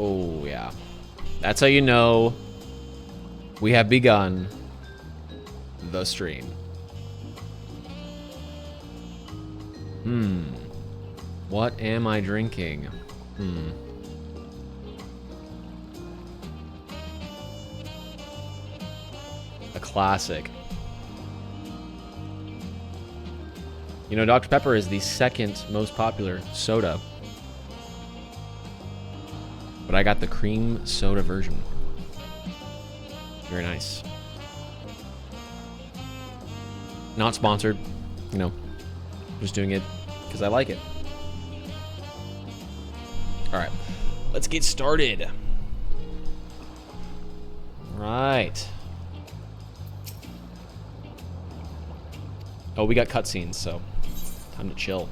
Oh, yeah. That's how you know we have begun the stream. What am I drinking? A classic. You know, Dr. Pepper is the second most popular soda. But I got the cream soda version. Very nice. Not sponsored. You know, just doing it because I like it. Alright, let's get started. Right. Oh, we got cutscenes, so time to chill.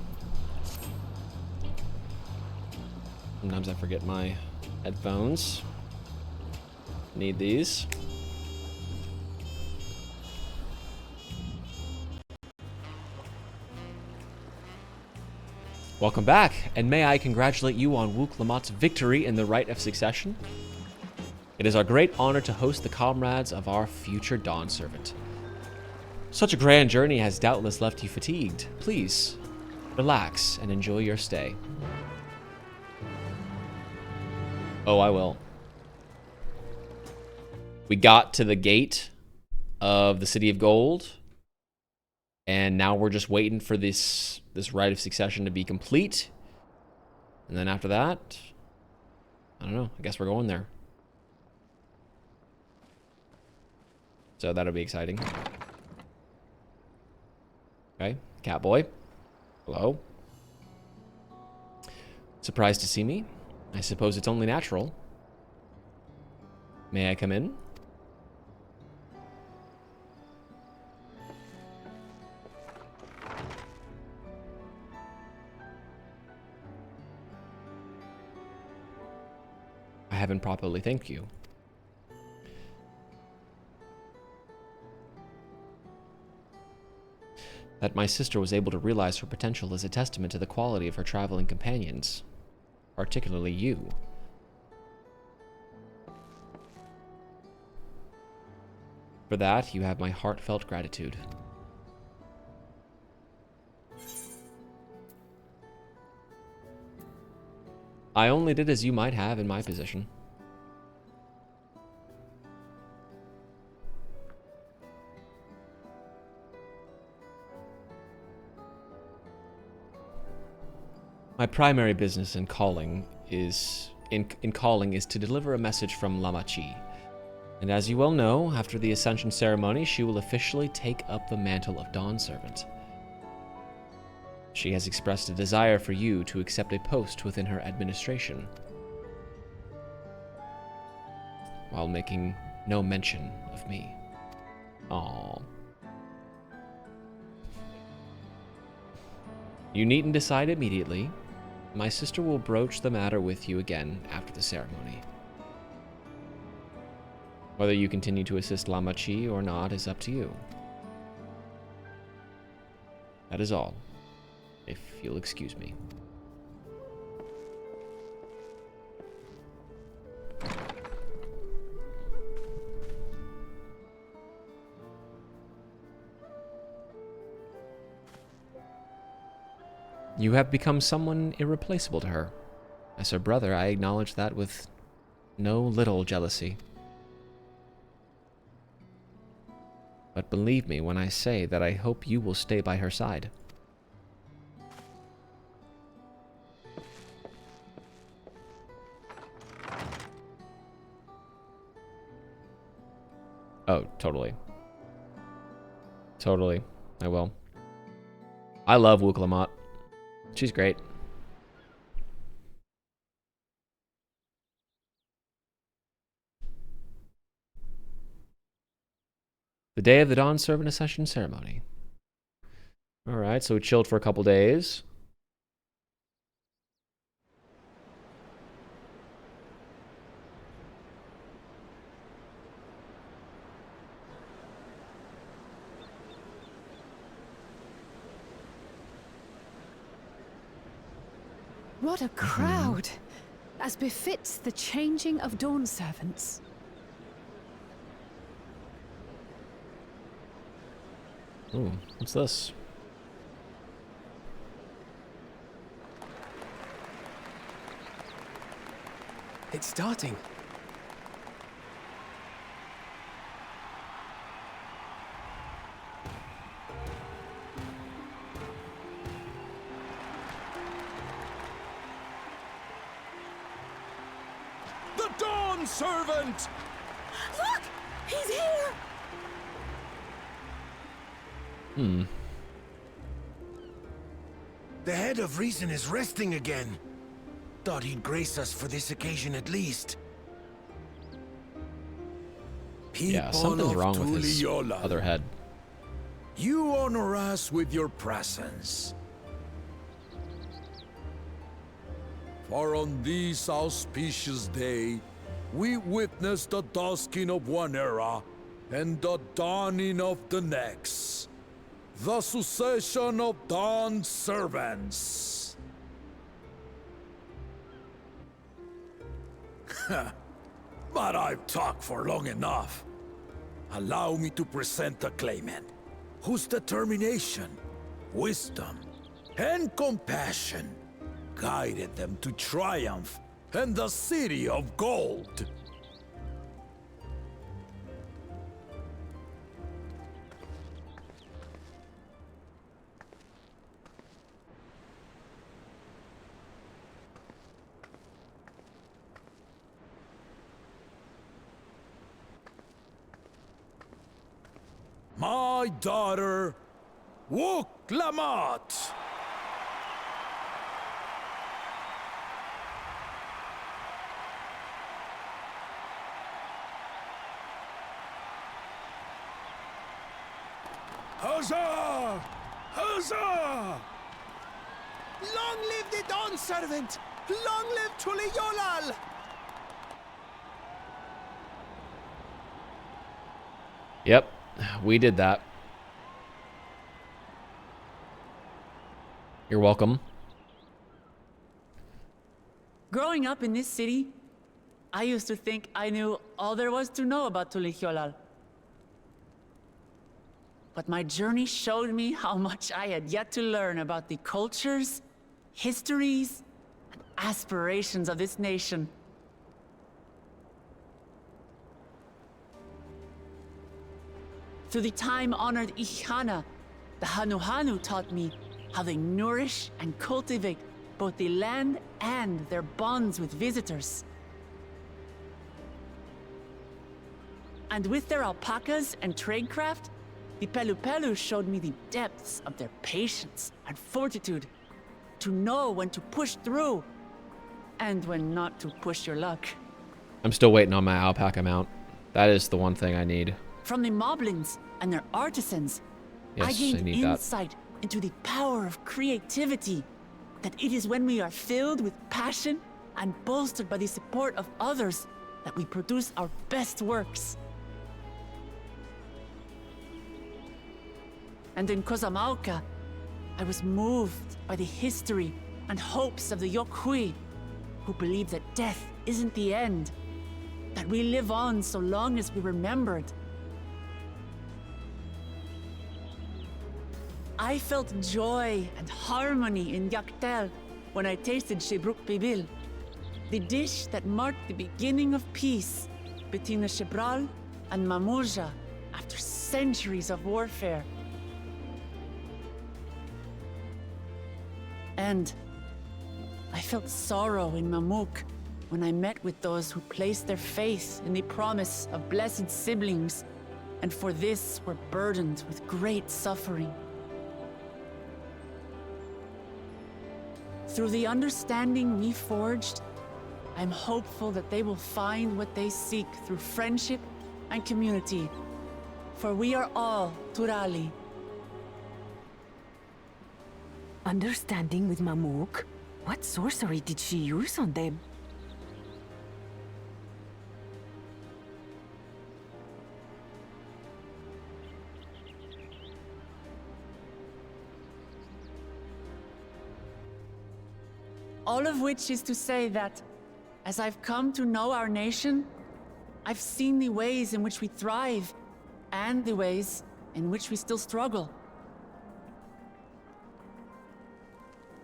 Sometimes I forget my headphones. Need these. Welcome back, and may I congratulate you on Wook Lamot's victory in the Rite of Succession. It is our great honor to host the comrades of our future Dawn Servant. Such a grand journey has doubtless left you fatigued. Please, relax and enjoy your stay. Oh, I will. We got to the gate of the City of Gold, and now we're just waiting for this Rite of Succession to be complete. And then after that, I don't know, I guess we're going there. So that'll be exciting. Okay, Catboy. Hello. Surprised to see me? I suppose it's only natural. May I come in? I haven't properly thanked you. That my sister was able to realize her potential is a testament to the quality of her traveling companions, particularly you. For that, you have my heartfelt gratitude. I only did as you might have in my position. My primary business in calling is to deliver a message from Lama Chi. And as you well know, after the Ascension ceremony, she will officially take up the mantle of Dawn Servant. She has expressed a desire for you to accept a post within her administration, while making no mention of me. Aww. You needn't decide immediately. My sister will broach the matter with you again after the ceremony. Whether you continue to assist Lama Chi or not is up to you. That is all, if you'll excuse me. You have become someone irreplaceable to her. As her brother, I acknowledge that with no little jealousy. But believe me when I say that I hope you will stay by her side. Oh, totally. Totally. I will. I love Wook Lamot. She's great. The day of the Dawn Servant Ascension ceremony. Alright, so we chilled for a couple days. What a crowd! as befits the changing of Dawn servants. Ooh, what's this? It's starting. The Dawn Servant! Look! He's here! The head of reason is resting again. Thought he'd grace us for this occasion at least. Yeah, something's wrong with his Tuliyollal, other head. you honor us with your presence. For on this auspicious day, we witness the dusking of one era and the dawning of the next. The succession of Dawn servants. But I've talked for long enough. Allow me to present the claimant, whose determination, wisdom, and compassion guided them to triumph and the City of Gold. My daughter, Wuk-Lamat. Huzzah! Huzzah! Long live the Dawn servant! Long live Tuliyollal! Yep, we did that. You're welcome. Growing up in this city, I used to think I knew all there was to know about Tuliyollal. But my journey showed me how much I had yet to learn about the cultures, histories, and aspirations of this nation. Through the time-honored Ihana, the Hanuhanu taught me how they nourish and cultivate both the land and their bonds with visitors. And with their alpacas and tradecraft, the Pelupelu showed me the depths of their patience and fortitude, to know when to push through and when not to push your luck. I'm still waiting on my alpaca mount. That is the one thing I need. From the moblins and their artisans, I Yes, I gained need that. insight into the power of creativity, that it is when we are filled with passion and bolstered by the support of others that we produce our best works. And in Kozamauka, I was moved by the history and hopes of the Yokhui, who believe that death isn't the end, that we live on so long as we're remembered. I felt joy and harmony in Yaktel when I tasted Shebruk Bibil, the dish that marked the beginning of peace between the Shebral and Mamurja after centuries of warfare. And I felt sorrow in Mamuk when I met with those who placed their faith in the promise of blessed siblings, and for this were burdened with great suffering. Through the understanding we forged, I'm hopeful that they will find what they seek through friendship and community, for we are all Turali. Understanding with Mamuk? What sorcery did she use on them? All of which is to say that As I've come to know our nation, I've seen the ways in which we thrive and the ways in which we still struggle.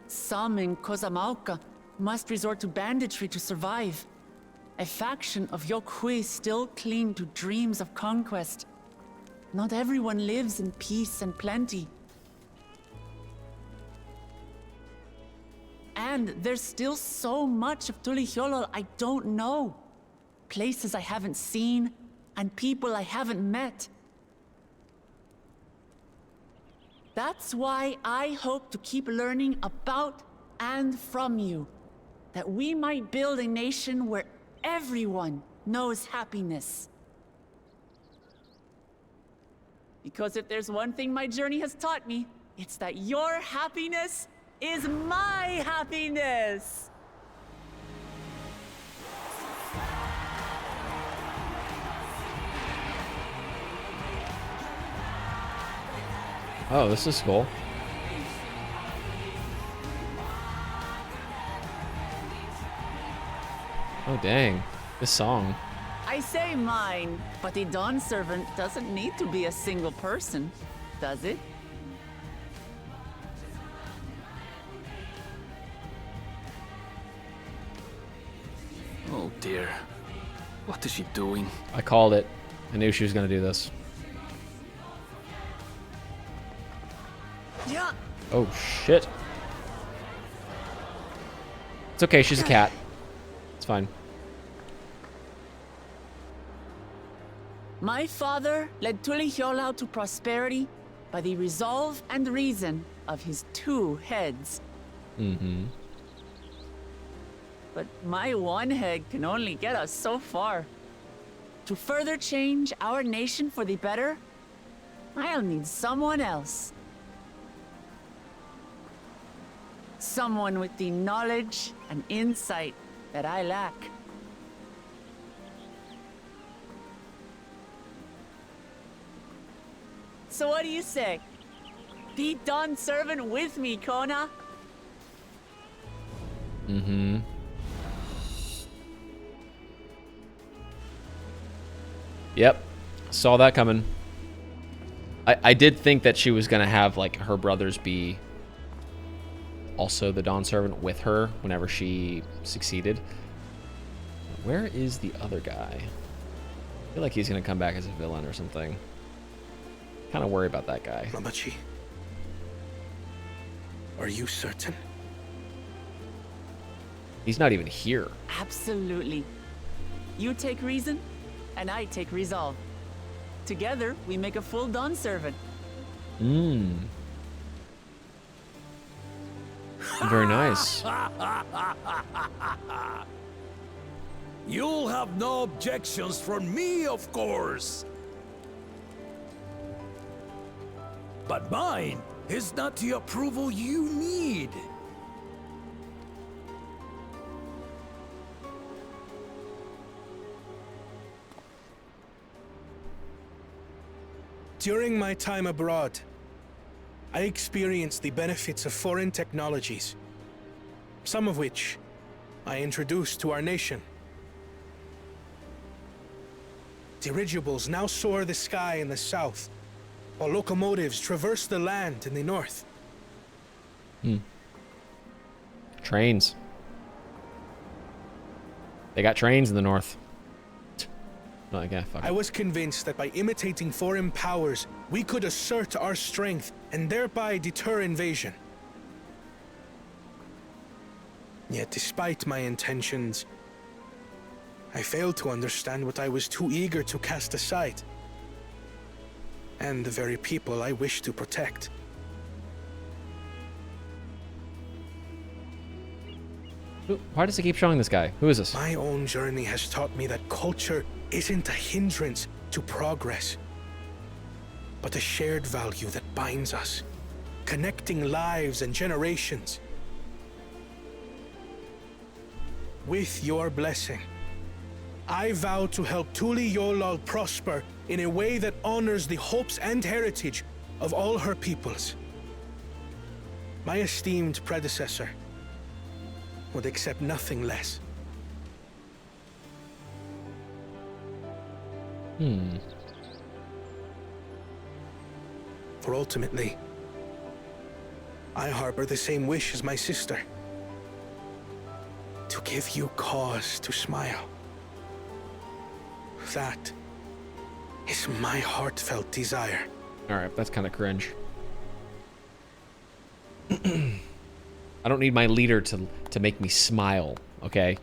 Some in Kozamauka must resort to banditry to survive. A faction of Yokhui still cling to dreams of conquest. Not everyone lives in peace and plenty. And there's still so much of Tulihyolol I don't know. Places I haven't seen, and people I haven't met. That's why I hope to keep learning about and from you, that we might build a nation where everyone knows happiness. Because if there's one thing my journey has taught me, it's that your happiness is my happiness! Oh, this is cool. Oh, dang. This song. I say mine, but the Dawn Servant doesn't need to be a single person, does it? Oh dear. What is she doing? I called it. I knew she was going to do this. Yeah. Oh, shit. It's okay, she's a cat. It's fine. My father led Tulihyolol to prosperity by the resolve and reason of his 2 heads. Mm-hmm. But my one head can only get us so far. To further change our nation for the better, I'll need someone else. Someone with the knowledge and insight that I lack. So what do you say? Be Dawn Servant with me, Kona? Mm-hmm. Yep. Saw that coming. I did think that she was going to have, like, her brothers be also the Dawn Servant with her whenever she succeeded. Where is the other guy? I feel like he's going to come back as a villain or something. Kind of worry about that guy. Mamachi, are you certain? He's not even here. Absolutely. You take reason, and I take resolve. Together, we make a full Dawn Servant. Mmm. Very nice. You'll have no objections from me, of course. But mine is not the approval you need. During my time abroad, I experienced the benefits of foreign technologies, some of which I introduced to our nation. Dirigibles now soar the sky in the south, while locomotives traverse the land in the north. Trains. They got trains in the north. Like, yeah, fuck I it. was convinced that by imitating foreign powers, we could assert our strength and thereby deter invasion. Yet despite my intentions, I failed to understand what I was too eager to cast aside, and the very people I wish to protect. Why does it keep showing this guy? Who is this? My own journey has taught me that culture isn't a hindrance to progress, but a shared value that binds us, connecting lives and generations. With your blessing, I vow to help Tulihyolol prosper in a way that honors the hopes and heritage of all her peoples. My esteemed predecessor would accept nothing less. For ultimately, I harbor the same wish as my sister. To give you cause to smile. That is my heartfelt desire. Alright, that's kind of cringe. I don't need my leader to make me smile, okay?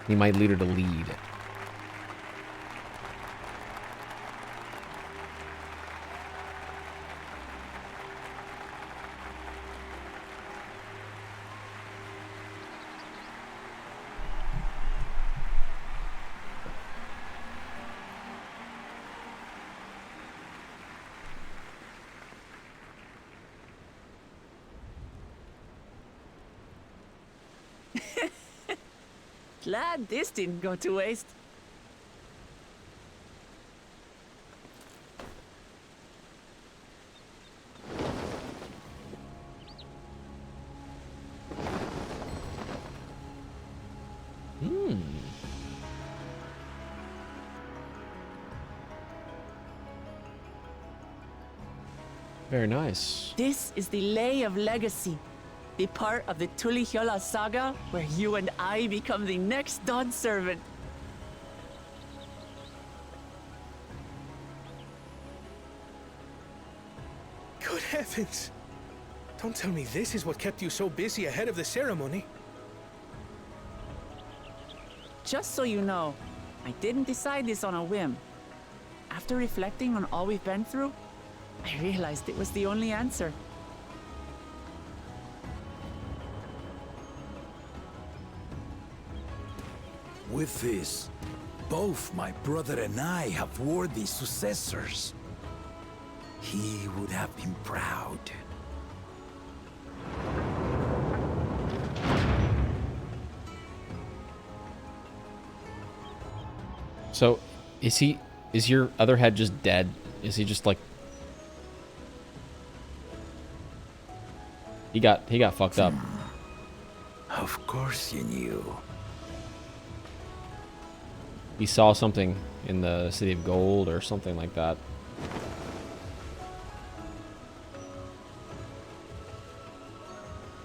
I need my leader to lead. Glad this didn't go to waste. Very nice. This is the Lay of Legacy, the part of the Tulihyola saga where you and I become the next Dawn servant. Good heavens! Don't tell me this is what kept you so busy ahead of the ceremony. Just so you know, I didn't decide this on a whim. After reflecting on all we've been through, I realized it was the only answer. With this, both my brother and I have worthy successors. He would have been proud. So, is your other head just dead? Is he just like... He got fucked up. Of course you knew. He saw something in the City of Gold or something like that.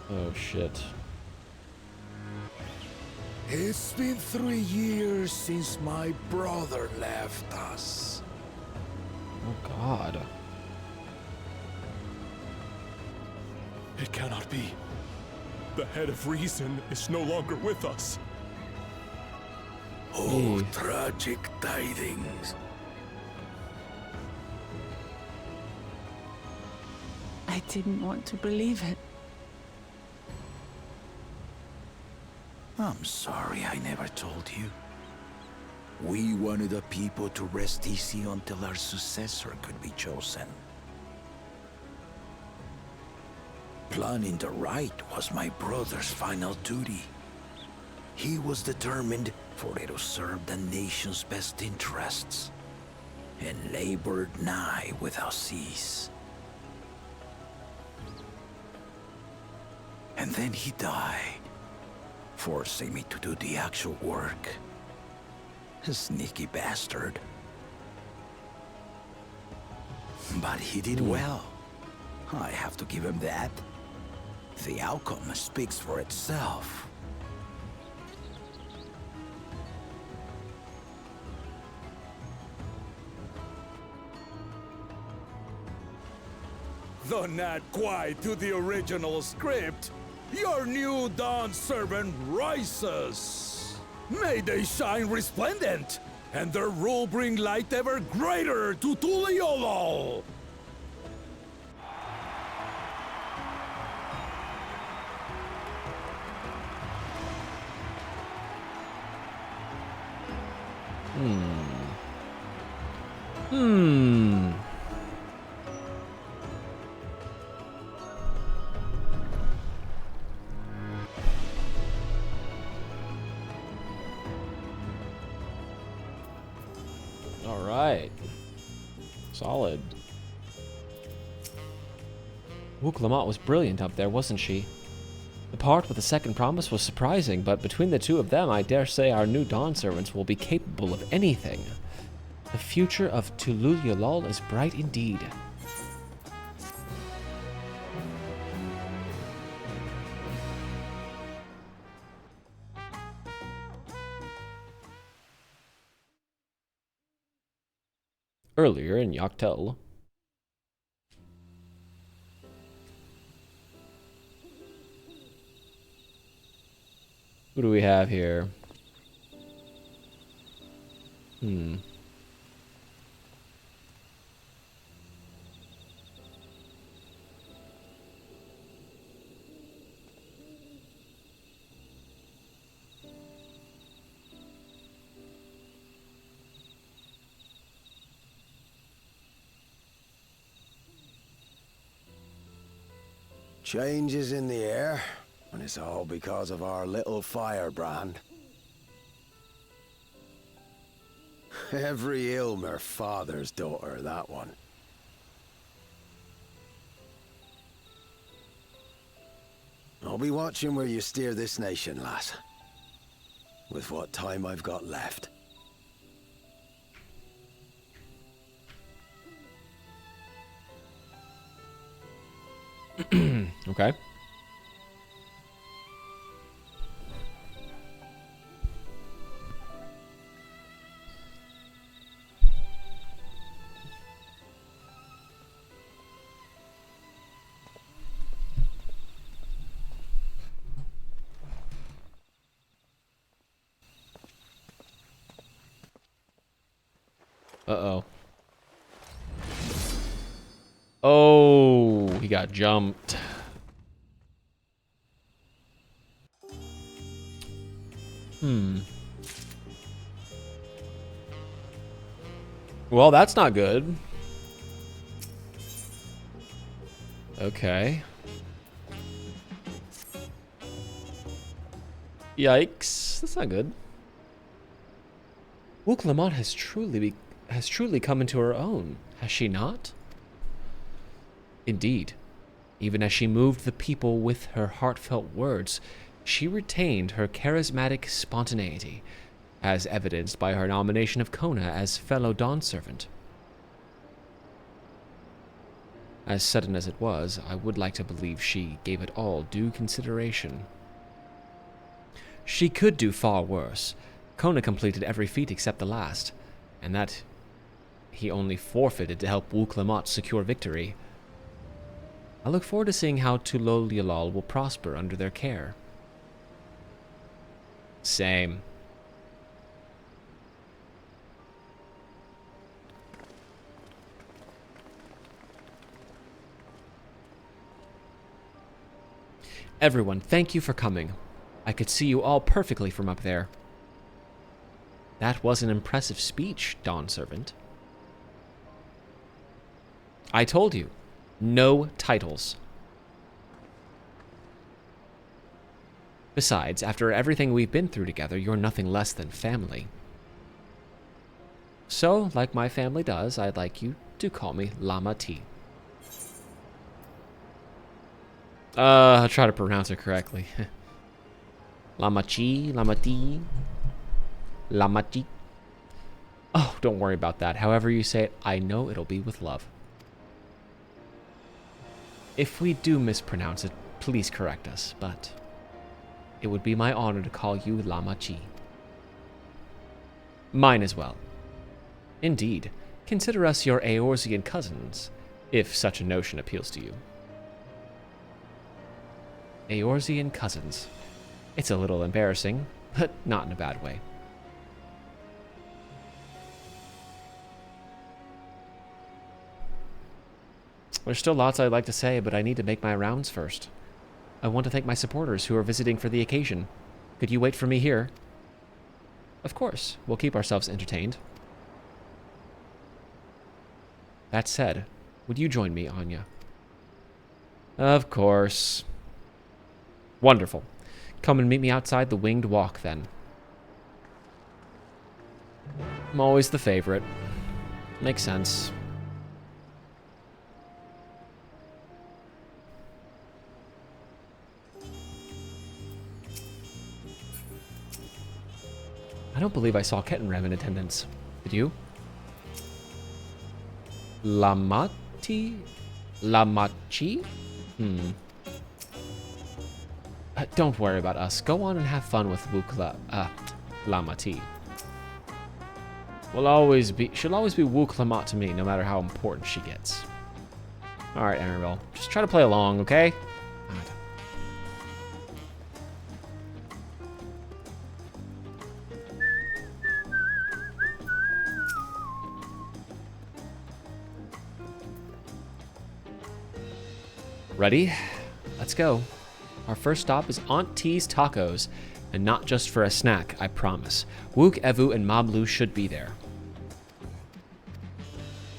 Oh shit. It's been 3 years since my brother left us. Oh god. It cannot be. The head of reason is no longer with us. Oh, tragic tidings. I didn't want to believe it. I'm sorry I never told you. We wanted the people to rest easy until our successor could be chosen. Planning the right was my brother's final duty. He was determined for it to serve the nation's best interests, and labored nigh without cease. And then he died, forcing me to do the actual work. A sneaky bastard. But he did well. I have to give him that. The outcome speaks for itself. Though not quite to the original script, your new Dawn servant rises. May they shine resplendent, and their rule bring light ever greater to Tuliolol. All right. Solid. Wook was brilliant up there, wasn't she? The part with the second promise was surprising, but between the two of them, I dare say our new Dawn servants will be capable of anything. The future of Tulul is bright indeed. Earlier in Yaktel. Who do we have here? Change is in the air, and it's all because of our little firebrand. Every Ilmer father's daughter, that one. I'll be watching where you steer this nation, lass. With what time I've got left. Okay. Uh-oh. Oh, he got jumped. Well, that's not good. Okay. Yikes. That's not good. Wook Lamont has truly come into her own, has she not? Indeed. Even as she moved the people with her heartfelt words, she retained her charismatic spontaneity, as evidenced by her nomination of Kona as fellow Dawn servant. As sudden as it was, I would like to believe she gave it all due consideration. She could do far worse. Kona completed every feat except the last, and that he only forfeited to help Wook Lamont secure victory. I look forward to seeing how Tulul will prosper under their care. Same. Everyone, thank you for coming. I could see you all perfectly from up there. That was an impressive speech, Dawn Servant. I told you, no titles. Besides, after everything we've been through together, you're nothing less than family. So, like my family does, I'd like you to call me Lama T. I'll try to pronounce it correctly. Lama Chi, Lama T, Lama Chi. Oh, don't worry about that. However you say it, I know it'll be with love. If we do mispronounce it, please correct us, but it would be my honor to call you Lama Chi. Mine as well. Indeed, consider us your Eorzean cousins, if such a notion appeals to you. Eorzean cousins. It's a little embarrassing, but not in a bad way. There's still lots I'd like to say, but I need to make my rounds first. I want to thank my supporters who are visiting for the occasion. Could you wait for me here? Of course, we'll keep ourselves entertained. That said, would you join me, Anya? Of course. Wonderful. Come and meet me outside the Winged Walk, then. I'm always the favorite. Makes sense. I don't believe I saw Kettenrev in attendance. Did you? Lamati? Lamachi? Don't worry about us. Go on and have fun with Lamati. She'll always be Wook Lamat to me, no matter how important she gets. Alright, Annabelle. Just try to play along, okay? Ready? Let's go. Our first stop is Aunt T's Tacos, and not just for a snack, I promise. Wook, Evu, and Mablu should be there.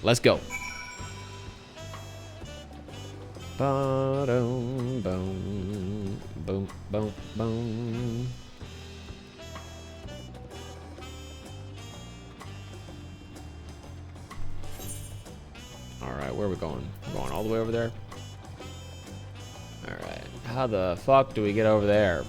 Let's go. Ba-dum, boom, boom, boom, boom. All right, where are we going? We're going all the way over there. All right, how the fuck do we get over there?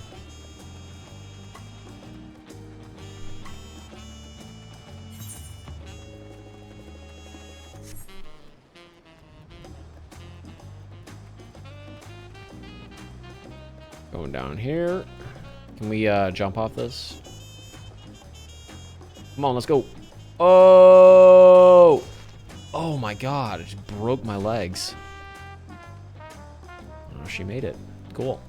Going down here. Can we jump off this? Come on, let's go. Oh! Oh my god, it just broke my legs. Oh, she made it. Cool.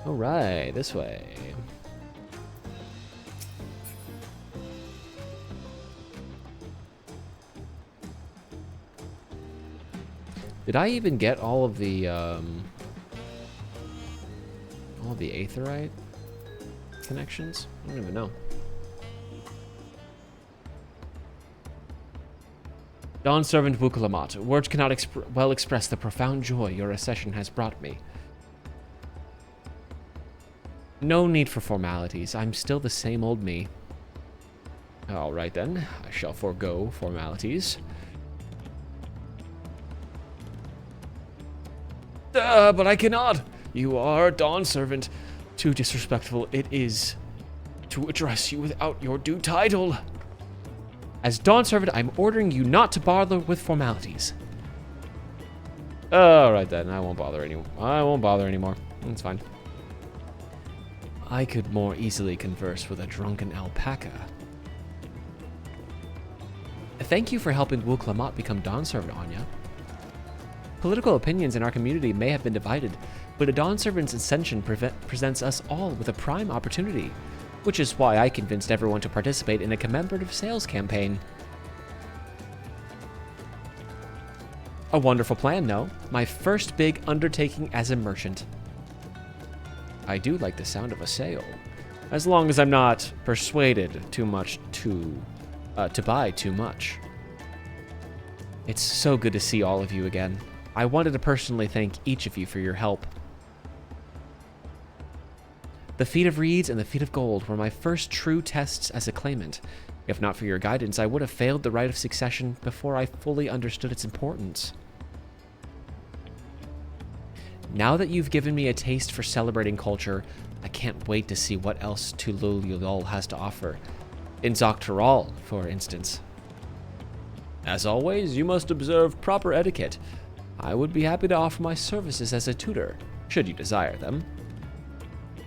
All right, this way. Did I even get all of the aetheryte connections? I don't even know. Dawn Servant Wook Lamat, words cannot well express the profound joy your accession has brought me. No need for formalities. I'm still the same old me. All right then, I shall forego formalities. But I cannot. You are a Dawn Servant. Too disrespectful it is to address you without your due title. As Dawn Servant, I'm ordering you not to bother with formalities. All right then, I won't bother anymore. I won't bother anymore. It's fine. I could more easily converse with a drunken alpaca. Thank you for helping Wook Lamat become Dawn Servant, Anya. Political opinions in our community may have been divided, but a Dawn Servant's ascension presents us all with a prime opportunity, which is why I convinced everyone to participate in a commemorative sales campaign. A wonderful plan, no? My first big undertaking as a merchant. I do like the sound of a sale, as long as I'm not persuaded too much to buy too much. It's so good to see all of you again. I wanted to personally thank each of you for your help. The Feat of Reeds and the Feat of Gold were my first true tests as a claimant. If not for your guidance, I would have failed the rite of succession before I fully understood its importance. Now that you've given me a taste for celebrating culture, I can't wait to see what else Tululul has to offer. In Dawntrail, for instance. As always, you must observe proper etiquette. I would be happy to offer my services as a tutor, should you desire them.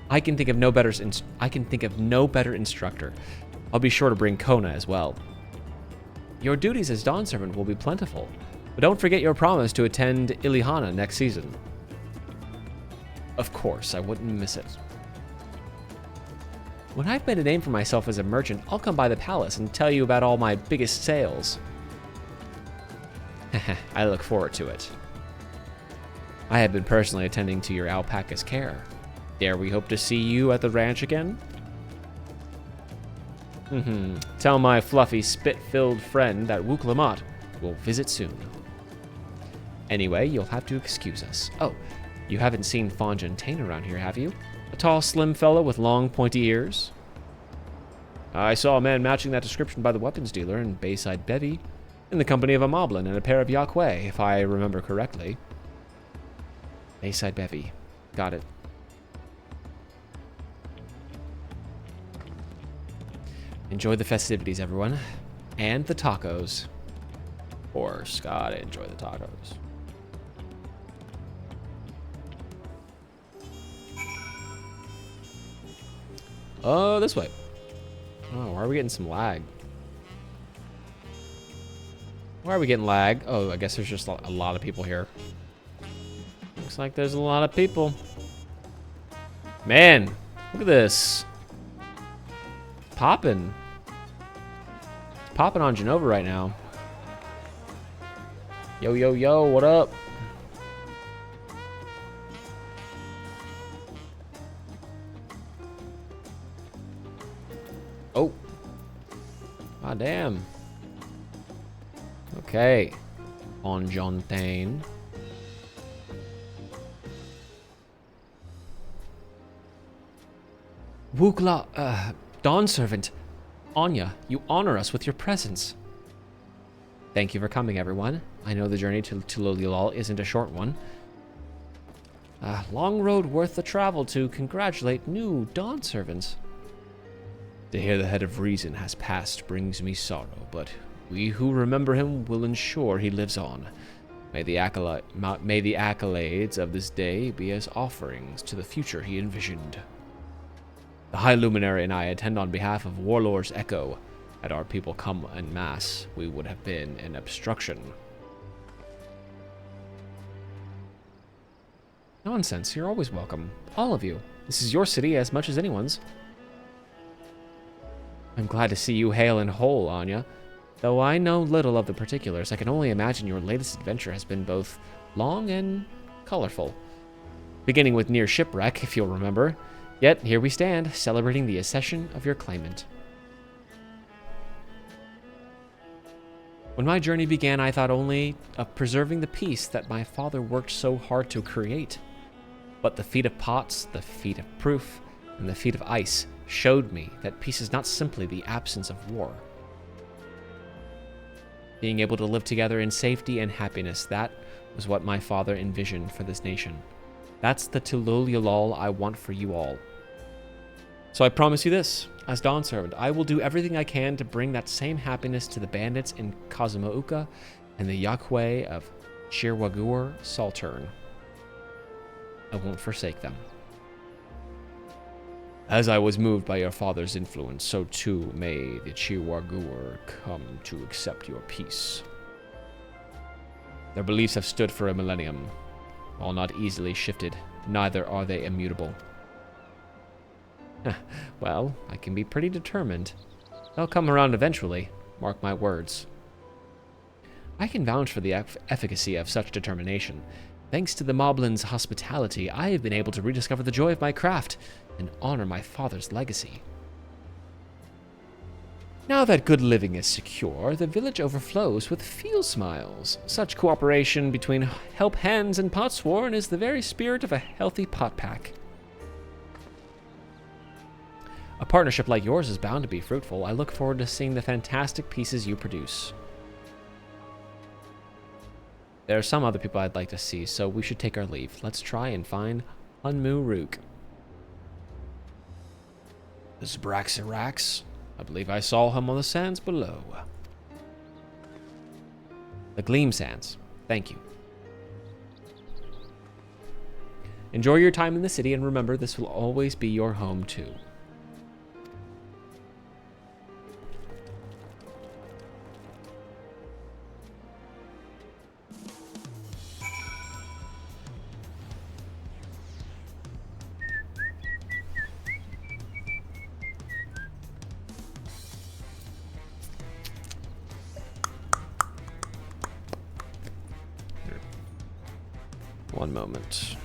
I can think of no better instructor. I'll be sure to bring Kona as well. Your duties as Dawn Servant will be plentiful, but don't forget your promise to attend Ilihana next season. Of course, I wouldn't miss it. When I've made a name for myself as a merchant, I'll come by the palace and tell you about all my biggest sales. I look forward to it. I have been personally attending to your alpaca's care. Dare we hope to see you at the ranch again? Tell my fluffy, spit-filled friend that Wook Lamat will visit soon. Anyway, you'll have to excuse us. Oh, you haven't seen Fontaine around here, have you? A tall, slim fellow with long, pointy ears? I saw a man matching that description by the weapons dealer in Bayside Bevy, in the company of a moblin and a pair of Yakway, if I remember correctly. Bayside Bevy. Got it. Enjoy the festivities, everyone. And the tacos. Of course, gotta enjoy the tacos. Oh, this way. Oh, why are we getting some lag? Why are we getting lag? Oh, I guess there's just a lot of people here. Looks like there's a lot of people. Man, look at this. Popping. It's popping on Genova right now. Yo, yo, yo, what up? Oh. Ah, damn. Okay. On Jontain. Wukla, Dawn Servant. Anya, you honor us with your presence. Thank you for coming, everyone. I know the journey to Loliolol isn't a short one. A long road worth the travel to congratulate new Dawn Servants. To hear the head of reason has passed brings me sorrow, but we who remember him will ensure he lives on. May the accolades of this day be as offerings to the future he envisioned. The High Luminary and I attend on behalf of Warlord's Echo. Had our people come en masse, we would have been an obstruction. Nonsense, you're always welcome. All of you. This is your city as much as anyone's. I'm glad to see you hale and whole, Anya. Though I know little of the particulars, I can only imagine your latest adventure has been both long and colorful. Beginning with near shipwreck, if you'll remember. Yet, here we stand, celebrating the accession of your claimant. When my journey began, I thought only of preserving the peace that my father worked so hard to create. But the feat of pots, the feat of proof, and the feat of ice showed me that peace is not simply the absence of war. Being able to live together in safety and happiness, that was what my father envisioned for this nation. That's the Tulul I want for you all. So I promise you this, as Dawn Servant, I will do everything I can to bring that same happiness to the bandits in Kazumauka and the Yakwe of Chirwagur Saltern. I won't forsake them. As I was moved by your father's influence, so too may the Chirwagur come to accept your peace. Their beliefs have stood for a millennium. While not easily shifted, neither are they immutable. Well, I can be pretty determined. They'll come around eventually, mark my words. I can vouch for the efficacy of such determination. Thanks to the Moblin's hospitality, I have been able to rediscover the joy of my craft and honor my father's legacy. Now that good living is secure, the village overflows with field smiles. Such cooperation between help hands and potsworn is the very spirit of a healthy pot pack. A partnership like yours is bound to be fruitful. I look forward to seeing the fantastic pieces you produce. There are some other people I'd like to see, so we should take our leave. Let's try and find Unmu Rook. This Braxirax. I believe I saw him on the sands below. The Gleam Sands. Thank you. Enjoy your time in the city, and remember, this will always be your home, too. One moment.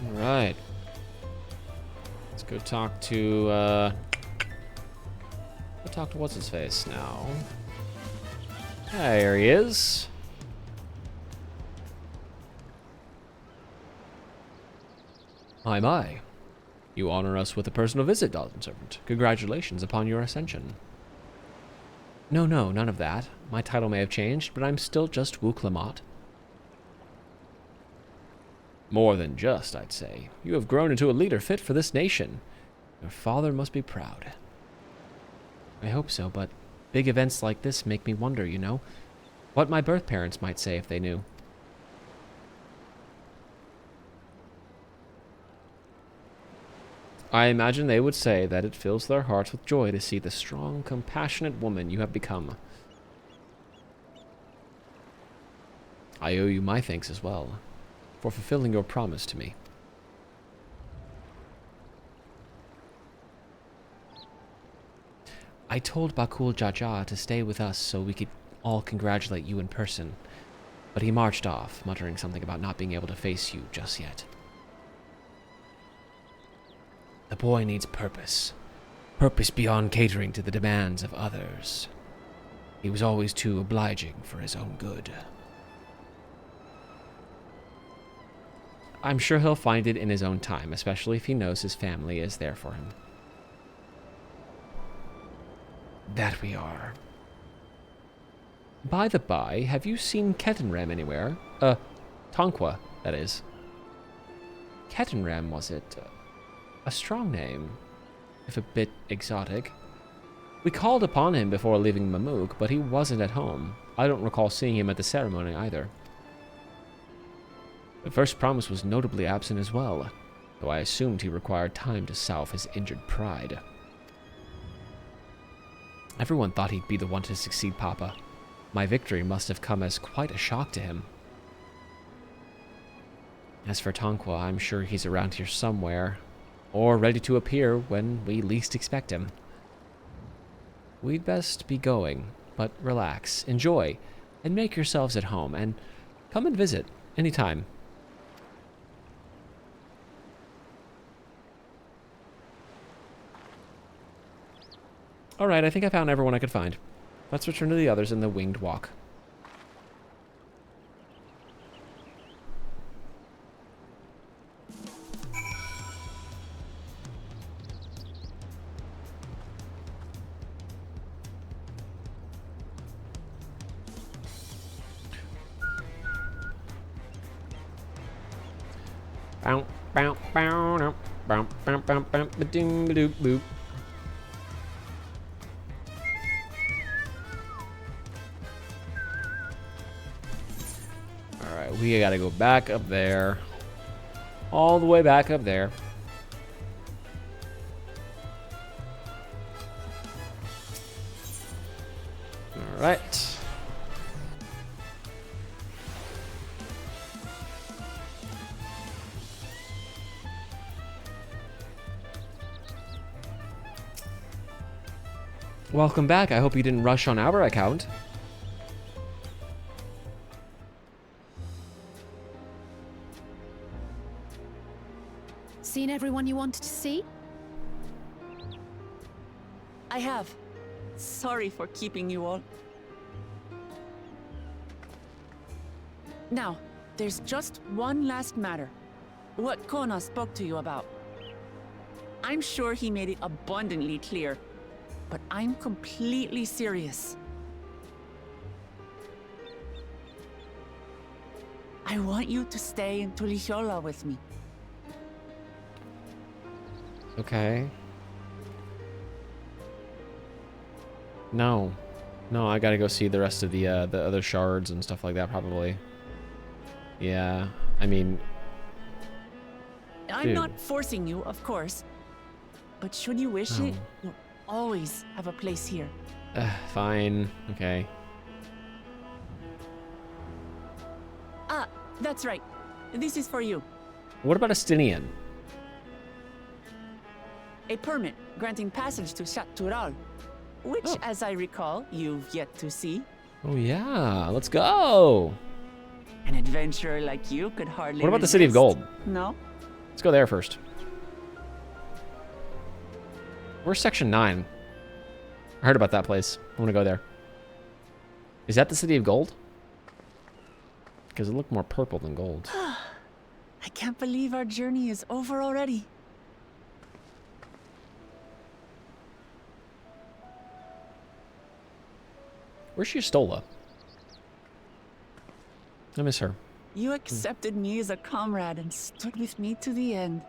All right. Go talk to, what's his face now. There he is. My. You honor us with a personal visit, Dawn Servant. Congratulations upon your ascension. No, none of that. My title may have changed, but I'm still just Wook Lamont. More than just, I'd say. You have grown into a leader fit for this nation. Your father must be proud. I hope so, but big events like this make me wonder, you know, what my birth parents might say if they knew. I imagine they would say that it fills their hearts with joy to see the strong, compassionate woman you have become. I owe you my thanks as well, for fulfilling your promise to me. I told Bakul Jaja to stay with us so we could all congratulate you in person, but he marched off, muttering something about not being able to face you just yet. The boy needs purpose. Purpose beyond catering to the demands of others. He was always too obliging for his own good. I'm sure he'll find it in his own time, especially if he knows his family is there for him. That we are. By the by, have you seen Ketenram anywhere? Tonqua, that is. Ketenram, was it? A strong name, if a bit exotic. We called upon him before leaving Mamuk, but he wasn't at home. I don't recall seeing him at the ceremony either. The first promise was notably absent as well, though I assumed he required time to salve his injured pride. Everyone thought he'd be the one to succeed Papa. My victory must have come as quite a shock to him. As for Tonqua, I'm sure he's around here somewhere, or ready to appear when we least expect him. We'd best be going, but relax, enjoy, and make yourselves at home, and come and visit anytime. Alright, I think I found everyone I could find. Let's return to the others in the winged walk. Bow, bow, bow, bow, bow, bow, bow, bow, ba-ding, ba-doop, boop. Alright, we gotta go back up there. All the way back up there. Alright. Welcome back. I hope you didn't rush on our account. Seen everyone you wanted to see? I have. Sorry for keeping you all. Now, there's just one last matter. What Kona spoke to you about. I'm sure he made it abundantly clear, but I'm completely serious. I want you to stay in Tulichola with me. Okay. No, I gotta go see the rest of the other shards and stuff like that, probably. Yeah, I mean... I'm not forcing you, of course. But should you wish it, you'll always have a place here. Fine, okay. Ah, that's right. This is for you. What about Astinian? A permit granting passage to Shat-Tural, which, as I recall, you've yet to see. Oh yeah, let's go! An adventurer like you could hardly What about the City of Gold? No? Let's go there first. Where's Section 9? I heard about that place. I want to go there. Is that the City of Gold? Because it looked more purple than gold. I can't believe our journey is over already. Where's Stola? I miss her. You accepted me as a comrade and stood with me to the end.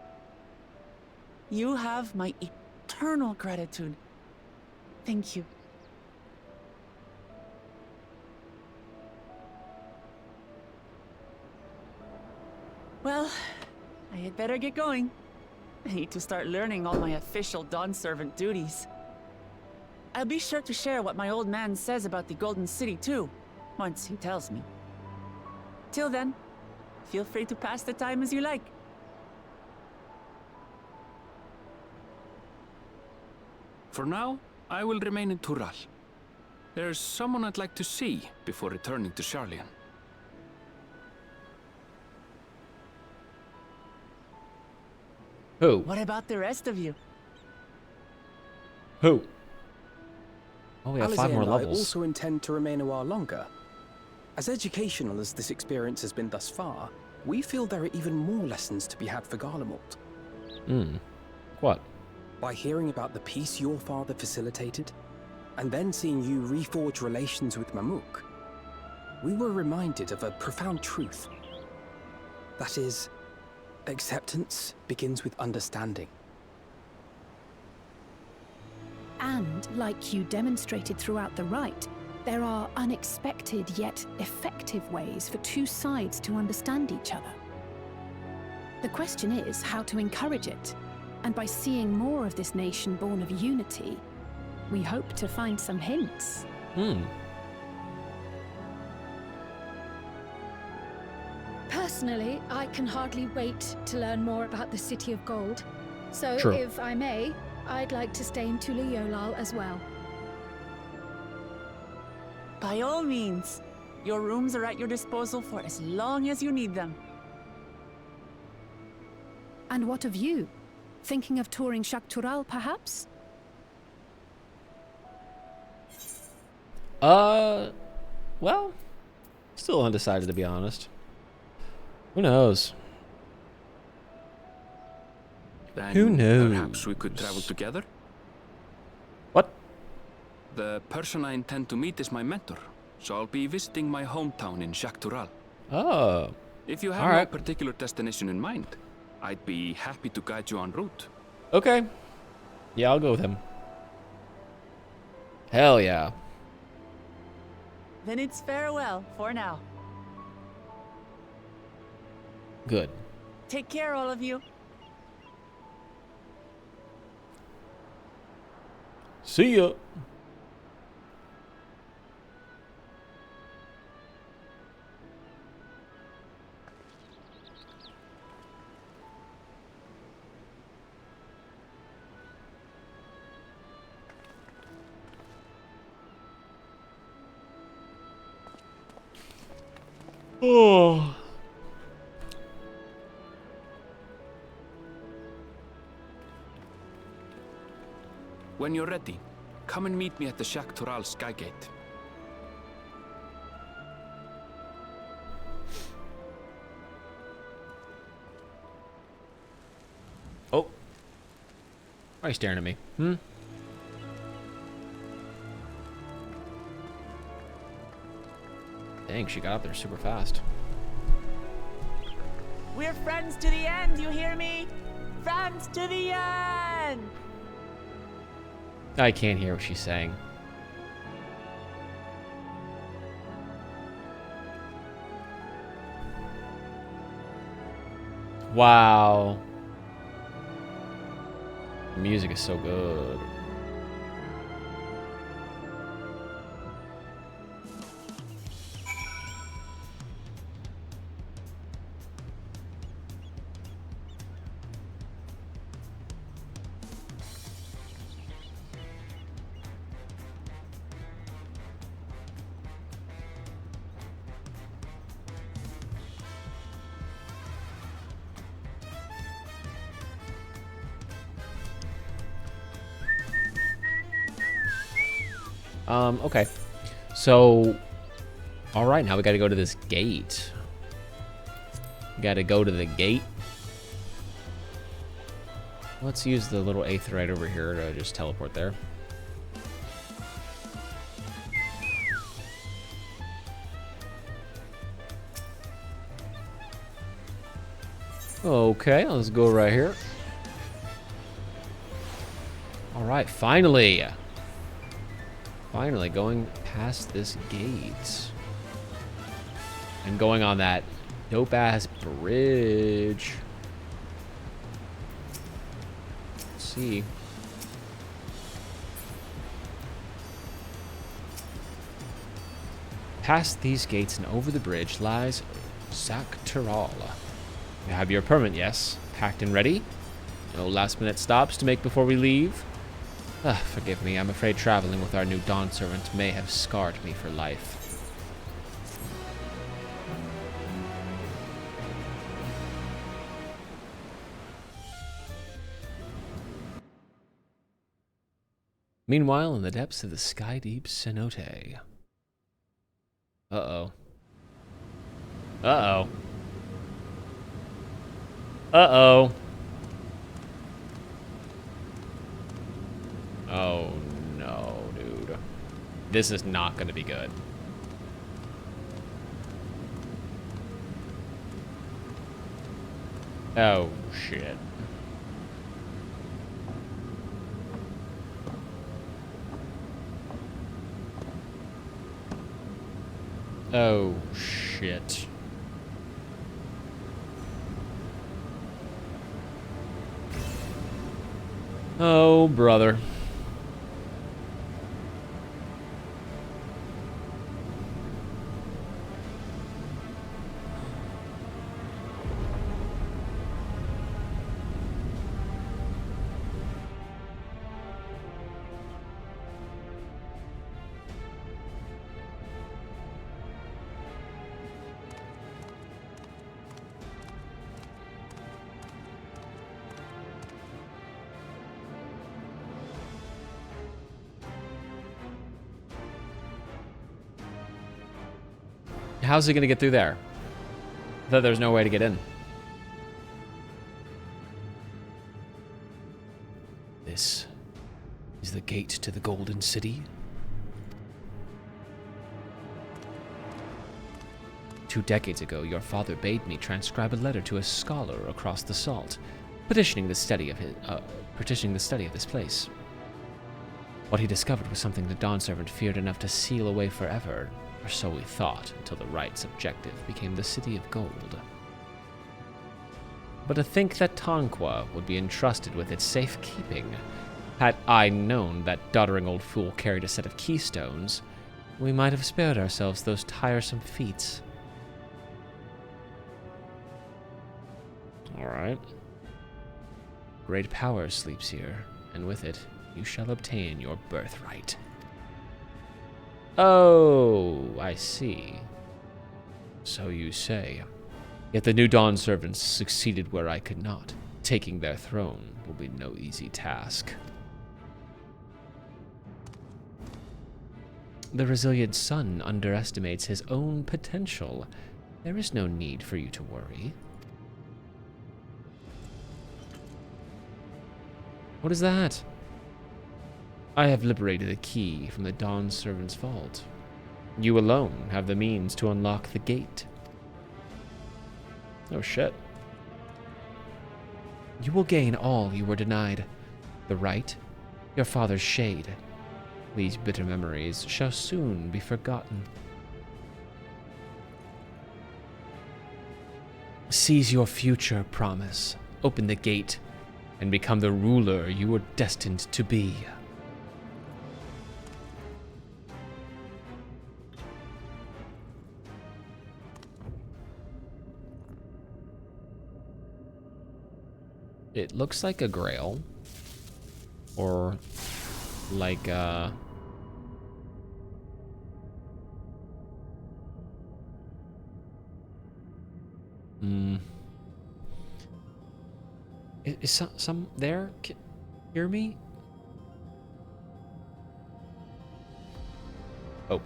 You have my eternal gratitude. Thank you. Well, I had better get going. I need to start learning all my official Dawn servant duties. I'll be sure to share what my old man says about the Golden City too, once he tells me. Till then, feel free to pass the time as you like. For now, I will remain in Tural. There's someone I'd like to see before returning to Sharlayan. Who? What about the rest of you? Who? Oh, we have 5 Alizé more and I levels. also intend to remain a while longer. As educational as this experience has been thus far, we feel there are even more lessons to be had for Garlemald. What? By hearing about the peace your father facilitated, and then seeing you reforge relations with Mamook, we were reminded of a profound truth. That is, acceptance begins with understanding. And, like you demonstrated throughout the rite, there are unexpected yet effective ways for two sides to understand each other. The question is how to encourage it, and by seeing more of this nation born of unity, we hope to find some hints. Personally, I can hardly wait to learn more about the City of Gold. So, True. if I may, I'd like to stay in Tula Yolal as well. By all means. Your rooms are at your disposal for as long as you need them. And what of you? Thinking of touring Shaktural, perhaps? Well, still undecided to be honest. Who knows? Then Who knows? Perhaps we could travel together? What? The person I intend to meet is my mentor, so I'll be visiting my hometown in Shaktural. Oh. If you have All no right. particular destination in mind, I'd be happy to guide you en route. Okay. Yeah, I'll go with him. Hell yeah. Then it's farewell for now. Good. Take care, all of you. See ya. Oh. When you're ready, come and meet me at the Shaktural Skygate. Oh. Why are you staring at me? Dang, she got up there super fast. We're friends to the end, you hear me? Friends to the end! I can't hear what she's saying. Wow. The music is so good. Okay. So, all right, now we got to go to this gate. We got to go to the gate. Let's use the little aetheryte over here to just teleport there. Okay, let's go right here. All right, finally. Finally going past this gate. And going on that dope-ass bridge. Let's see. Past these gates and over the bridge lies Zakteral. You have your permit, yes? Packed and ready? No last-minute stops to make before we leave? Forgive me, I'm afraid traveling with our new Dawn servant may have scarred me for life. Meanwhile, in the depths of the sky-deep cenote. Uh-oh. Uh-oh. Uh-oh. Oh, no, dude. This is not going to be good. Oh, shit. Oh, shit. Oh, brother. How's he gonna get through there? I thought there was no way to get in. This is the gate to the Golden City. 2 decades ago, your father bade me transcribe a letter to a scholar across the Salt, petitioning the study of this place. What he discovered was something the Dawn servant feared enough to seal away forever. Or so we thought, until the right's objective became the City of Gold. But to think that Tonqua would be entrusted with its safekeeping, had I known that doddering old fool carried a set of keystones, we might have spared ourselves those tiresome feats. Alright. Great power sleeps here, and with it, you shall obtain your birthright. Oh, I see. So you say. Yet the new Dawn servants succeeded where I could not. Taking their throne will be no easy task. The resilient son underestimates his own potential. There is no need for you to worry. What is that? I have liberated a key from the Dawn servant's vault. You alone have the means to unlock the gate. Oh shit. You will gain all you were denied. The right, your father's shade. These bitter memories shall soon be forgotten. Seize your future promise. Open the gate and become the ruler you were destined to be. It looks like a grail. Or like a... Is some there? Can you hear me? Oh.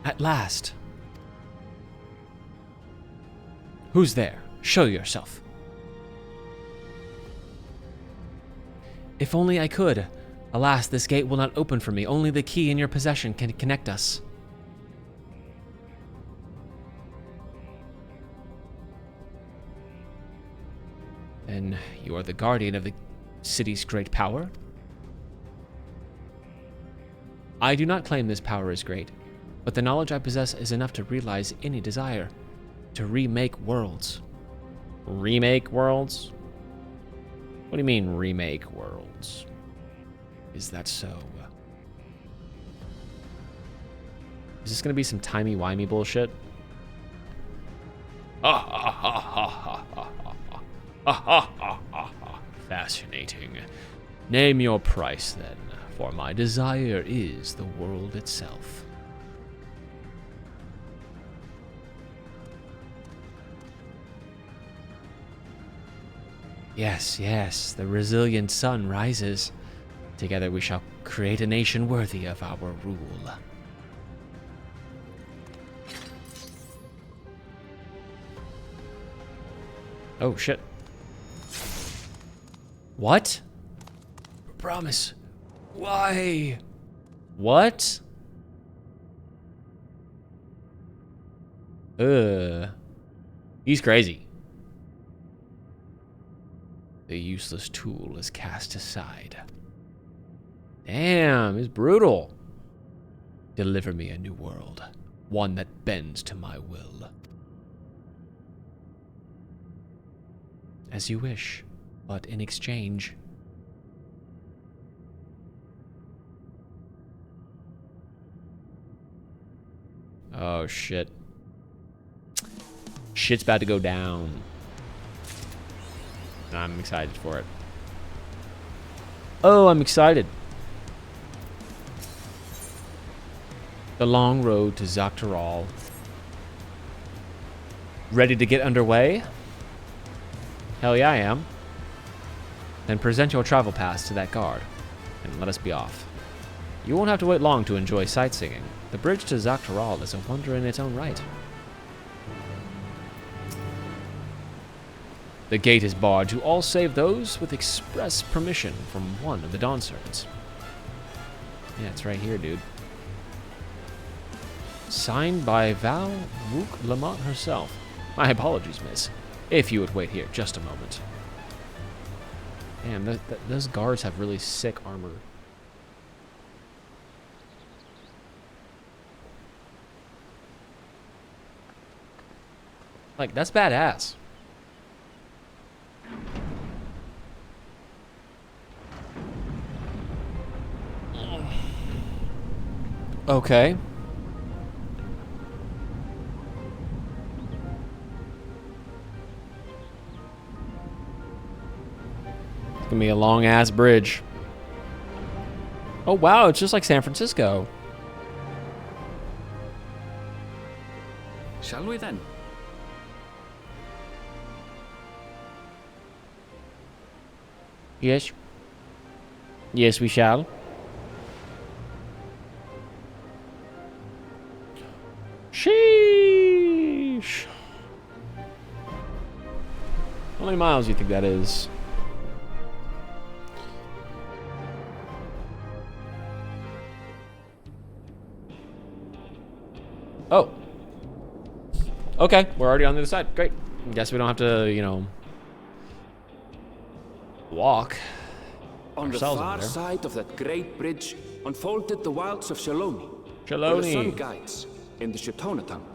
At last. Who's there? Show yourself. If only I could. Alas, this gate will not open for me. Only the key in your possession can connect us. Then you are the guardian of the city's great power? I do not claim this power is great, but the knowledge I possess is enough to realize any desire. To remake worlds. Remake worlds? What do you mean, remake worlds? Is that so? Is this gonna be some timey-wimey bullshit? Fascinating. Name your price, then, for my desire is the world itself. Yes, yes, the resilient sun rises. Together we shall create a nation worthy of our rule. Oh, shit. What? Promise. Why? What? He's crazy. The useless tool is cast aside. Damn, he's brutal. Deliver me a new world, one that bends to my will. As you wish, but in exchange. Oh, shit. Shit's about to go down. I'm excited for it. Oh, I'm excited. The long road to Dawntrail. Ready to get underway? Hell yeah, I am. Then present your travel pass to that guard, and let us be off. You won't have to wait long to enjoy sightseeing. The bridge to Dawntrail is a wonder in its own right. The gate is barred to all save those with express permission from one of the Dawn Servants. Yeah, it's right here, dude. Signed by Val Mook Lamont herself. My apologies, miss. If you would wait here just a moment. Damn, those guards have really sick armor. Like, that's badass. Okay. It's gonna be a long ass bridge. Oh wow, it's just like San Francisco. Shall we then? Yes. Yes, we shall. Sheesh. How many miles do you think that is? Oh. Okay, we're already on the other side. Great. Guess we don't have to, you know, walk. On the far side of that great bridge unfolded the wilds of Shaloni. Where the sun guides in the Shitona tongue.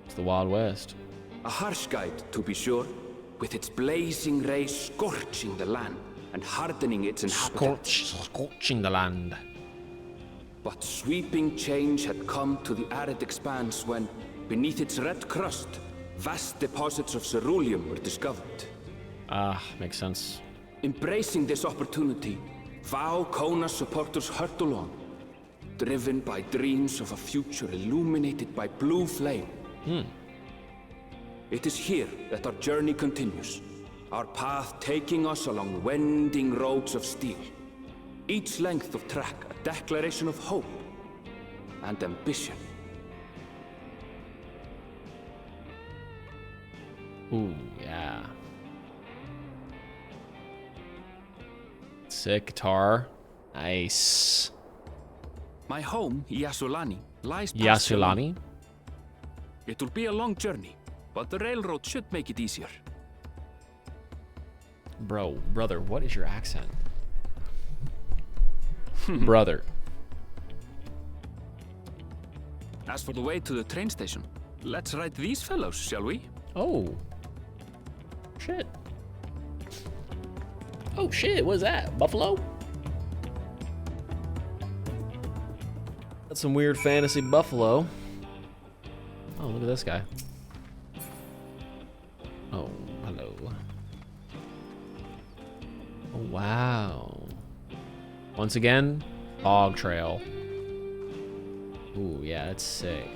It's the Wild West. A harsh guide, to be sure, with its blazing rays scorching the land and hardening its inhabitants. Scorching the land. But sweeping change had come to the arid expanse when, beneath its red crust, vast deposits of ceruleum were discovered. Ah, makes sense. Embracing this opportunity, Vau Kona's supporters hurtle on, driven by dreams of a future illuminated by blue flame. It is here that our journey continues, our path taking us along winding roads of steel. Each length of track a declaration of hope and ambition. Ooh, yeah. Sick guitar. Nice. My home, Yasulani, lies past Yasulani? It will be a long journey, but the railroad should make it easier. Brother, what is your accent? Brother. As for the way to the train station, let's ride these fellows, shall we? Oh. Shit. Oh shit, what is that? Buffalo? That's some weird fantasy buffalo. Oh, look at this guy. Oh, hello. Oh, wow. Once again, Dawntrail. Ooh, yeah, that's sick.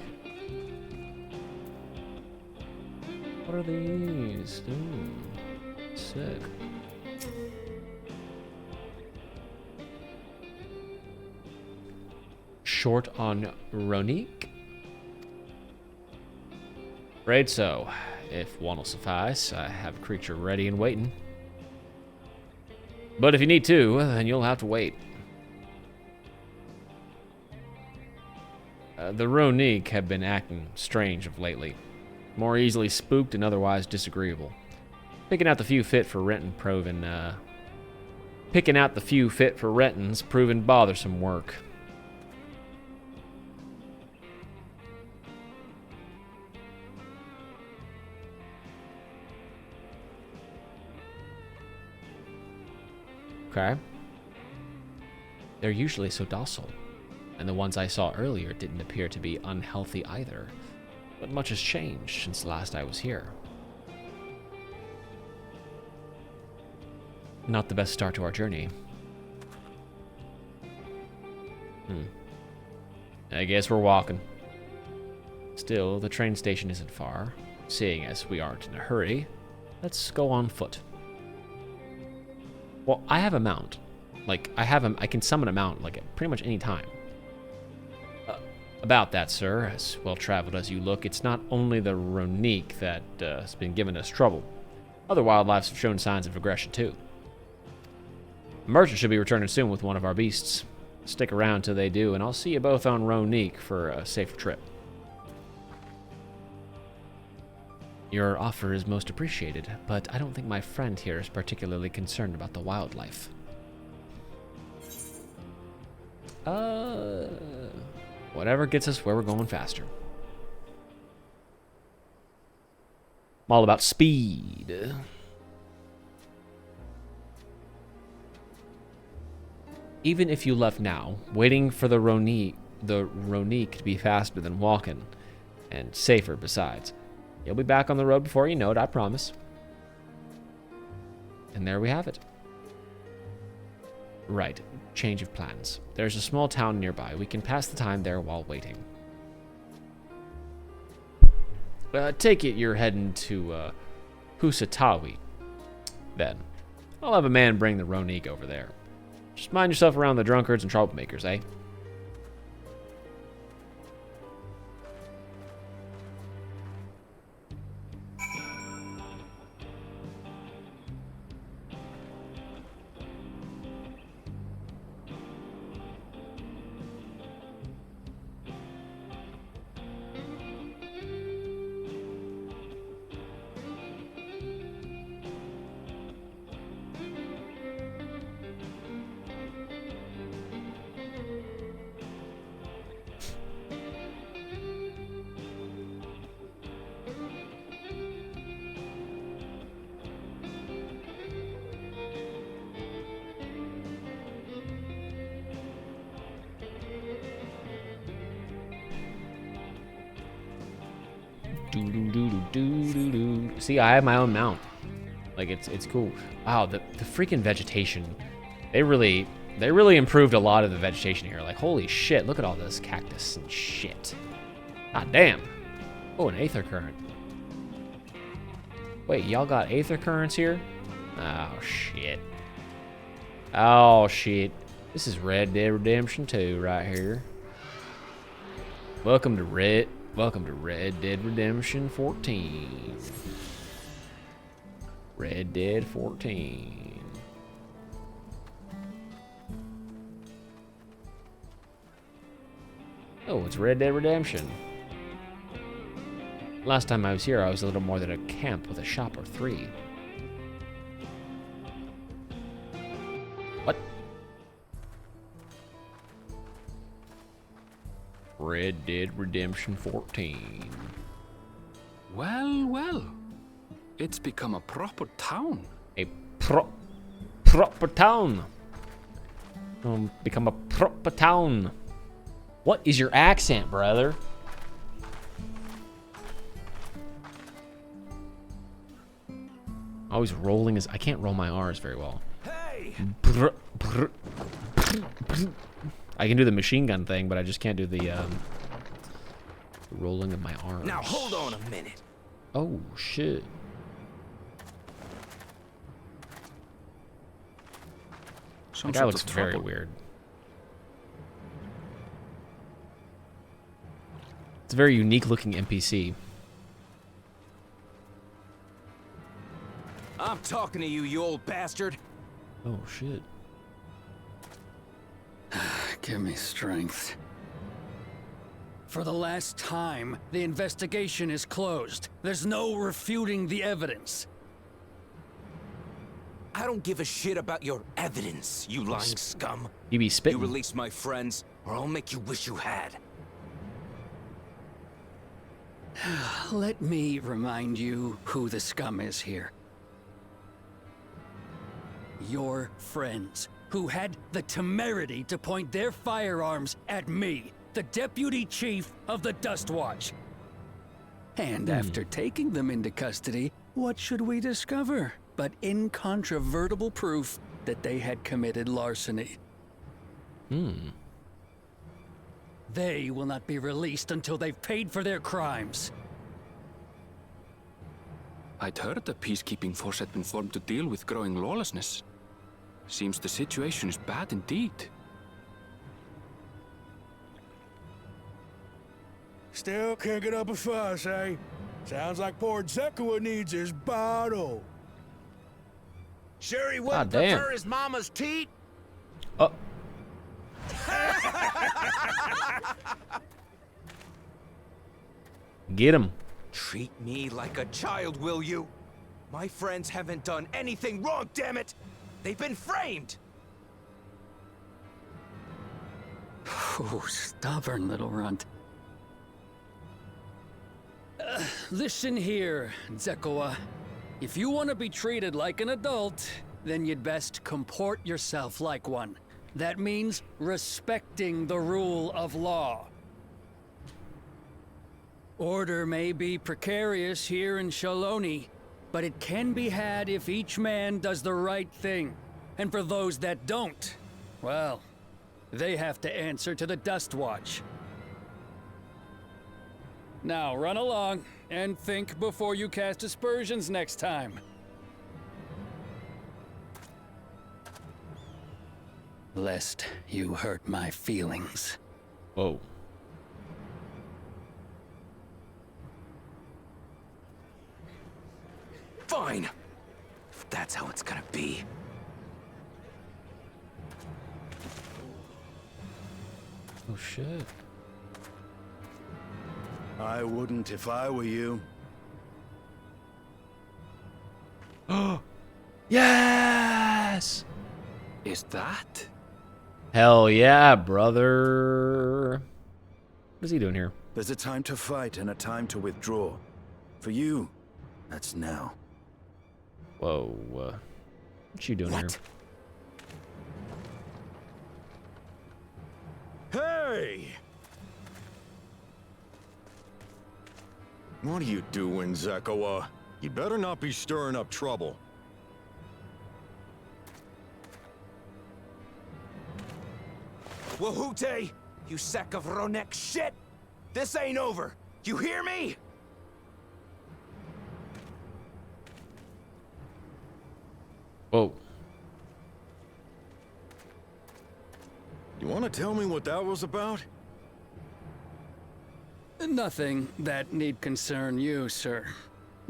What are these? Ooh, sick. Short on Ronique? Right, so, if one will suffice, I have a creature ready and waiting. But if you need two, then you'll have to wait. The Ronique have been acting strange of lately. More easily spooked and otherwise disagreeable. Picking out the few fit for renting proven bothersome work. Okay. They're usually so docile, and the ones I saw earlier didn't appear to be unhealthy either. But much has changed since last I was here. Not the best start to our journey. I guess we're walking. Still, the train station isn't far. Seeing as we aren't in a hurry, let's go on foot. Well, I have a mount. Like, I can summon a mount, like, at pretty much any time. About that, sir, as well-traveled as you look, it's not only the Ronique that has been giving us trouble. Other wildlife have shown signs of aggression, too. A merchant should be returning soon with one of our beasts. Stick around till they do, and I'll see you both on Ronique for a safer trip. Your offer is most appreciated, but I don't think my friend here is particularly concerned about the wildlife. Whatever gets us where we're going faster. I'm all about speed. Even if you left now, waiting for the Ronique to be faster than walking, and safer besides. You'll be back on the road before you know it, I promise. And there we have it. Right, change of plans. There's a small town nearby. We can pass the time there while waiting. Take it you're heading to Husatawi. Then, I'll have a man bring the Ronique over there. Just mind yourself around the drunkards and troublemakers, eh? See, I have my own mount. Like, it's cool. Wow, the freaking vegetation. They really improved a lot of the vegetation here. Like, holy shit, look at all this cactus and shit. God damn. Oh, an aether current. Wait, y'all got Aether Currents here? Oh, shit. Oh, shit. This is Red Dead Redemption 2 right here. Welcome to Red Dead Redemption 14. Red Dead 14. Oh, it's Red Dead Redemption. Last time I was here, I was a little more than a camp with a shop or three. What? Red Dead Redemption 14. Well, well. It's become a proper town. A proper town. Become a proper town. What is your accent, brother? Always rolling I can't roll my R's very well. Hey! I can do the machine gun thing, but I just can't do the rolling of my R's. Now hold on a minute. Oh shit. That guy looks very weird. It's a very unique looking NPC. I'm talking to you, you old bastard. Oh shit. Give me strength. For the last time, the investigation is closed. There's no refuting the evidence. I don't give a shit about your evidence, you lying scum. You be spitting. You release my friends, or I'll make you wish you had. Let me remind you who the scum is here. Your friends, who had the temerity to point their firearms at me, the deputy chief of the Dust Watch. And after taking them into custody, what should we discover but incontrovertible proof that they had committed larceny? They will not be released until they've paid for their crimes. I'd heard the peacekeeping force had been formed to deal with growing lawlessness. Seems the situation is bad indeed. Still can't get up a fuss, eh? Sounds like poor Zekua needs his bottle. Sure he God wouldn't damn. prefer his mama's teat? Oh. Get him. Treat me like a child, will you? My friends haven't done anything wrong, damn it! They've been framed! Oh, stubborn little runt. Listen here, Zekua. If you want to be treated like an adult, then you'd best comport yourself like one. That means respecting the rule of law. Order may be precarious here in Shaloni, but it can be had if each man does the right thing. And for those that don't, well, they have to answer to the Dust Watch. Now run along and think before you cast aspersions next time. Lest you hurt my feelings. Whoa. Fine! If that's how it's gonna be. Oh shit. I wouldn't if I were you. Yes! Is that? Hell yeah, brother. What is he doing here? There's a time to fight and a time to withdraw. For you, that's now. Whoa. What you doing here? Hey! What are you doing, Zekua? You better not be stirring up trouble. Wahute! You sack of Ronek shit! This ain't over! You hear me? Whoa. You want to tell me what that was about? Nothing that need concern you, sir.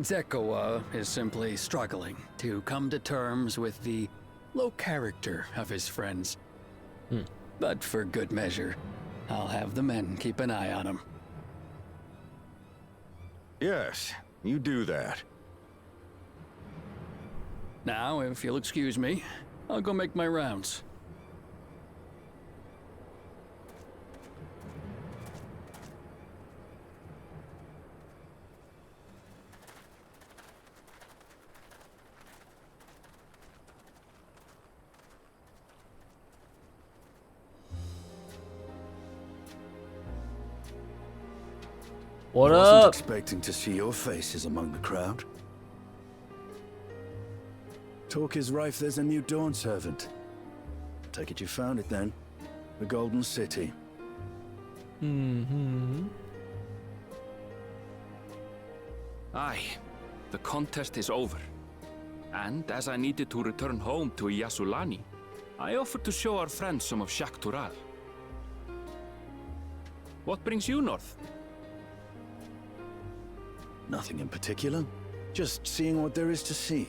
Zekoa is simply struggling to come to terms with the low character of his friends. But for good measure, I'll have the men keep an eye on him. Yes, you do that. Now, if you'll excuse me, I'll go make my rounds. What Wasn't up? expecting to see your faces among the crowd. Talk is rife there's a new Dawn servant. Take it you found it then. The Golden City. Aye, the contest is over. And as I needed to return home to Yasulani, I offered to show our friends some of Shak Tural. What brings you north? Nothing in particular. Just seeing what there is to see.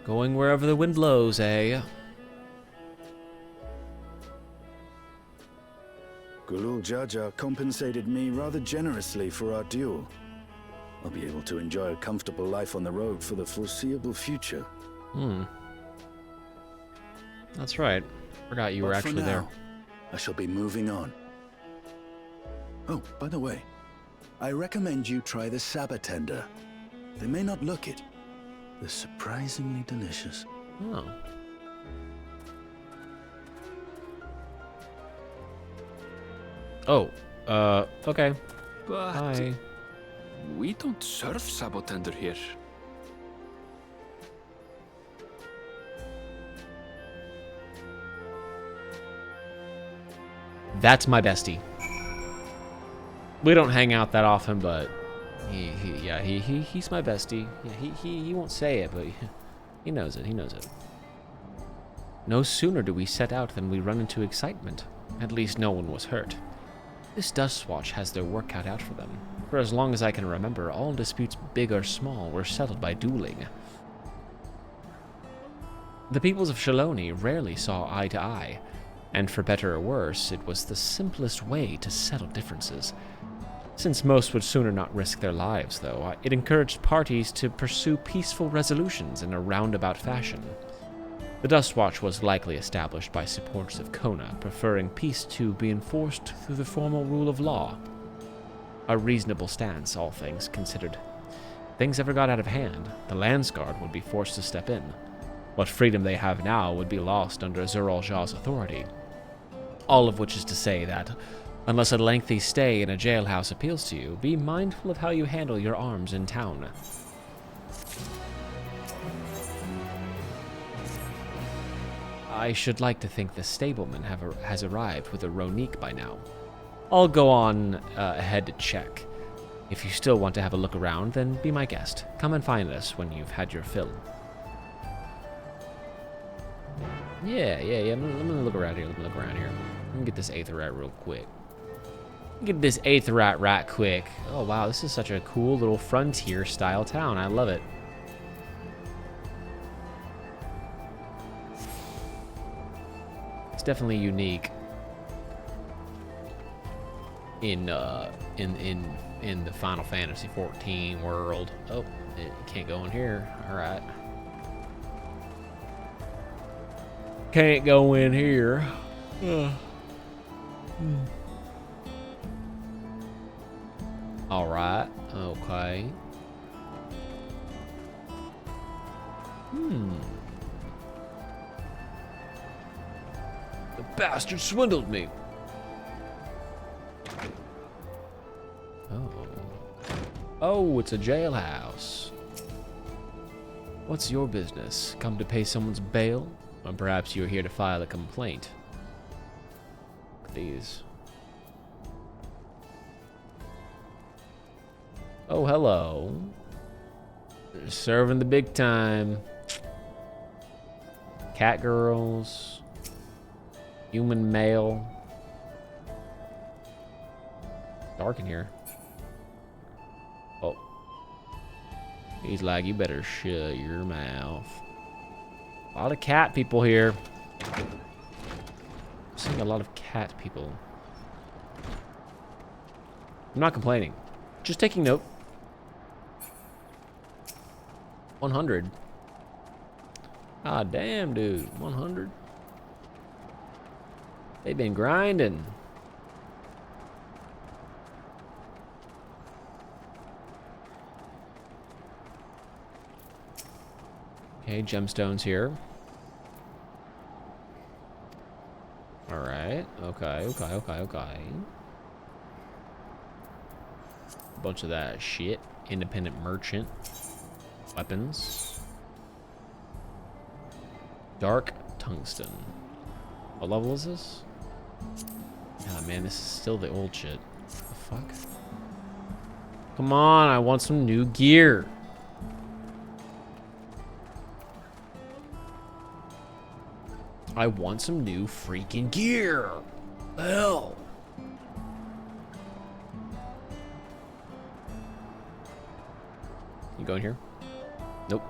Going wherever the wind blows, eh? Gulul Jaja compensated me rather generously for our duel. I'll be able to enjoy a comfortable life on the road for the foreseeable future. That's right. Forgot you were But for actually there. now, I shall be moving on. Oh, by the way, I recommend you try the Sabatender. They may not look it. They're surprisingly delicious. Okay. But Hi. we don't serve Sabotender here. That's my bestie. We don't hang out that often, but he's my bestie. Yeah, he won't say it, but he knows it. He knows it. No sooner do we set out than we run into excitement. At least no one was hurt. This Dustwatch has their work cut out for them. For as long as I can remember, all disputes, big or small, were settled by dueling. The peoples of Shaloni rarely saw eye to eye, and for better or worse, it was the simplest way to settle differences. Since most would sooner not risk their lives, though, it encouraged parties to pursue peaceful resolutions in a roundabout fashion. The Dustwatch was likely established by supporters of Kona, preferring peace to be enforced through the formal rule of law. A reasonable stance, all things considered. If things ever got out of hand, the Landsguard would be forced to step in. What freedom they have now would be lost under Zural Jah's authority. All of which is to say that, unless a lengthy stay in a jailhouse appeals to you, be mindful of how you handle your arms in town. I should like to think the stableman has arrived with a Ronique by now. I'll go on ahead to check. If you still want to have a look around, then be my guest. Come and find us when you've had your fill. Yeah. Let me look around here. Let me get this Aetheryte real quick. Get this Aetheryte right quick. Oh, wow. This is such a cool little frontier-style town. I love it. It's definitely unique in the Final Fantasy XIV world. Oh, you can't go in here. All right. Can't go in here. All right. Okay. The bastard swindled me. Oh, it's a jailhouse. What's your business? Come to pay someone's bail? Or perhaps you're here to file a complaint. Look at these. Oh, hello. Serving the big time. Cat girls. Human male. Dark in here. Oh. He's like, you better shut your mouth. A lot of cat people here. I'm seeing a lot of cat people. I'm not complaining. Just taking note. 100. Ah, damn, dude. 100. They've been grinding. Okay, gemstones here. Alright. Okay. Bunch of that shit. Independent merchant. Weapons. Dark tungsten. What level is this? Ah, man, this is still the old shit. What the fuck? Come on, I want some new gear. I want some new freaking gear. Hell. You going here? Nope.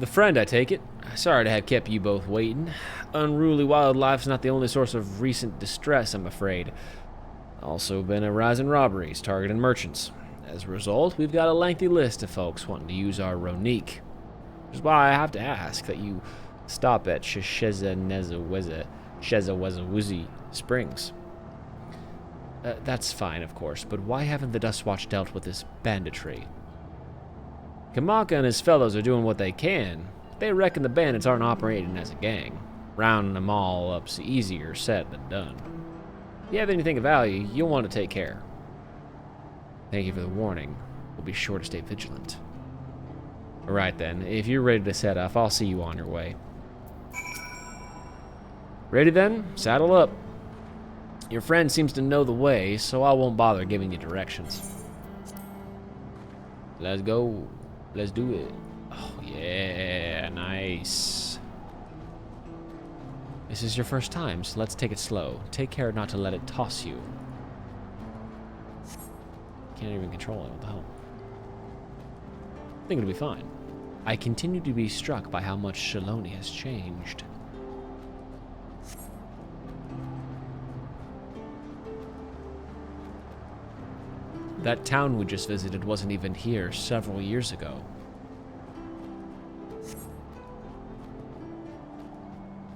The friend, I take it. Sorry to have kept you both waiting. Unruly wildlife's not the only source of recent distress, I'm afraid. Also been a rise in robberies targeting merchants. As a result, we've got a lengthy list of folks wanting to use our Ronique. Which is why I have to ask that you stop at Shezawezawuzi Springs. That's fine, of course, but why haven't the Dustwatch dealt with this banditry? Kamaka and his fellows are doing what they can. They reckon the bandits aren't operating as a gang. Rounding them all up's easier said than done. If you have anything of value, you'll want to take care. Thank you for the warning. We'll be sure to stay vigilant. Alright then, if you're ready to set off, I'll see you on your way. Ready then? Saddle up. Your friend seems to know the way, so I won't bother giving you directions. Let's go. Let's do it. Oh yeah, nice. This is your first time, so let's take it slow. Take care not to let it toss you. Can't even control it, what the hell? I think it'll be fine. I continue to be struck by how much Shaloni has changed. That town we just visited wasn't even here several years ago.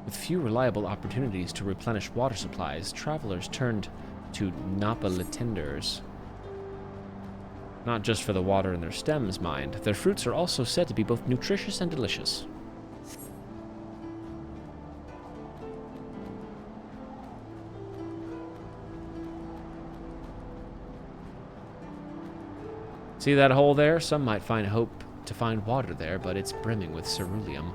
With few reliable opportunities to replenish water supplies, travelers turned to Napalitenders. Not just for the water in their stems, mind. Their fruits are also said to be both nutritious and delicious. See that hole there? Some might find hope to find water there, but it's brimming with ceruleum.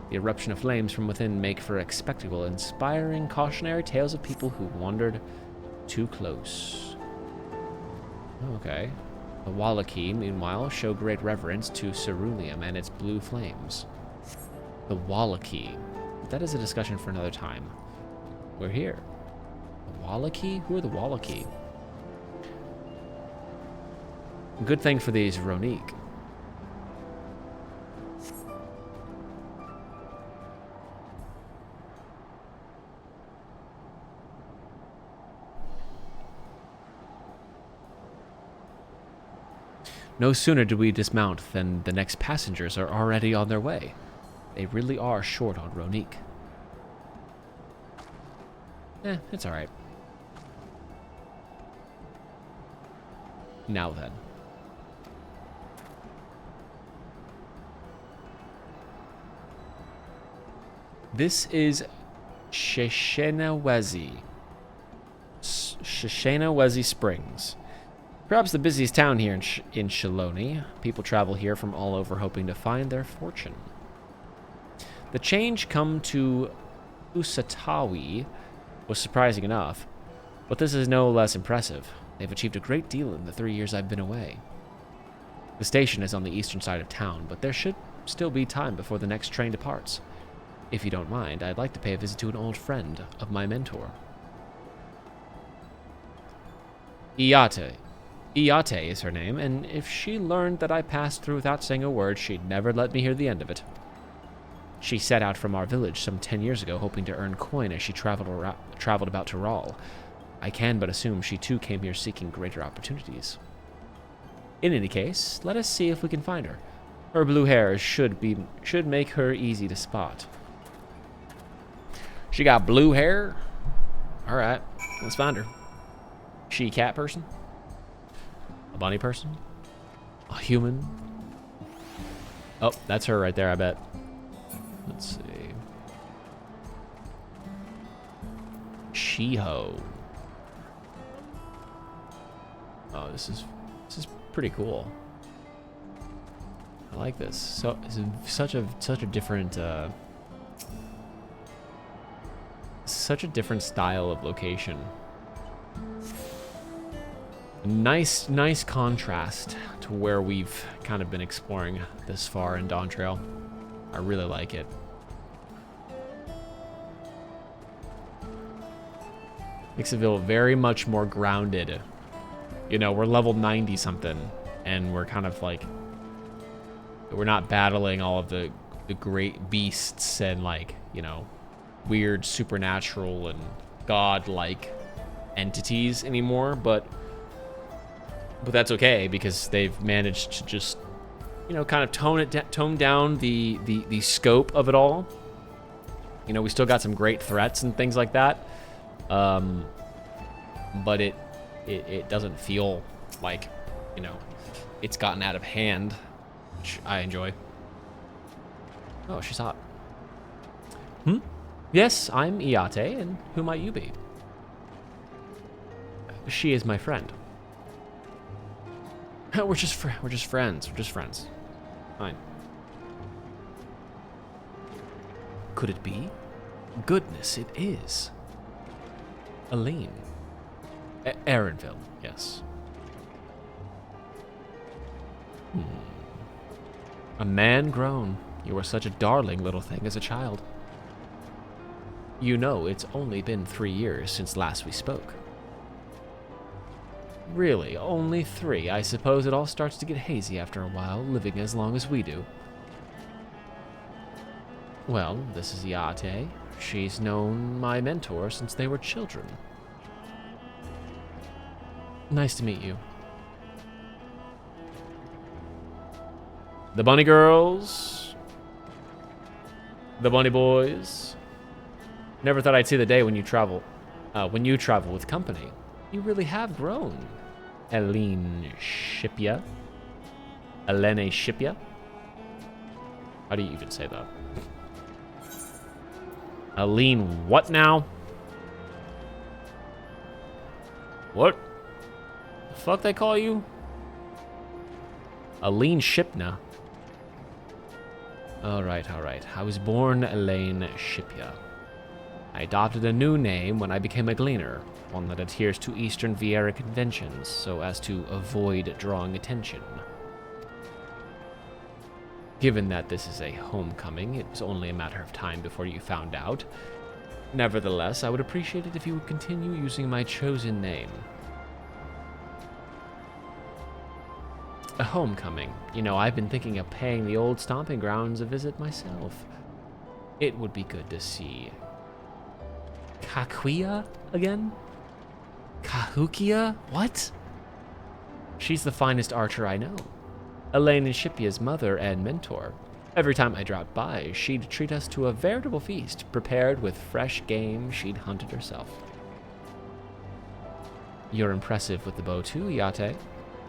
The eruption of flames from within make for a spectacle, inspiring cautionary tales of people who wandered too close. Okay. The Wallachie, meanwhile, show great reverence to ceruleum and its blue flames. The Wallachie. That is a discussion for another time. We're here. The Wallachie? Who are the Wallachie? Good thing for these Ronique. No sooner do we dismount than the next passengers are already on their way. They really are short on Ronique. It's alright. Now then. This is Sheshenawezi Springs. Perhaps the busiest town here in Shaloni. People travel here from all over hoping to find their fortune. The change come to Usatawi was surprising enough, but this is no less impressive. They've achieved a great deal in the 3 years I've been away. The station is on the eastern side of town, but there should still be time before the next train departs. If you don't mind, I'd like to pay a visit to an old friend of my mentor. Iate. Iate is her name, and if she learned that I passed through without saying a word, she'd never let me hear the end of it. She set out from our village some 10 years ago, hoping to earn coin as she traveled about Tural. I can but assume she too came here seeking greater opportunities. In any case, let us see if we can find her. Her blue hair should make her easy to spot. She got blue hair? Alright, let's find her. She a cat person? A bunny person? A human? Oh, that's her right there, I bet. Let's see. Shiho. Oh, this is pretty cool. I like this. So it's such a different such a different style of location. Nice contrast to where we've kind of been exploring this far in Dawntrail. I really like it. Makes it feel very much more grounded. You know, we're level 90 something, and we're kind of like, we're not battling all of the great beasts and, like, you know, weird supernatural and god-like entities anymore, but that's okay because they've managed to just, you know, kind of tone down the scope of it all. You know, we still got some great threats and things like that, but it doesn't feel like, you know, it's gotten out of hand, which I enjoy. Oh, she's hot. Yes, I'm Iate, and who might you be? She is my friend. We're just friends. We're just friends. Fine. Could it be? Goodness, it is. Aline. Aaronville, yes. A man grown. You were such a darling little thing as a child. You know, it's only been 3 years since last we spoke. Really, only 3. I suppose it all starts to get hazy after a while, living as long as we do. Well, this is Iate. She's known my mentor since they were children. Nice to meet you. The bunny girls. The bunny boys. Never thought I'd see the day when you travel with company. You really have grown. Elene Shipya. Elene Shipya. How do you even say that? Aline what now? What? The fuck they call you? Aline Shipna. Alright. I was born Elaine Shipya. I adopted a new name when I became a gleaner, one that adheres to Eastern Viera conventions so as to avoid drawing attention. Given that this is a homecoming, it was only a matter of time before you found out. Nevertheless, I would appreciate it if you would continue using my chosen name. A homecoming. You know, I've been thinking of paying the old stomping grounds a visit myself. It would be good to see Kakuya again? Kahukia? What? She's the finest archer I know. Elaine and Shipya's mother and mentor. Every time I dropped by, she'd treat us to a veritable feast, prepared with fresh game she'd hunted herself. You're impressive with the bow too, Iate.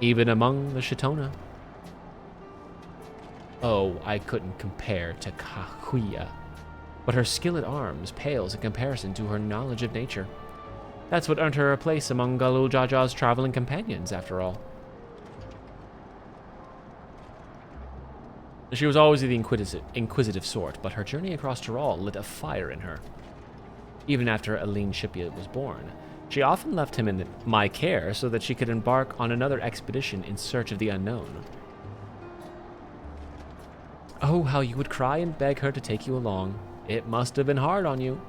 Even among the Shitona. Oh, I couldn't compare to Kakuya. But her skill at arms pales in comparison to her knowledge of nature. That's what earned her a place among Galul Jaja's traveling companions, after all. She was always the inquisitive sort, but her journey across Tyrol lit a fire in her. Even after Aline Shipia was born, she often left him in my care so that she could embark on another expedition in search of the unknown. Oh, how you would cry and beg her to take you along. It must have been hard on you.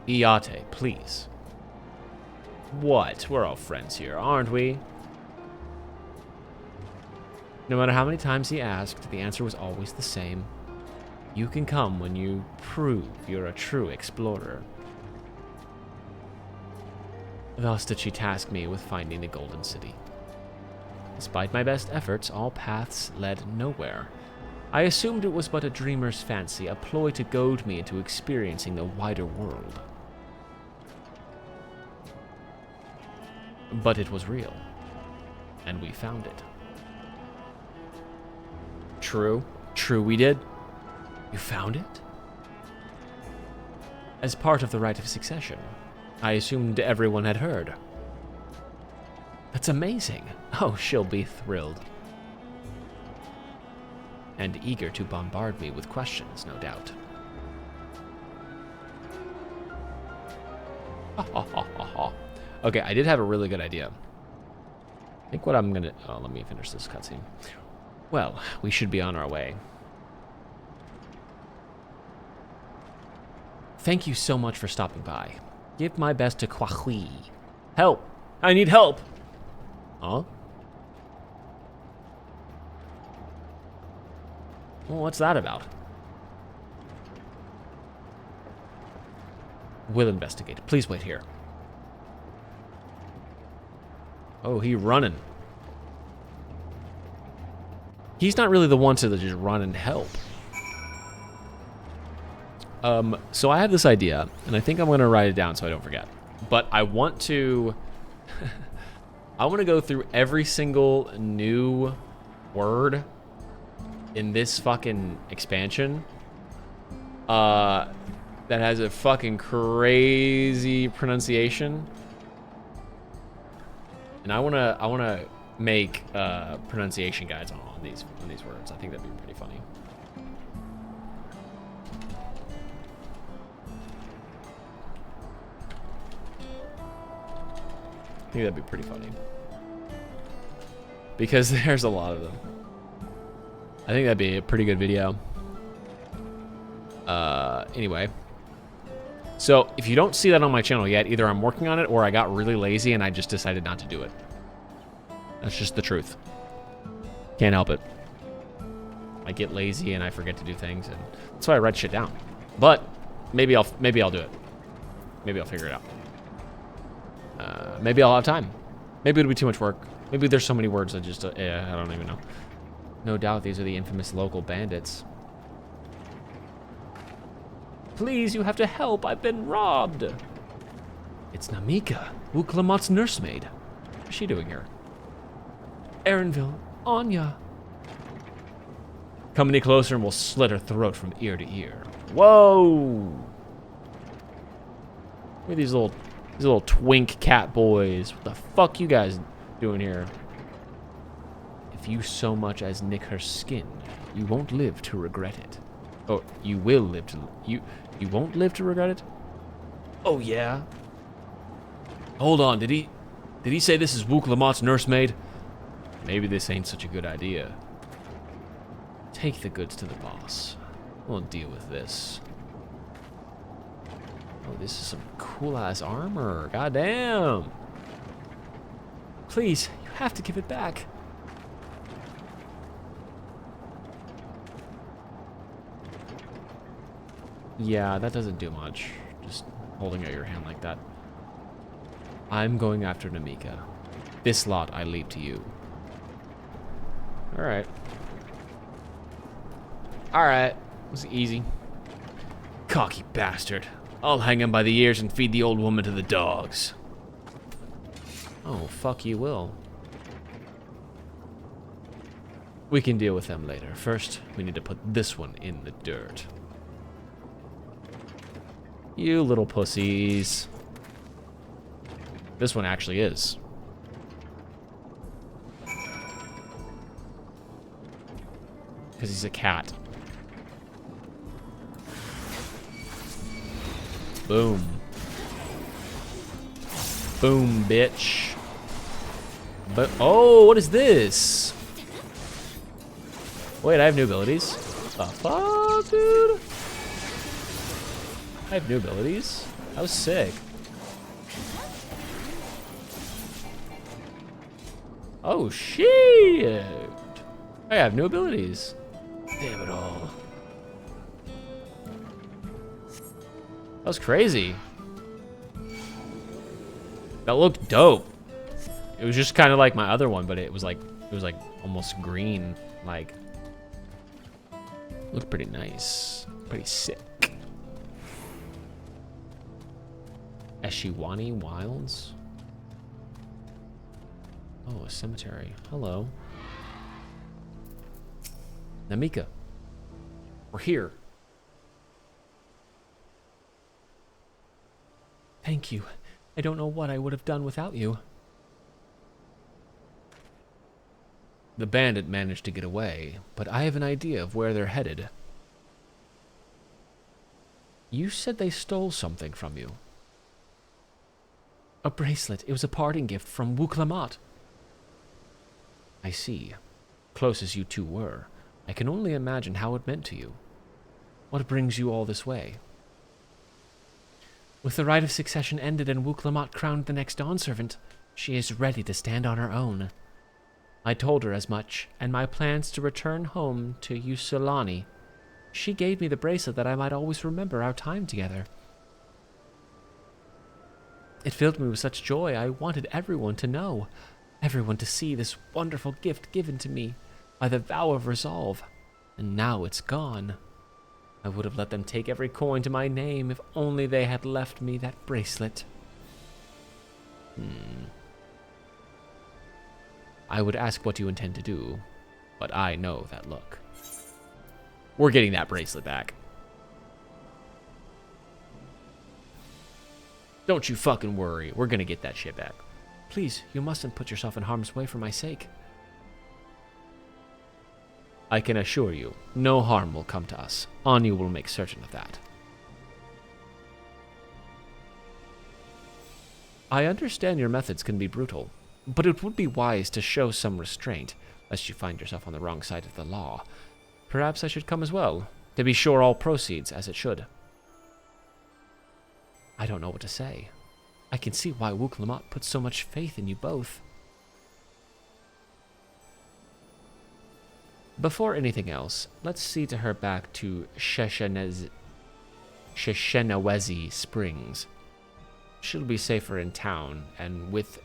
Iate, please. What? We're all friends here, aren't we? No matter how many times he asked, the answer was always the same. You can come when you prove you're a true explorer. Thus did she task me with finding the Golden City. Despite my best efforts, all paths led nowhere. I assumed it was but a dreamer's fancy, a ploy to goad me into experiencing the wider world. But it was real, and we found it. True. True we did. You found it? As part of the rite of succession, I assumed everyone had heard. That's amazing. Oh, she'll be thrilled. And eager to bombard me with questions, no doubt. Okay, I did have a really good idea. I think what I'm gonna... Oh, let me finish this cutscene. Well, we should be on our way. Thank you so much for stopping by. Give my best to Kwahui. Help! I need help! Huh? Well, what's that about? We'll investigate. Please wait here. Oh, he running. He's not really the one to just run and help. So I have this idea, and I think I'm gonna write it down so I don't forget. But I want to... I want to go through every single new word in this fucking expansion that has a fucking crazy pronunciation. And I wanna make pronunciation guides on these words. I think that'd be pretty funny. I think that'd be pretty funny. Because there's a lot of them. I think that'd be a pretty good video. Anyway. So, if you don't see that on my channel yet, either I'm working on it or I got really lazy and I just decided not to do it. That's just the truth. Can't help it. I get lazy and I forget to do things, and that's why I write shit down. But maybe I'll do it. Maybe I'll figure it out. Maybe I'll have time. Maybe it'll be too much work. Maybe there's so many words that just I don't even know. No doubt these are the infamous local bandits. Please, you have to help. I've been robbed. It's Namika, Wuk-Lamot's nursemaid. What's she doing here? Erenville, Anya. Come any closer and we'll slit her throat from ear to ear. Whoa! Look at these little twink cat boys. What the fuck you guys doing here? If you so much as nick her skin, you won't live to regret it. Oh, you will live to... You won't live to regret it? Oh, yeah? Hold on, did he say this is Wuk-Lamot's nursemaid? Maybe this ain't such a good idea. Take the goods to the boss. We'll deal with this. Oh, this is some cool-ass armor. Goddamn. Please, you have to give it back. Yeah, that doesn't do much. Just holding out your hand like that. I'm going after Namika. This lot I leave to you. Alright. Alright. It was easy. Cocky bastard. I'll hang him by the ears and feed the old woman to the dogs. Oh, fuck you will. We can deal with them later. First, we need to put this one in the dirt. You little pussies. This one actually is. because he's a cat. Boom. Boom, bitch. But oh, what is this? Wait, I have new abilities. The fuck, dude? I have new abilities? That was sick. Oh, shit. I have new abilities. Damn it all. That was crazy. That looked dope. It was just kind of like my other one, but it was like almost green. Like, looked pretty nice. Pretty sick. Eshiwani Wilds. Oh, a cemetery. Hello. Namika. We're here. Thank you. I don't know what I would have done without you. The bandit managed to get away, but I have an idea of where they're headed. You said they stole something from you. A bracelet. It was a parting gift from Wuk-Lamat. I see. Close as you two were, I can only imagine how it meant to you. What brings you all this way? With the right of succession ended and Wuk-Lamat crowned the next Dawn Servant, she is ready to stand on her own. I told her as much, and my plans to return home to Yusilani. She gave me the bracelet that I might always remember our time together. It filled me with such joy I wanted everyone to know, everyone to see this wonderful gift given to me by the vow of resolve, and now it's gone. I would have let them take every coin to my name if only they had left me that bracelet. I would ask what you intend to do, but I know that look. We're getting that bracelet back. Don't you fucking worry. We're gonna get that shit back. Please, you mustn't put yourself in harm's way for my sake. I can assure you, no harm will come to us. Anu will make certain of that. I understand your methods can be brutal, but it would be wise to show some restraint, lest you find yourself on the wrong side of the law. Perhaps I should come as well, to be sure all proceeds as it should. I don't know what to say. I can see why Wuk-Lamat put so much faith in you both. Before anything else, let's see to her back to Sheshenawezi Springs. She'll be safer in town, and with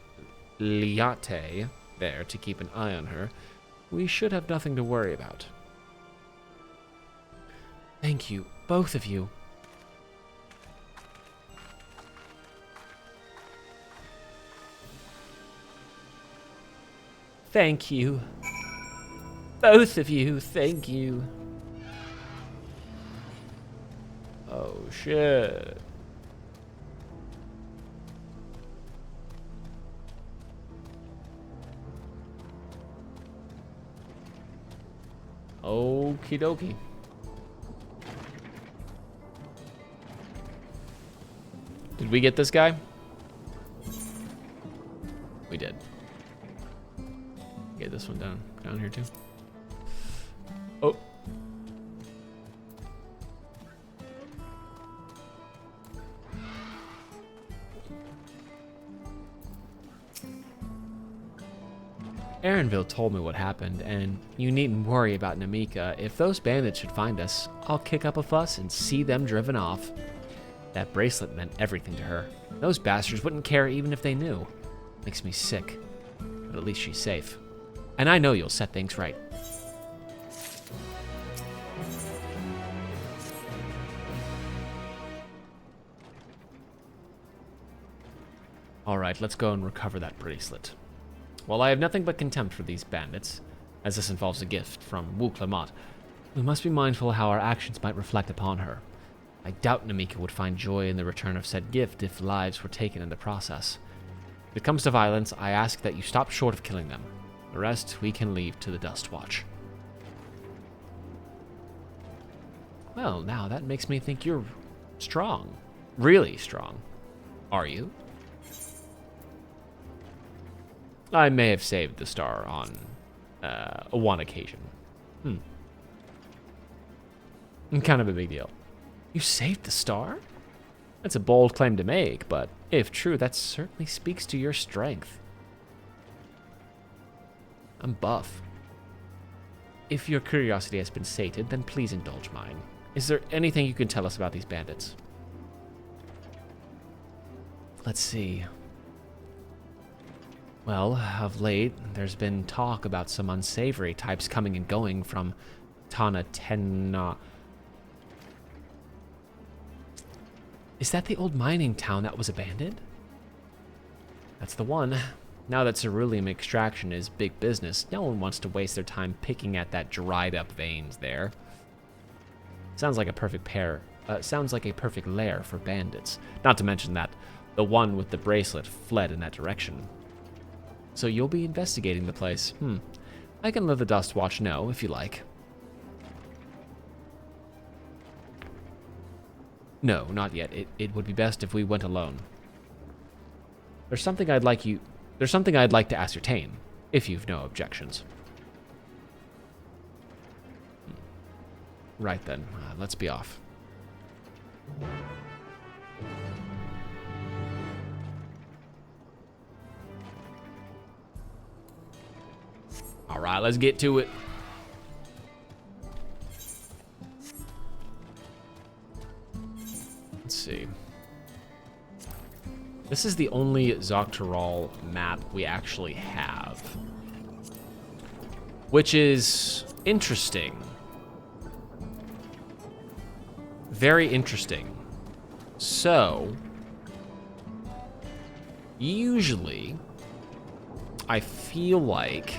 Liate there to keep an eye on her, we should have nothing to worry about. Thank you, both of you. Thank you. Both of you, thank you. Oh, shit. Okie dokie. Did we get this guy? We did. Get this one down here too. Oh. Aaronville told me what happened, and you needn't worry about Namika. If those bandits should find us, I'll kick up a fuss and see them driven off. That bracelet meant everything to her. Those bastards wouldn't care even if they knew. Makes me sick. But at least she's safe. And I know you'll set things right. Alright, let's go and recover that bracelet. While I have nothing but contempt for these bandits, as this involves a gift from Wuk-Lamat, we must be mindful how our actions might reflect upon her. I doubt Namika would find joy in the return of said gift if lives were taken in the process. If it comes to violence, I ask that you stop short of killing them. The rest we can leave to the Dust Watch. Well, now that makes me think you're strong. Really strong. Are you? I may have saved the star on one occasion. Kind of a big deal. You saved the star? That's a bold claim to make, but if true, that certainly speaks to your strength. I'm buff. If your curiosity has been sated, then please indulge mine. Is there anything you can tell us about these bandits? Let's see. Well, of late, there's been talk about some unsavory types coming and going from Tana. Is that the old mining town that was abandoned? That's the one. Now that ceruleum extraction is big business, no one wants to waste their time picking at that dried up veins there. Sounds like a perfect lair for bandits. Not to mention that the one with the bracelet fled in that direction. So you'll be investigating the place. I can let the Dust Watch know if you like. No, not yet. It would be best if we went alone. There's something I'd like to ascertain, if you've no objections. Right then, let's be off. All right, let's get to it. Let's see. This is the only Dawntrail map we actually have, which is interesting. Very interesting. So, usually, I feel like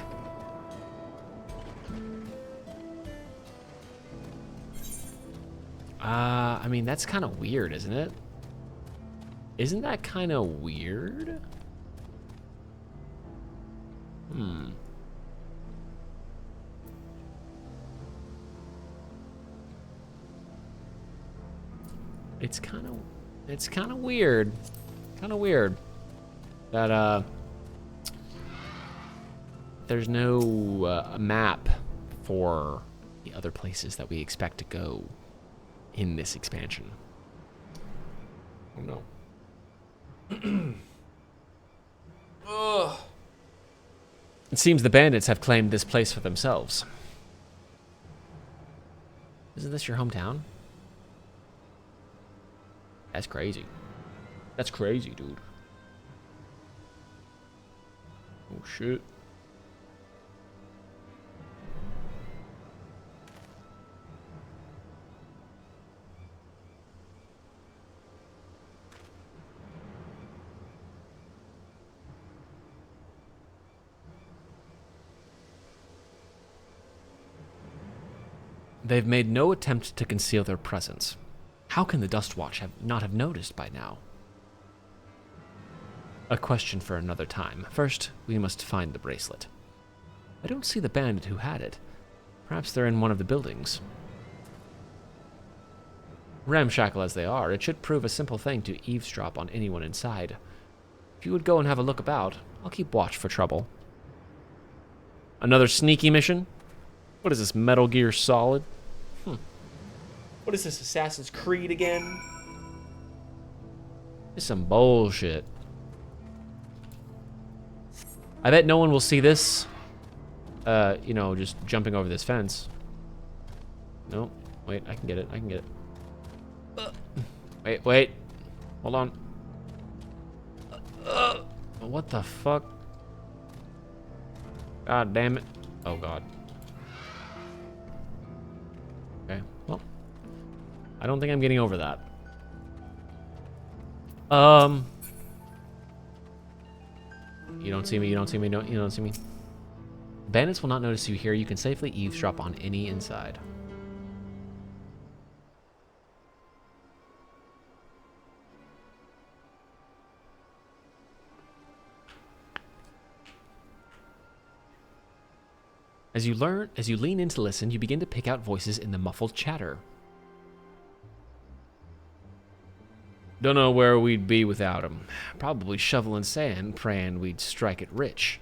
I mean, that's kind of weird, isn't it? Isn't that kind of weird? It's kind of weird. Kind of weird that there's no map for the other places that we expect to go in this expansion. Oh no. It seems the bandits have claimed this place for themselves. Isn't this your hometown? That's crazy. That's crazy, dude. Oh shit. They've made no attempt to conceal their presence. How can the Dust Watch not have noticed by now? A question for another time. First, we must find the bracelet. I don't see the bandit who had it. Perhaps they're in one of the buildings. Ramshackle as they are, it should prove a simple thing to eavesdrop on anyone inside. If you would go and have a look about, I'll keep watch for trouble. Another sneaky mission? What is this, Metal Gear Solid? What is this, Assassin's Creed again? This is some bullshit. I bet no one will see this, you know, just jumping over this fence. No, wait, I can get it, I can get it. Wait, hold on. What the fuck? God damn it. Oh god. Okay, well, I don't think I'm getting over that. You don't see me, you don't see me, no, you don't see me. Bandits will not notice you here. You can safely eavesdrop on any inside. As you lean in to listen, you begin to pick out voices in the muffled chatter. Don't know where we'd be without him. Probably shoveling sand, praying we'd strike it rich.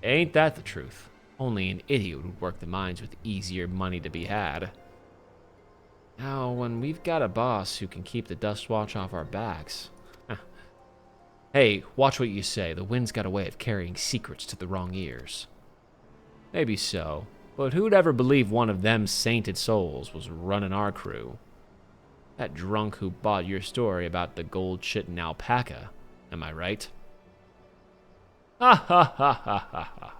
Ain't that the truth? Only an idiot would work the mines with easier money to be had. Now, when we've got a boss who can keep the dust watch off our backs... Hey, watch what you say. The wind's got a way of carrying secrets to the wrong ears. Maybe so, but who'd ever believe one of them sainted souls was running our crew? That drunk who bought your story about the gold-shitting alpaca. Am I right? Ha ha ha ha ha ha.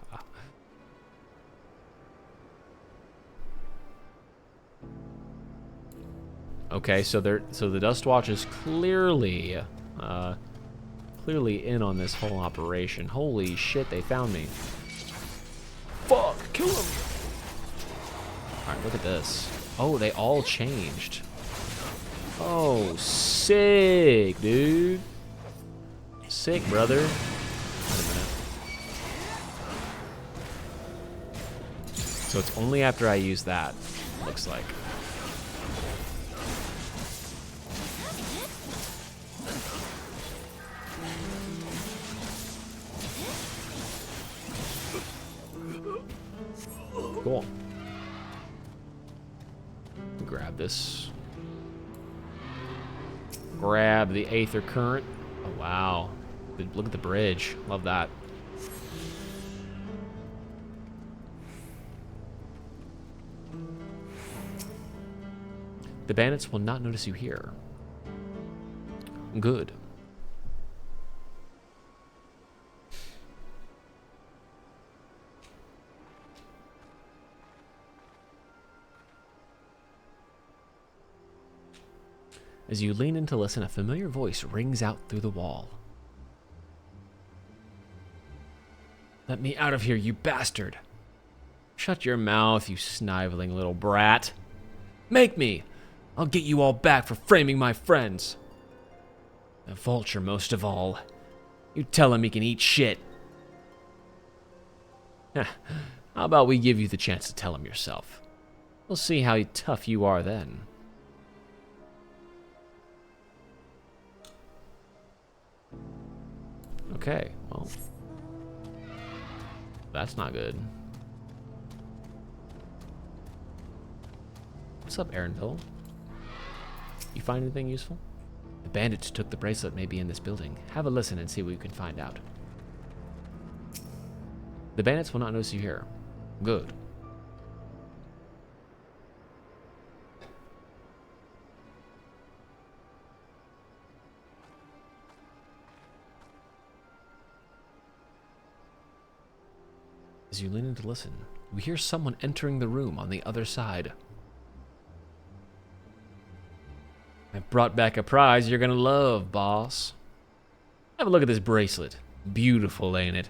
Okay, so the Dust Watch is clearly in on this whole operation. Holy shit, they found me. Fuck, kill him. All right, look at this. Oh, they all changed. Oh, sick, dude. Sick, brother. Wait a minute. So it's only after I use that, looks like. Cool. Grab this. Grab the Aether Current. Oh, wow. Look at the bridge. Love that. The bandits will not notice you here. Good. As you lean in to listen, a familiar voice rings out through the wall. Let me out of here, you bastard. Shut your mouth, you sniveling little brat. Make me! I'll get you all back for framing my friends. The vulture most of all. You tell him he can eat shit. How about we give you the chance to tell him yourself? We'll see how tough you are then. Okay, well, that's not good. What's up, Aaronville? You find anything useful? The bandits who took the bracelet may be in this building. Have a listen and see what you can find out. The bandits will not notice you here. Good. As you lean in to listen, you hear someone entering the room on the other side. I brought back a prize you're gonna love, boss. Have a look at this bracelet. Beautiful, ain't it?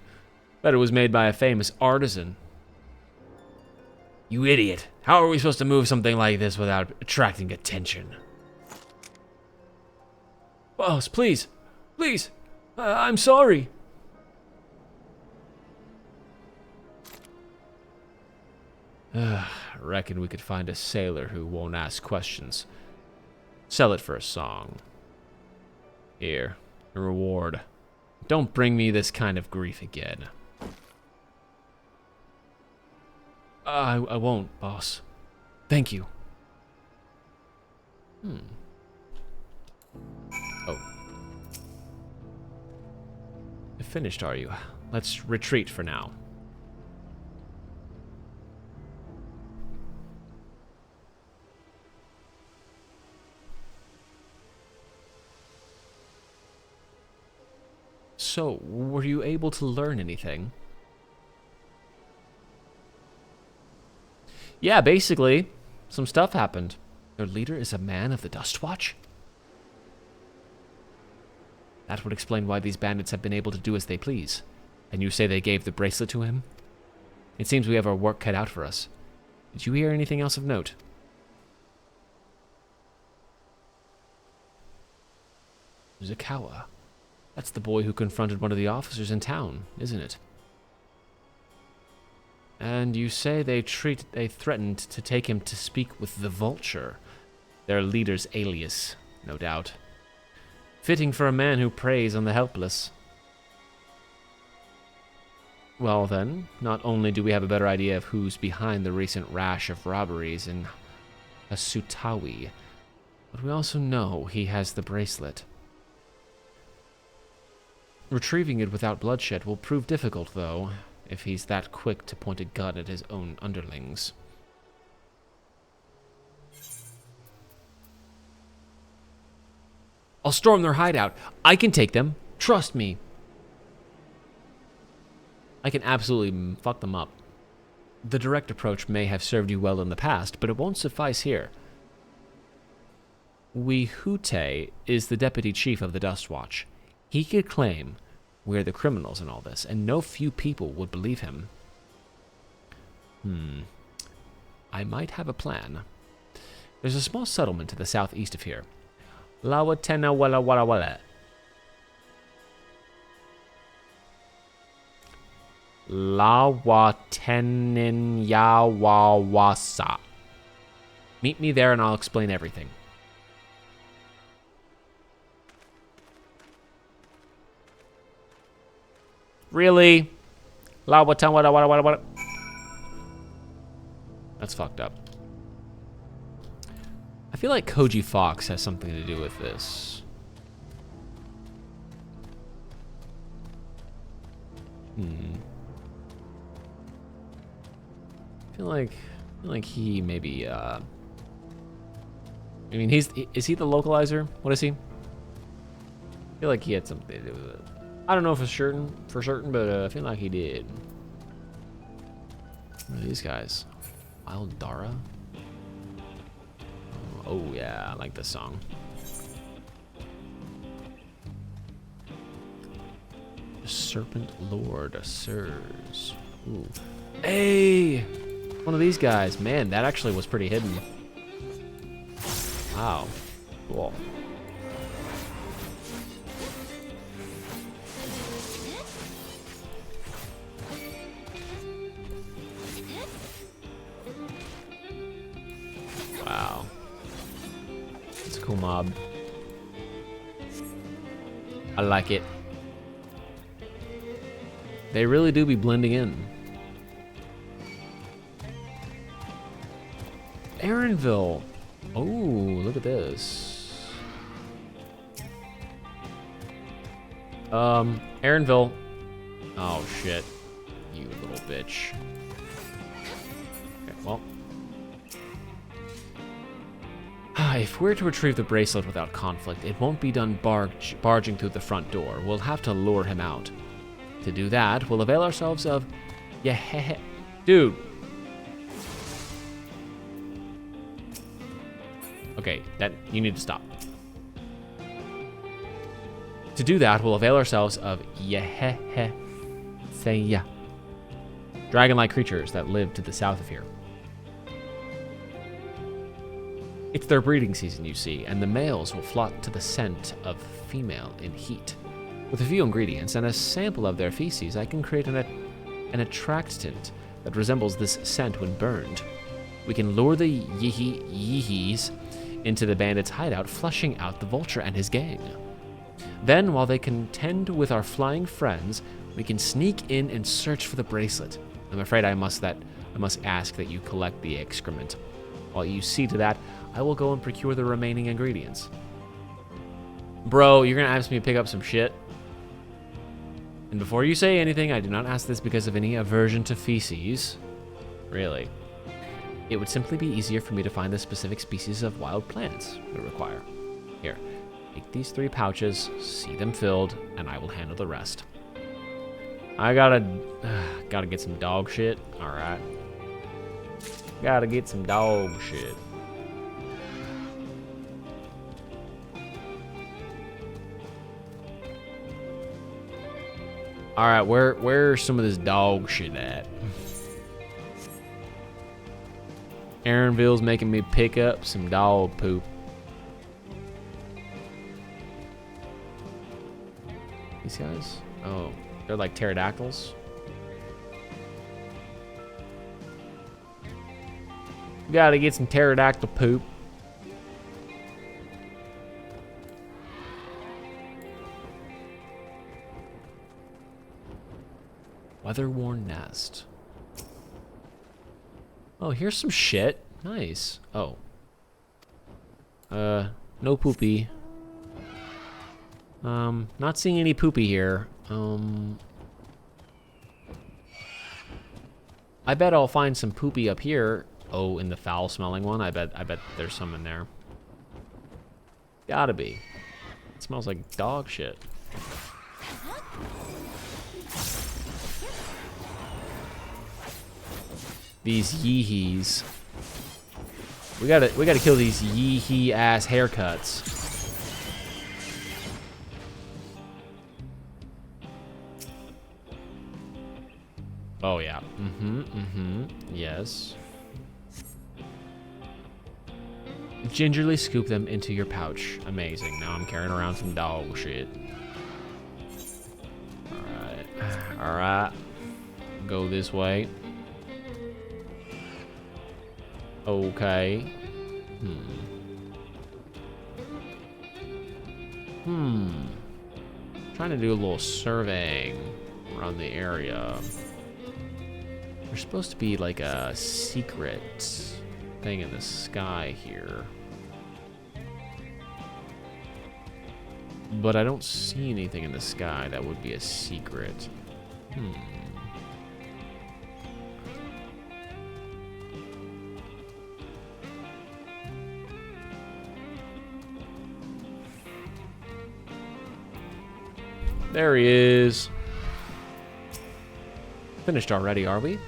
Bet it was made by a famous artisan. You idiot. How are we supposed to move something like this without attracting attention? Boss, please. Please. I'm sorry. Reckon we could find a sailor who won't ask questions. Sell it for a song. Here, a reward. Don't bring me this kind of grief again. I won't, boss. Thank you. Oh. Finished, are you? Let's retreat for now. So, were you able to learn anything? Yeah, basically, some stuff happened. Their leader is a man of the Dust Watch? That would explain why these bandits have been able to do as they please. And you say they gave the bracelet to him? It seems we have our work cut out for us. Did you hear anything else of note? Zakawa. That's the boy who confronted one of the officers in town, isn't it? And you say they threatened to take him to speak with the Vulture, their leader's alias, no doubt. Fitting for a man who preys on the helpless. Well then, not only do we have a better idea of who's behind the recent rash of robberies in Asutawi, but we also know he has the bracelet. Retrieving it without bloodshed will prove difficult, though, if he's that quick to point a gun at his own underlings. I'll storm their hideout. I can take them. Trust me. I can absolutely fuck them up. The direct approach may have served you well in the past, but it won't suffice here. Wihute is the deputy chief of the Dust Watch. He could claim we're the criminals in all this, and no few people would believe him. I might have a plan. There's a small settlement to the southeast of here. Lawatena Walla Walla Walla. Lawatenin Yawawasa. Meet me there and I'll explain everything. Really? Lawatan Walla Walla Walla Walla. That's fucked up. I feel like Koji Fox has something to do with this. I feel like he maybe I mean, is he the localizer? What is he? I feel like he had something to do with it. I don't know for certain, but I feel like he did. What are these guys? Wild Dara? Oh yeah, I like this song. Serpent Lord Sirs. Ooh. Hey! One of these guys. Man, that actually was pretty hidden. Wow. Cool. Wow. It's a cool mob. I like it. They really do be blending in. Aaronville. Oh, look at this. Aaronville. Oh, shit. You little bitch. Okay, well. If we're to retrieve the bracelet without conflict, it won't be done barging through the front door. We'll have to lure him out. To do that, we'll avail ourselves of... Yeah, dude. Okay, you need to stop. To do that, we'll avail ourselves of Yehehe dragon-like creatures that live to the south of here. It's their breeding season, you see, and the males will flock to the scent of female in heat. With a few ingredients and a sample of their feces, I can create an attractant that resembles this scent when burned. We can lure the yihis into the bandits' hideout, flushing out the vulture and his gang. Then, while they contend with our flying friends, we can sneak in and search for the bracelet. I'm afraid I must ask that you collect the excrement. While you see to that, I will go and procure the remaining ingredients. Bro, you're gonna ask me to pick up some shit? And before you say anything, I do not ask this because of any aversion to feces. Really. It would simply be easier for me to find the specific species of wild plants we require. Here, take these 3 pouches, see them filled, and I will handle the rest. I gotta get some dog shit. Alright. Gotta get some dog shit. Alright, where's some of this dog shit at? Aaronville's making me pick up some dog poop. These guys? Oh, they're like pterodactyls. Gotta get some pterodactyl poop. Weather-worn nest. Oh, here's some shit. Nice. Oh. No poopy. Not seeing any poopy here. I bet I'll find some poopy up here. Oh, in the foul-smelling one. I bet there's some in there. Gotta be. It smells like dog shit. These yeehees. We gotta kill these yeehee ass haircuts. Oh yeah. Yes. Gingerly scoop them into your pouch. Amazing. Now I'm carrying around some dog shit. Alright. Alright. Go this way. Okay. Trying to do a little surveying around the area. There's supposed to be like a secret thing in the sky here. But I don't see anything in the sky that would be a secret. There he is. Finished already, are we?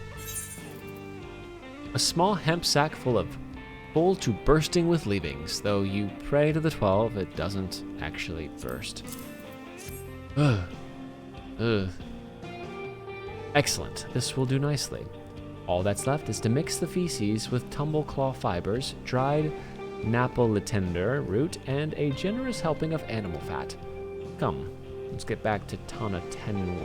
A small hemp sack full to bursting with leavings. Though you pray to the 12, it doesn't actually burst. Excellent. This will do nicely. All that's left is to mix the feces with tumbleclaw fibers, dried napolitender root, and a generous helping of animal fat. Come, let's get back to Tenyawi.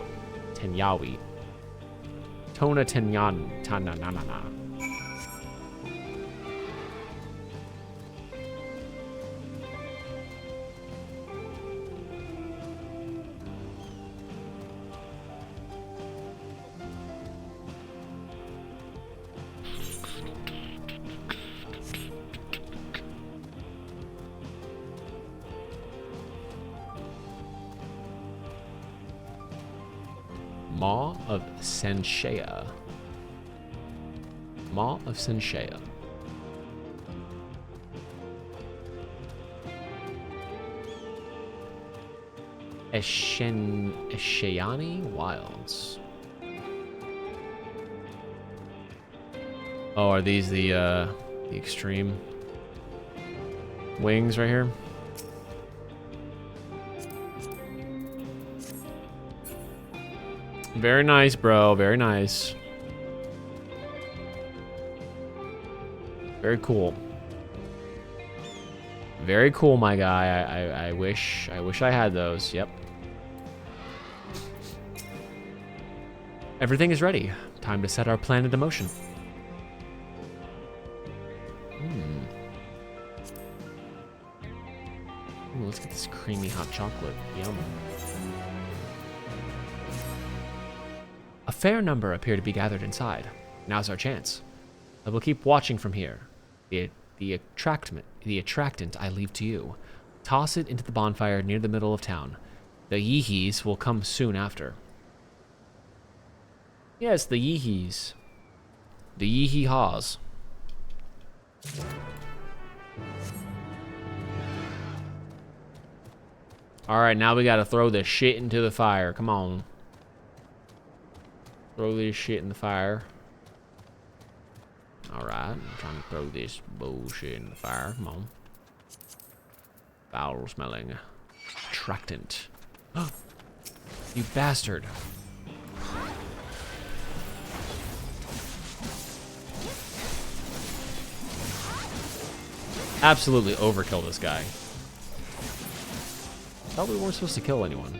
Tona Tenyan Tananana. Maw of Senshea. Maw of Senshea. Eshayani Wilds. Oh, are these the extreme wings right here? Very nice, bro. Very nice. Very cool. Very cool, my guy. I wish I had those. Yep. Everything is ready. Time to set our plan into motion. Ooh, let's get this creamy hot chocolate. Yum. A fair number appear to be gathered inside. Now's our chance. I will keep watching from here. The attractant I leave to you. Toss it into the bonfire near the middle of town. The yeehees will come soon after. Yes, the yeehees. The yeehee-haws. Alright, now we gotta throw this shit into the fire. Come on. Throw this shit in the fire. Alright, I'm trying to throw this bullshit in the fire. Come on. Foul smelling attractant. You bastard. Absolutely overkill this guy. Thought we weren't supposed to kill anyone.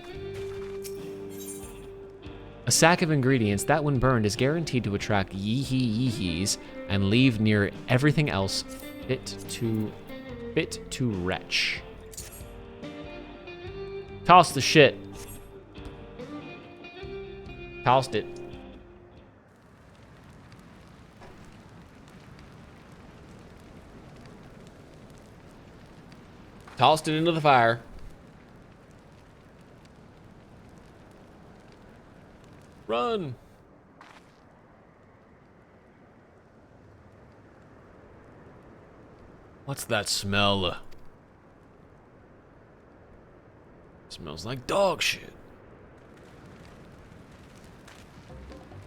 A sack of ingredients that, when burned, is guaranteed to attract yeehees and leave near everything else fit to retch. Toss the shit. Tossed it. Tossed it into the fire. Run. What's that smell? Smells like dog shit.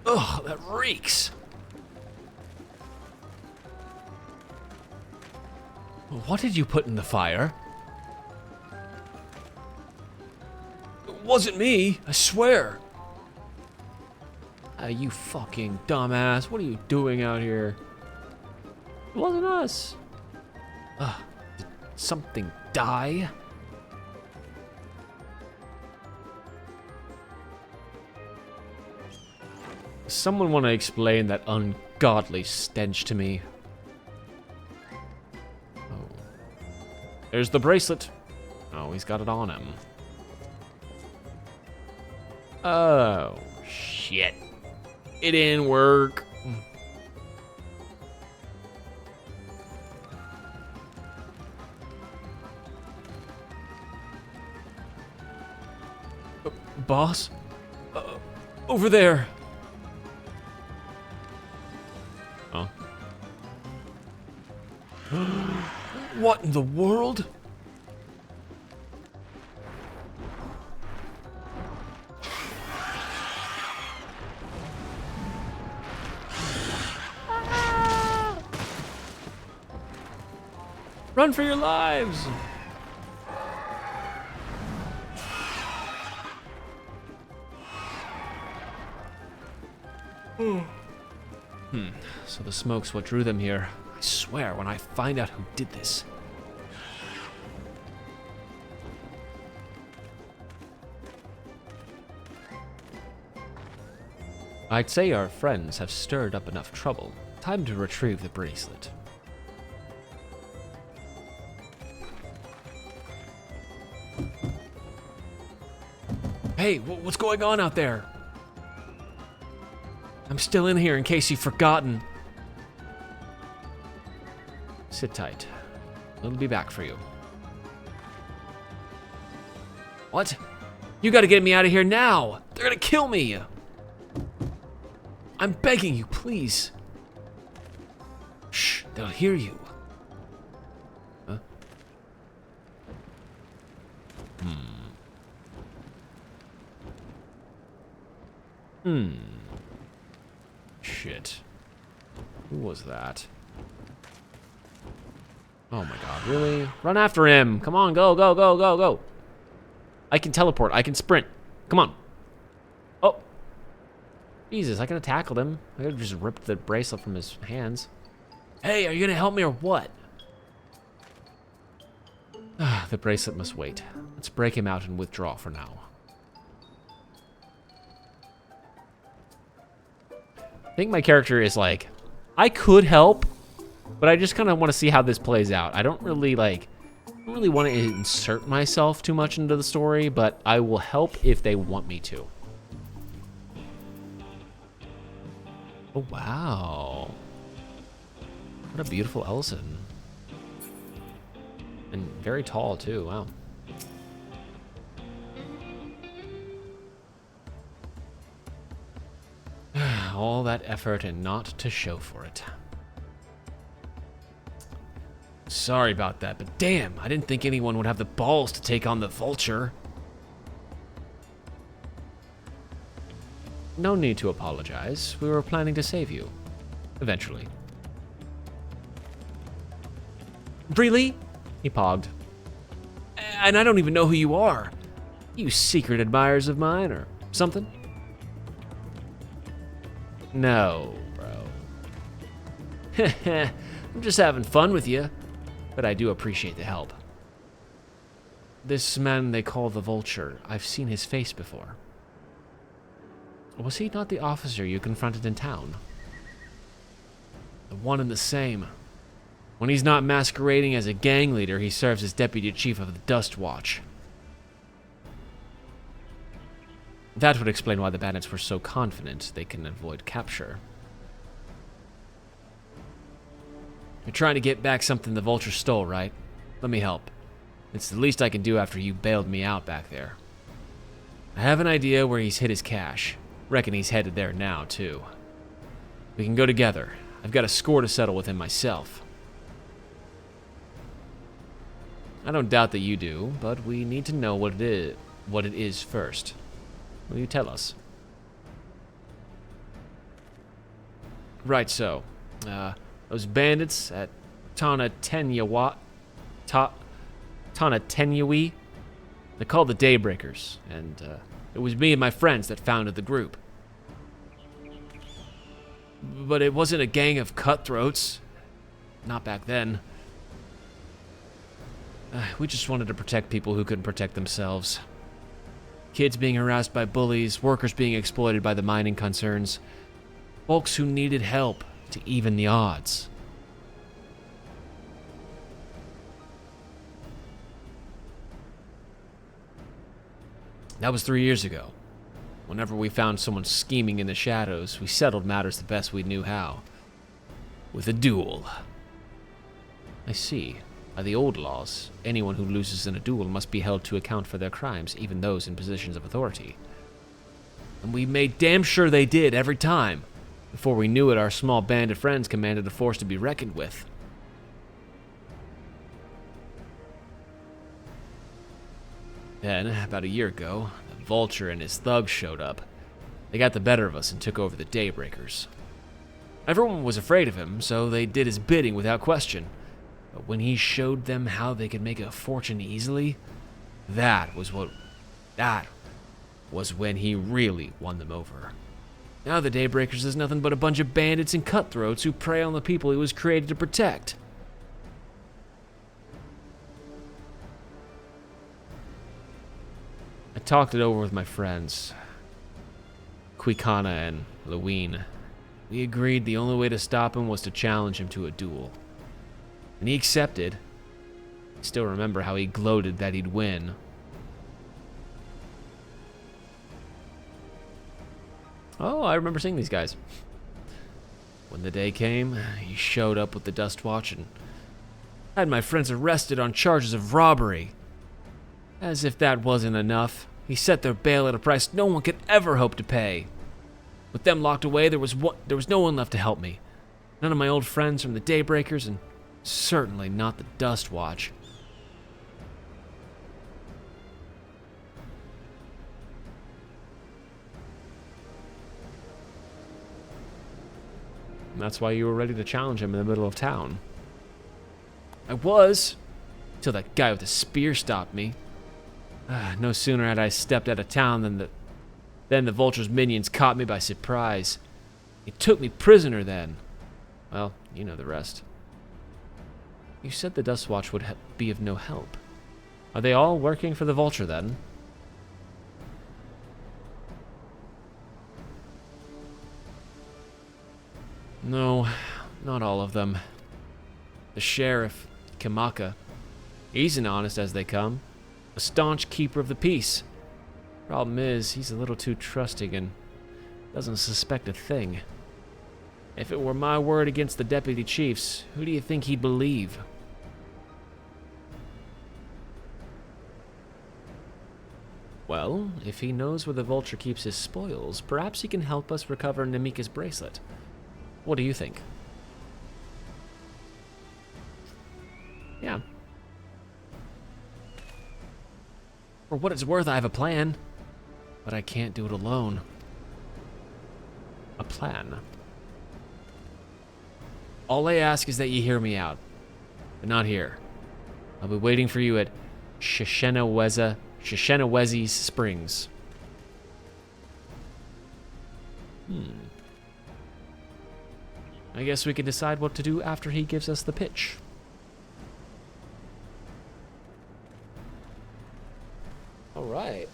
Ugh, that reeks. What did you put in the fire? It wasn't me, I swear. Ah, you fucking dumbass. What are you doing out here? It wasn't us. Did something die? Does someone want to explain that ungodly stench to me? Oh. There's the bracelet. Oh, he's got it on him. Oh, shit. It didn't work. Boss? Over there. Oh. What in the world? Run for your lives! So the smoke's what drew them here. I swear, when I find out who did this. I'd say our friends have stirred up enough trouble. Time to retrieve the bracelet. Hey, what's going on out there? I'm still in here in case you've forgotten. Sit tight. We'll be back for you. What? You gotta get me out of here now! They're gonna kill me! I'm begging you, please. Shh, they'll hear you. Huh? Shit. Who was that? Oh my god, really? Run after him! Come on, go, go, go, go, go! I can teleport, I can sprint. Come on. Oh. Jesus, I could have tackled him. I could have just ripped the bracelet from his hands. Hey, are you gonna help me or what? The bracelet must wait. Let's break him out and withdraw for now. I think my character is like, I could help, but I just kind of want to see how this plays out. I don't really want to insert myself too much into the story, but I will help if they want me to. Oh, wow. What a beautiful Ellison. And very tall, too. Wow. All that effort and not to show for it. Sorry about that, but damn, I didn't think anyone would have the balls to take on the vulture. No need to apologize. We were planning to save you. Eventually. Really? He pogged. And I don't even know who you are. You secret admirers of mine or something? No, bro. I'm just having fun with you, but I do appreciate the help. This man they call the Vulture, I've seen his face before. Was he not the officer you confronted in town? The one and the same. When he's not masquerading as a gang leader, he serves as deputy chief of the Dust Watch. That would explain why the bandits were so confident they can avoid capture. You're trying to get back something the Vulture stole, right? Let me help. It's the least I can do after you bailed me out back there. I have an idea where he's hid his cash. Reckon he's headed there now, too. We can go together. I've got a score to settle with him myself. I don't doubt that you do, but we need to know what it is first. Will you tell us? Right, so. Those bandits at Tanatenyawi, they're called the Daybreakers, and it was me and my friends that founded the group. But it wasn't a gang of cutthroats. Not back then. We just wanted to protect people who couldn't protect themselves. Kids being harassed by bullies, workers being exploited by the mining concerns, folks who needed help to even the odds. That was 3 years ago. Whenever we found someone scheming in the shadows, we settled matters the best we knew how. With a duel. I see. By the old laws, anyone who loses in a duel must be held to account for their crimes, even those in positions of authority. And we made damn sure they did every time. Before we knew it, our small band of friends commanded a force to be reckoned with. Then, about a year ago, the Vulture and his thugs showed up. They got the better of us and took over the Daybreakers. Everyone was afraid of him, so they did his bidding without question. But when he showed them how they could make a fortune easily, that was when he really won them over. Now the Daybreakers is nothing but a bunch of bandits and cutthroats who prey on the people he was created to protect. I talked it over with my friends, Quikana and Lewin. We agreed the only way to stop him was to challenge him to a duel. And he accepted. I still remember how he gloated that he'd win. Oh, I remember seeing these guys. When the day came, he showed up with the Dustwatch and had my friends arrested on charges of robbery. As if that wasn't enough, he set their bail at a price no one could ever hope to pay. With them locked away, there was no one left to help me. None of my old friends from the Daybreakers, and certainly not the Dustwatch. And that's why you were ready to challenge him in the middle of town. I was, till that guy with the spear stopped me. No sooner had I stepped out of town than the Vulture's minions caught me by surprise. He took me prisoner then. Well, you know the rest. You said the Dustwatch would be of no help. Are they all working for the Vulture then? No, not all of them. The sheriff, Kimaka, he's an honest as they come. A staunch keeper of the peace. Problem is, he's a little too trusting and doesn't suspect a thing. If it were my word against the deputy chief's, who do you think he'd believe? Well, if he knows where the Vulture keeps his spoils, perhaps he can help us recover Namika's bracelet. What do you think? Yeah. For what it's worth, I have a plan. But I can't do it alone. A plan. All I ask is that you hear me out. But not here. I'll be waiting for you at Shishenawezi's Springs. I guess we can decide what to do after he gives us the pitch. All right.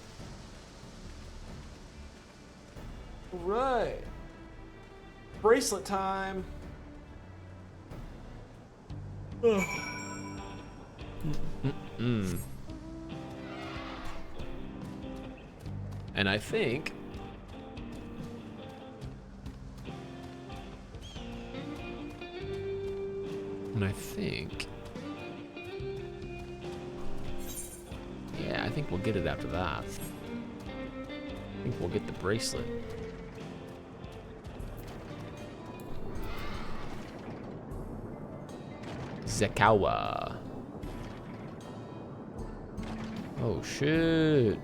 All right. Bracelet time. And I think I think we'll get it after that. I think we'll get the bracelet. Zekawa. Oh shit.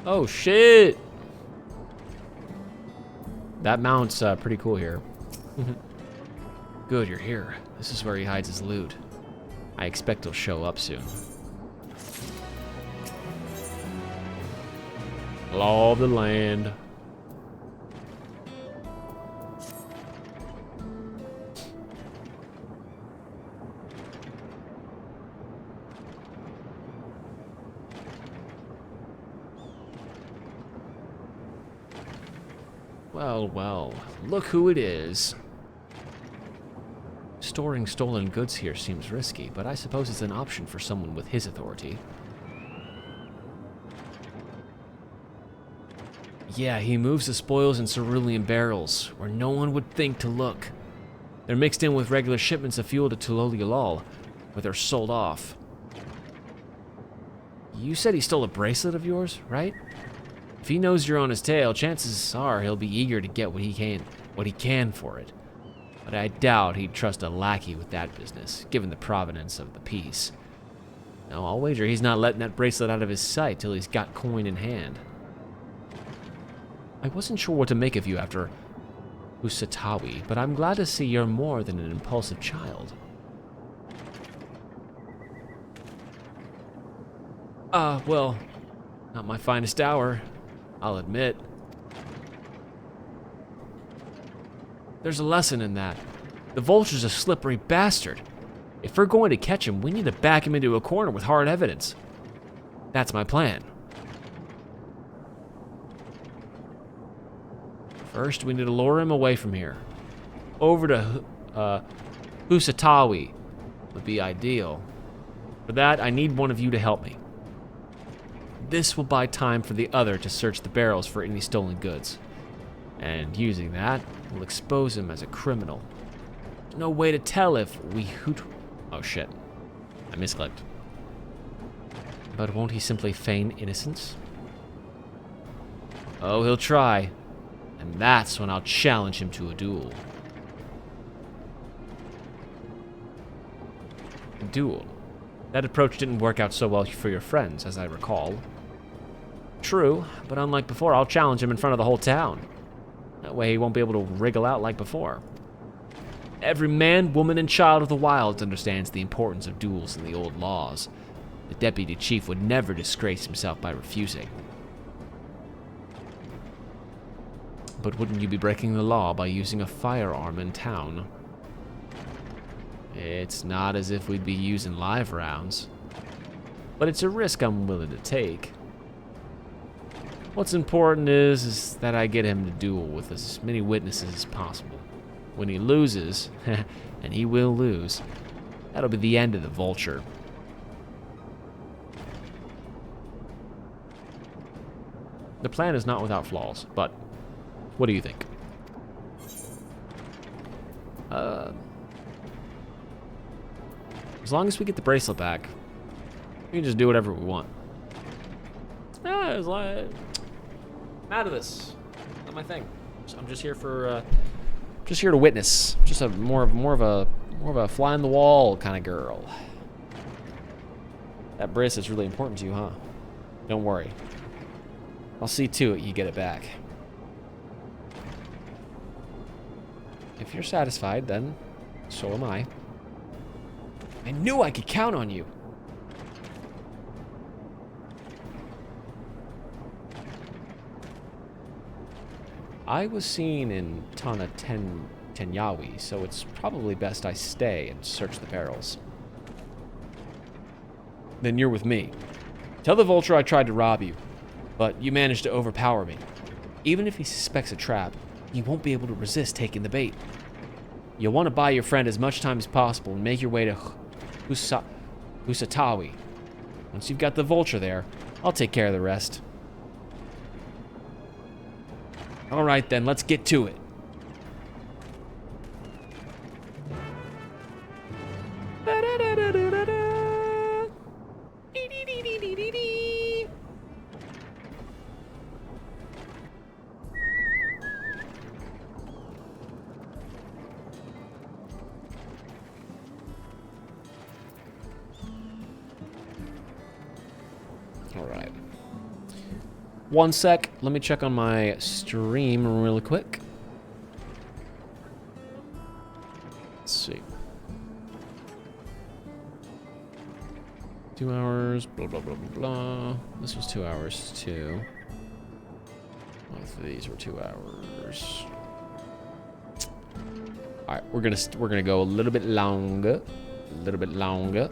Oh shit. That mount's pretty cool here. Good, you're here. This is where he hides his loot. I expect he'll show up soon. Law of the land. Well, well, look who it is. Storing stolen goods here seems risky, but I suppose it's an option for someone with his authority. Yeah, he moves the spoils in cerulean barrels, where no one would think to look. They're mixed in with regular shipments of fuel to Tulolialol, where they're sold off. You said he stole a bracelet of yours, right? If he knows you're on his tail, chances are he'll be eager to get what he can for it. But I doubt he'd trust a lackey with that business, given the provenance of the piece. Now, I'll wager he's not letting that bracelet out of his sight till he's got coin in hand. I wasn't sure what to make of you after Usatawi, but I'm glad to see you're more than an impulsive child. Well, not my finest hour, I'll admit. There's a lesson in that. The Vulture's a slippery bastard. If we're going to catch him, we need to back him into a corner with hard evidence. That's my plan. First, we need to lure him away from here. Over to Usatawi would be ideal. For that, I need one of you to help me. This will buy time for the other to search the barrels for any stolen goods. And using that, we'll expose him as a criminal. There's no way to tell if we Oh shit. I misclicked. But won't he simply feign innocence? Oh, he'll try. And that's when I'll challenge him to a duel. A duel? That approach didn't work out so well for your friends, as I recall. True, but unlike before, I'll challenge him in front of the whole town. That way he won't be able to wriggle out like before. Every man, woman, and child of the wilds understands the importance of duels in the old laws. The deputy chief would never disgrace himself by refusing. But wouldn't you be breaking the law by using a firearm in town? It's not as if we'd be using live rounds. But it's a risk I'm willing to take. What's important is that I get him to duel with as many witnesses as possible. When he loses, and he will lose, that'll be the end of the Vulture. The plan is not without flaws, but what do you think? As long as we get the bracelet back, we can just do whatever we want. I'm out of this. Not my thing. I'm just here for, just here to witness. Just a more of a fly on the wall kind of girl. That bracelet's really important to you, huh? Don't worry. I'll see to it you get it back. If you're satisfied, then so am I. I knew I could count on you. I was seen in Tana Tenyawi, so it's probably best I stay and search the barrels. Then you're with me. Tell the Vulture I tried to rob you, but you managed to overpower me. Even if he suspects a trap, you won't be able to resist taking the bait. You'll want to buy your friend as much time as possible and make your way to Usatawi. Once you've got the Vulture there, I'll take care of the rest. All right, then, let's get to it. Alright. One sec. Let me check on my stream really quick. Let's see. 2 hours, blah, blah, blah, blah, blah. This was 2 hours, too. Both of these were 2 hours. All right, we're gonna go a little bit longer. A little bit longer.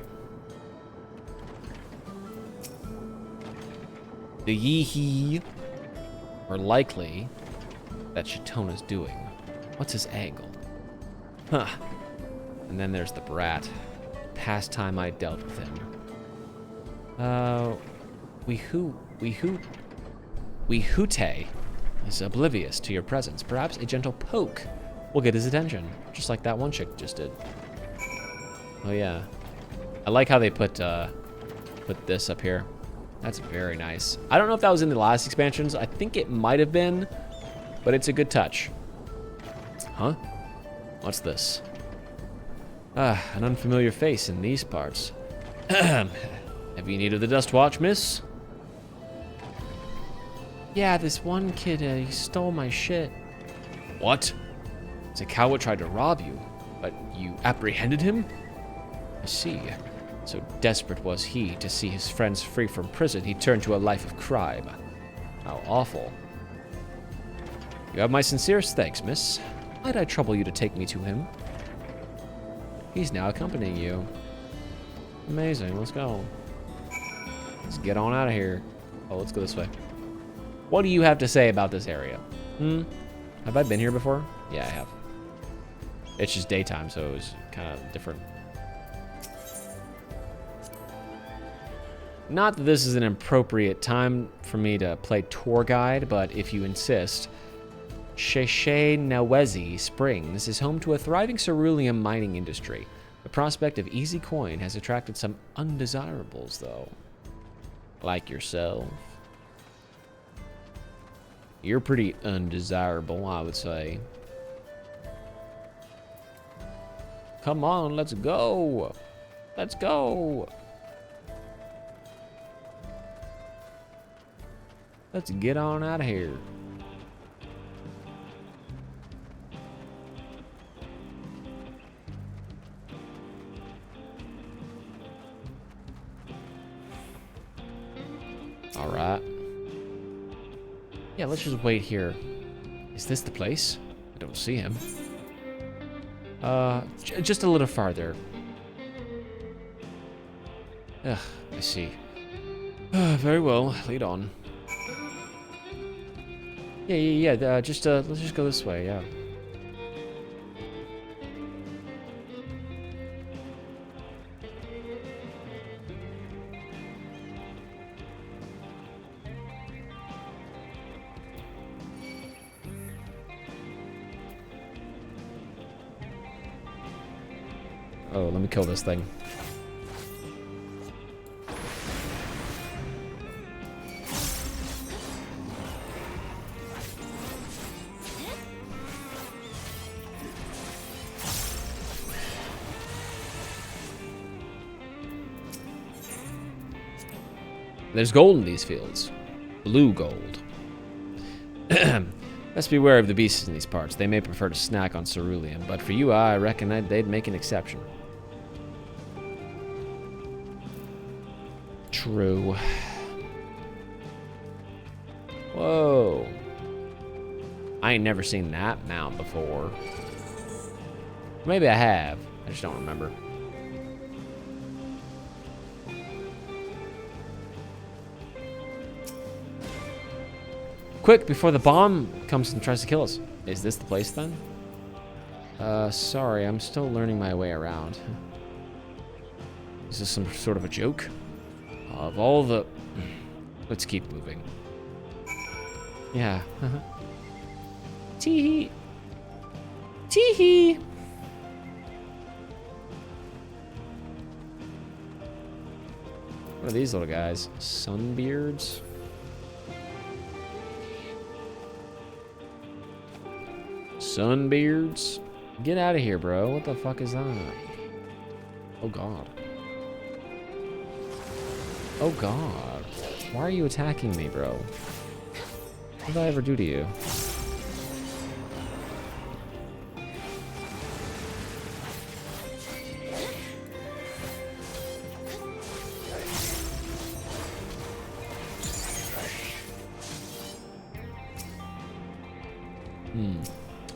The Yeehee are likely that Chitona's doing. What's his angle? Huh. And then there's the brat. Past time I dealt with him. Wehute is oblivious to your presence. Perhaps a gentle poke will get his attention, just like that one chick just did. Oh yeah, I like how they put this up here. That's very nice. I don't know if that was in the last expansions. I think it might have been, but it's a good touch. Huh? What's this? Ah, an unfamiliar face in these parts. Have you need of the Dust Watch, miss? Yeah, this one kid, he stole my shit. What? Zakawa tried to rob you, but you apprehended him? I see. So desperate was he to see his friends free from prison, he turned to a life of crime. How awful. You have my sincerest thanks, miss. Might I trouble you to take me to him? He's now accompanying you. Amazing, let's go. Let's get on out of here. Oh, let's go this way. What do you have to say about this area? Have I been here before? Yeah, I have. It's just daytime, so it was kind of different. Not that this is an appropriate time for me to play tour guide, but if you insist, Sheshe-Nawezi Springs is home to a thriving cerulean mining industry. The prospect of easy coin has attracted some undesirables, though. Like yourself. You're pretty undesirable, I would say. Come on, let's go. Let's go. Let's get on out of here. All right. Yeah, let's just wait here. Is this the place? I don't see him. Just a little farther. Ugh, I see. Very well, lead on. Yeah, let's just go this way, yeah. Oh, let me kill this thing. There's gold in these fields. Blue gold. Best beware of the beasts in these parts. They may prefer to snack on cerulean, but for you, I reckon they'd make an exception. True. Whoa. I ain't never seen that mount before. Maybe I have. I just don't remember. Quick, before the bomb comes and tries to kill us. Is this the place then? Sorry, I'm still learning my way around. Is this some sort of a joke? Of all the... Let's keep moving. Yeah. Tee-hee. Tee-hee. What are these little guys? Sunbeards? Sunbeards? Get out of here, bro. What the fuck is that? Oh, God. Oh, God. Why are you attacking me, bro? What did I ever do to you?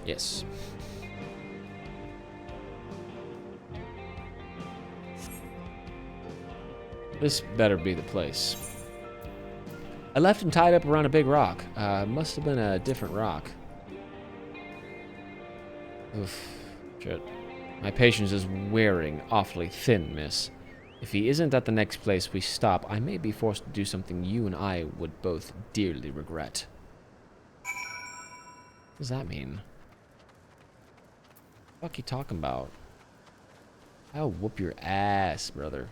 Yes. This better be the place. I left him tied up around a big rock. Must have been a different rock. Oof. Shit. My patience is wearing awfully thin, miss. If he isn't at the next place we stop, I may be forced to do something you and I would both dearly regret. What does that mean? What the fuck you talking about? I'll whoop your ass, brother.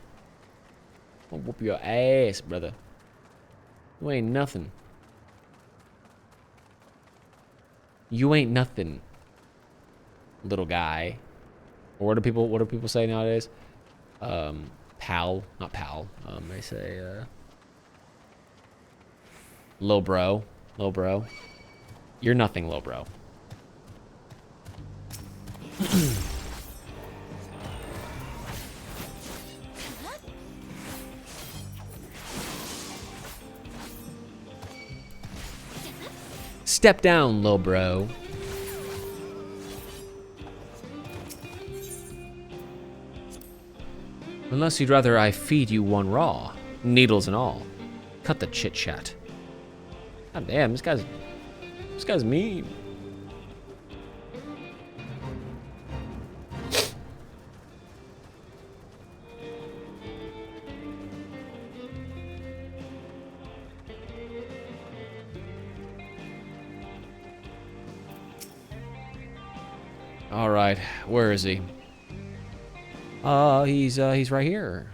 I'll whoop your ass, brother. You ain't nothing. You ain't nothing, little guy. Or what do people say nowadays? Pal, not pal. They say lil bro, lil bro. You're nothing, lil bro. Step down, lil bro. Unless you'd rather I feed you one raw, needles and all. Cut the chit chat. God damn, this guy's mean. All right, where is he? He's right here.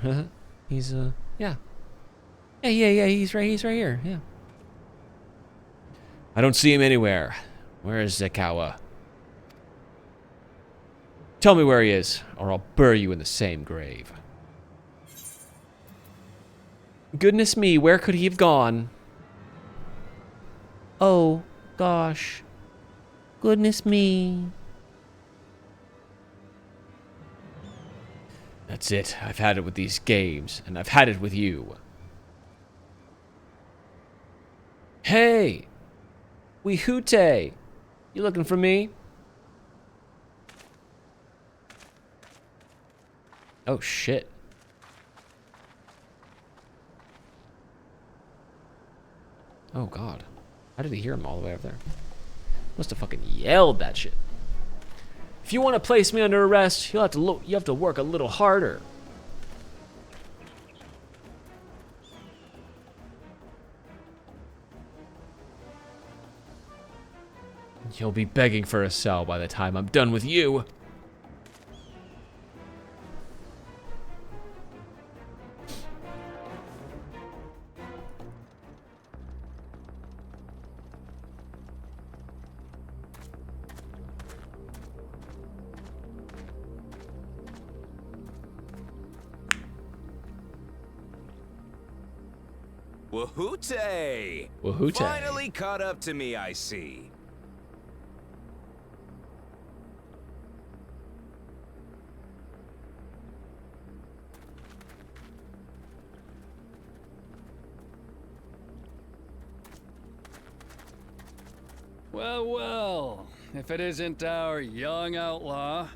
He's yeah. Yeah, he's right here. Yeah. I don't see him anywhere. Where is Zekawa? Tell me where he is, or I'll bury you in the same grave. Goodness me, where could he have gone? Oh, gosh. Goodness me. That's it. I've had it with these games, and I've had it with you. Hey! Wehute! You looking for me? Oh, shit. Oh, God. How did he hear him all the way up there? Must have fucking yelled that shit. If you want to place me under arrest, you have to work a little harder. You'll be begging for a cell by the time I'm done with you. Wahute! Wahute. Finally caught up to me, I see. Well, well, if it isn't our young outlaw.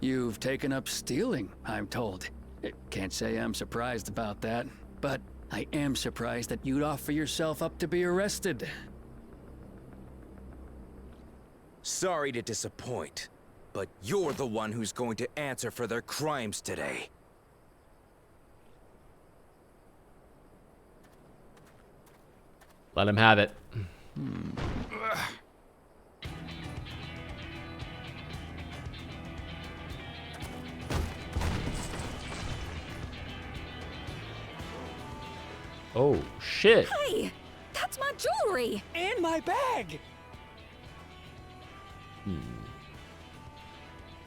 You've taken up stealing, I'm told. Can't say I'm surprised about that, but I am surprised that you'd offer yourself up to be arrested. Sorry to disappoint, but you're the one who's going to answer for their crimes today. Let him have it. Oh, shit. Hey, that's my jewelry. And my bag.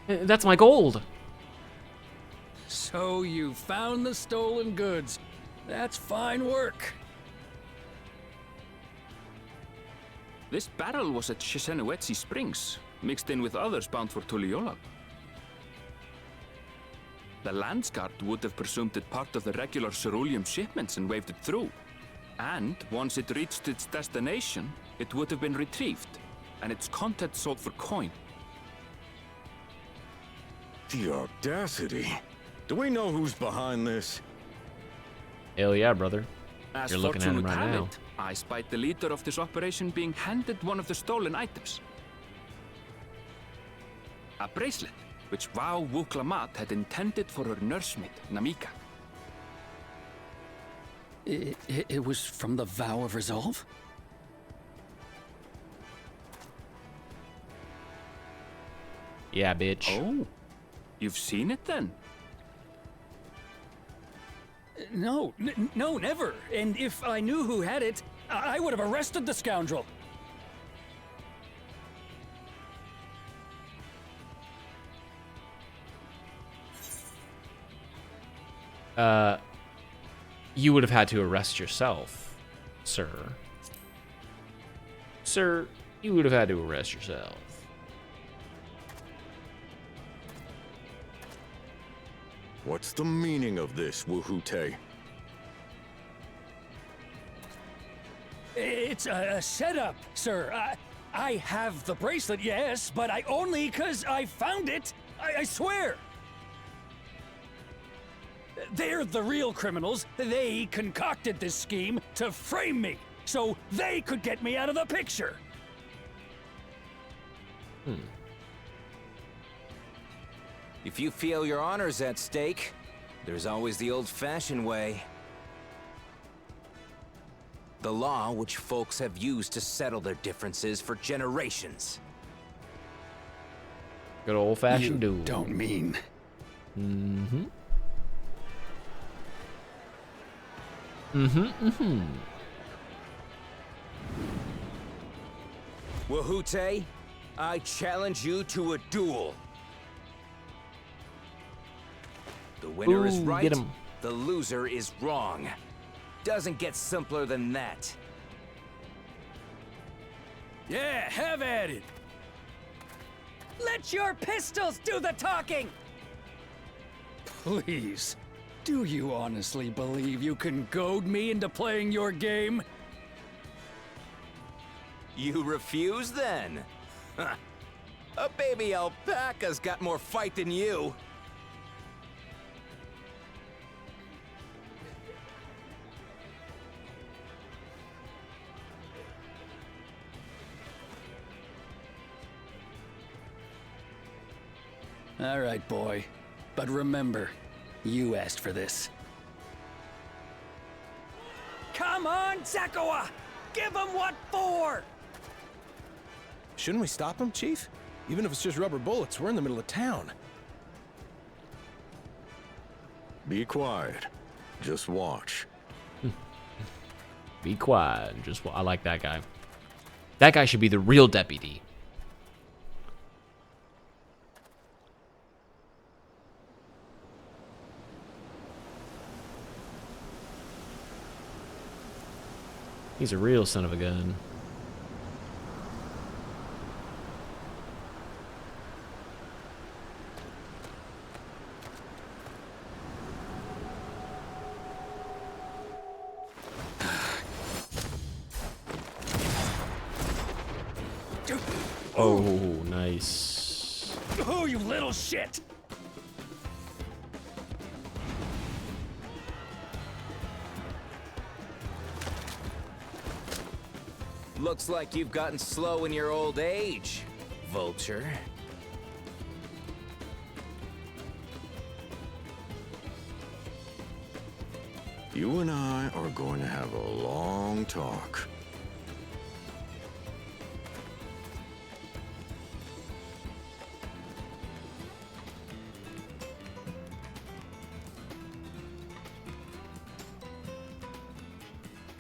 That's my gold. So you found the stolen goods. That's fine work. This barrel was at Shisenuetsi Springs, mixed in with others bound for Tuliyola. The Landsguard would have presumed it part of the regular ceruleum shipments and waved it through. And once it reached its destination, it would have been retrieved, and its contents sold for coin. The audacity. Do we know who's behind this? Hell yeah, brother. As You're looking at fortune him would right have now. it, I spied the leader of this operation being handed one of the stolen items. A bracelet, which Vau Wuklamat had intended for her nursemaid, Namika. It was from the Vow of Resolve? Yeah, bitch. Oh, you've seen it then? No, no, never. And if I knew who had it, I would have arrested the scoundrel. You would have had to arrest yourself, sir. Sir, you would have had to arrest yourself. What's the meaning of this, Wuhute? It's a setup, sir. I have the bracelet, yes, but I only 'cause I found it. I swear. They're the real criminals. They concocted this scheme to frame me, so they could get me out of the picture. If you feel your honor's at stake, there's always the old-fashioned way. The law which folks have used to settle their differences for generations. Good old-fashioned duel. Don't mean. Wuhute, I challenge you to a duel. The winner is Ooh, right, get him. the loser is wrong. Doesn't get simpler than that. Yeah, have at it. Let your pistols do the talking! Please, do you honestly believe you can goad me into playing your game? You refuse then? Huh. A baby alpaca's got more fight than you. All right, boy. But remember, you asked for this. Come on, Zakawa! Give him what for! Shouldn't we stop him, Chief? Even if it's just rubber bullets, we're in the middle of town. Be quiet. Just watch. Be quiet. I like that guy. That guy should be the real deputy. He's a real son of a gun. Oh, nice. Oh, you little shit! Looks like you've gotten slow in your old age, Vulture. You and I are going to have a long talk.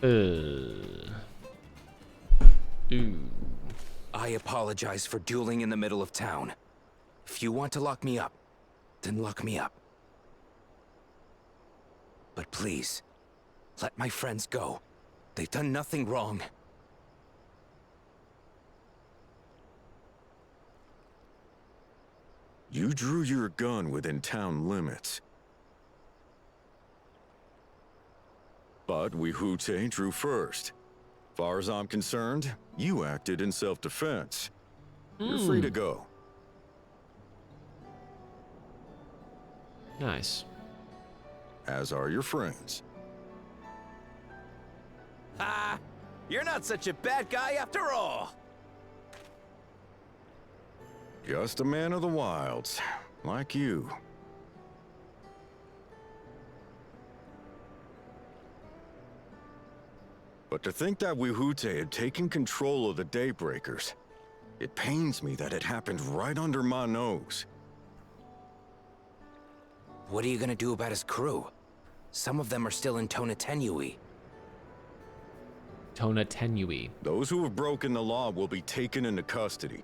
Ooh. I apologize for dueling in the middle of town. If you want to lock me up, then lock me up. But please, let my friends go. They've done nothing wrong. You drew your gun within town limits. But Wihute drew first. Far as I'm concerned, you acted in self-defense. You're free to go. Nice. As are your friends. Ha! You're not such a bad guy after all! Just a man of the wilds, like you. But to think that Wihute had taken control of the Daybreakers, it pains me that it happened right under my nose. What are you gonna do about his crew? Some of them are still in Tonatenui. Tonatenui. Those who have broken the law will be taken into custody.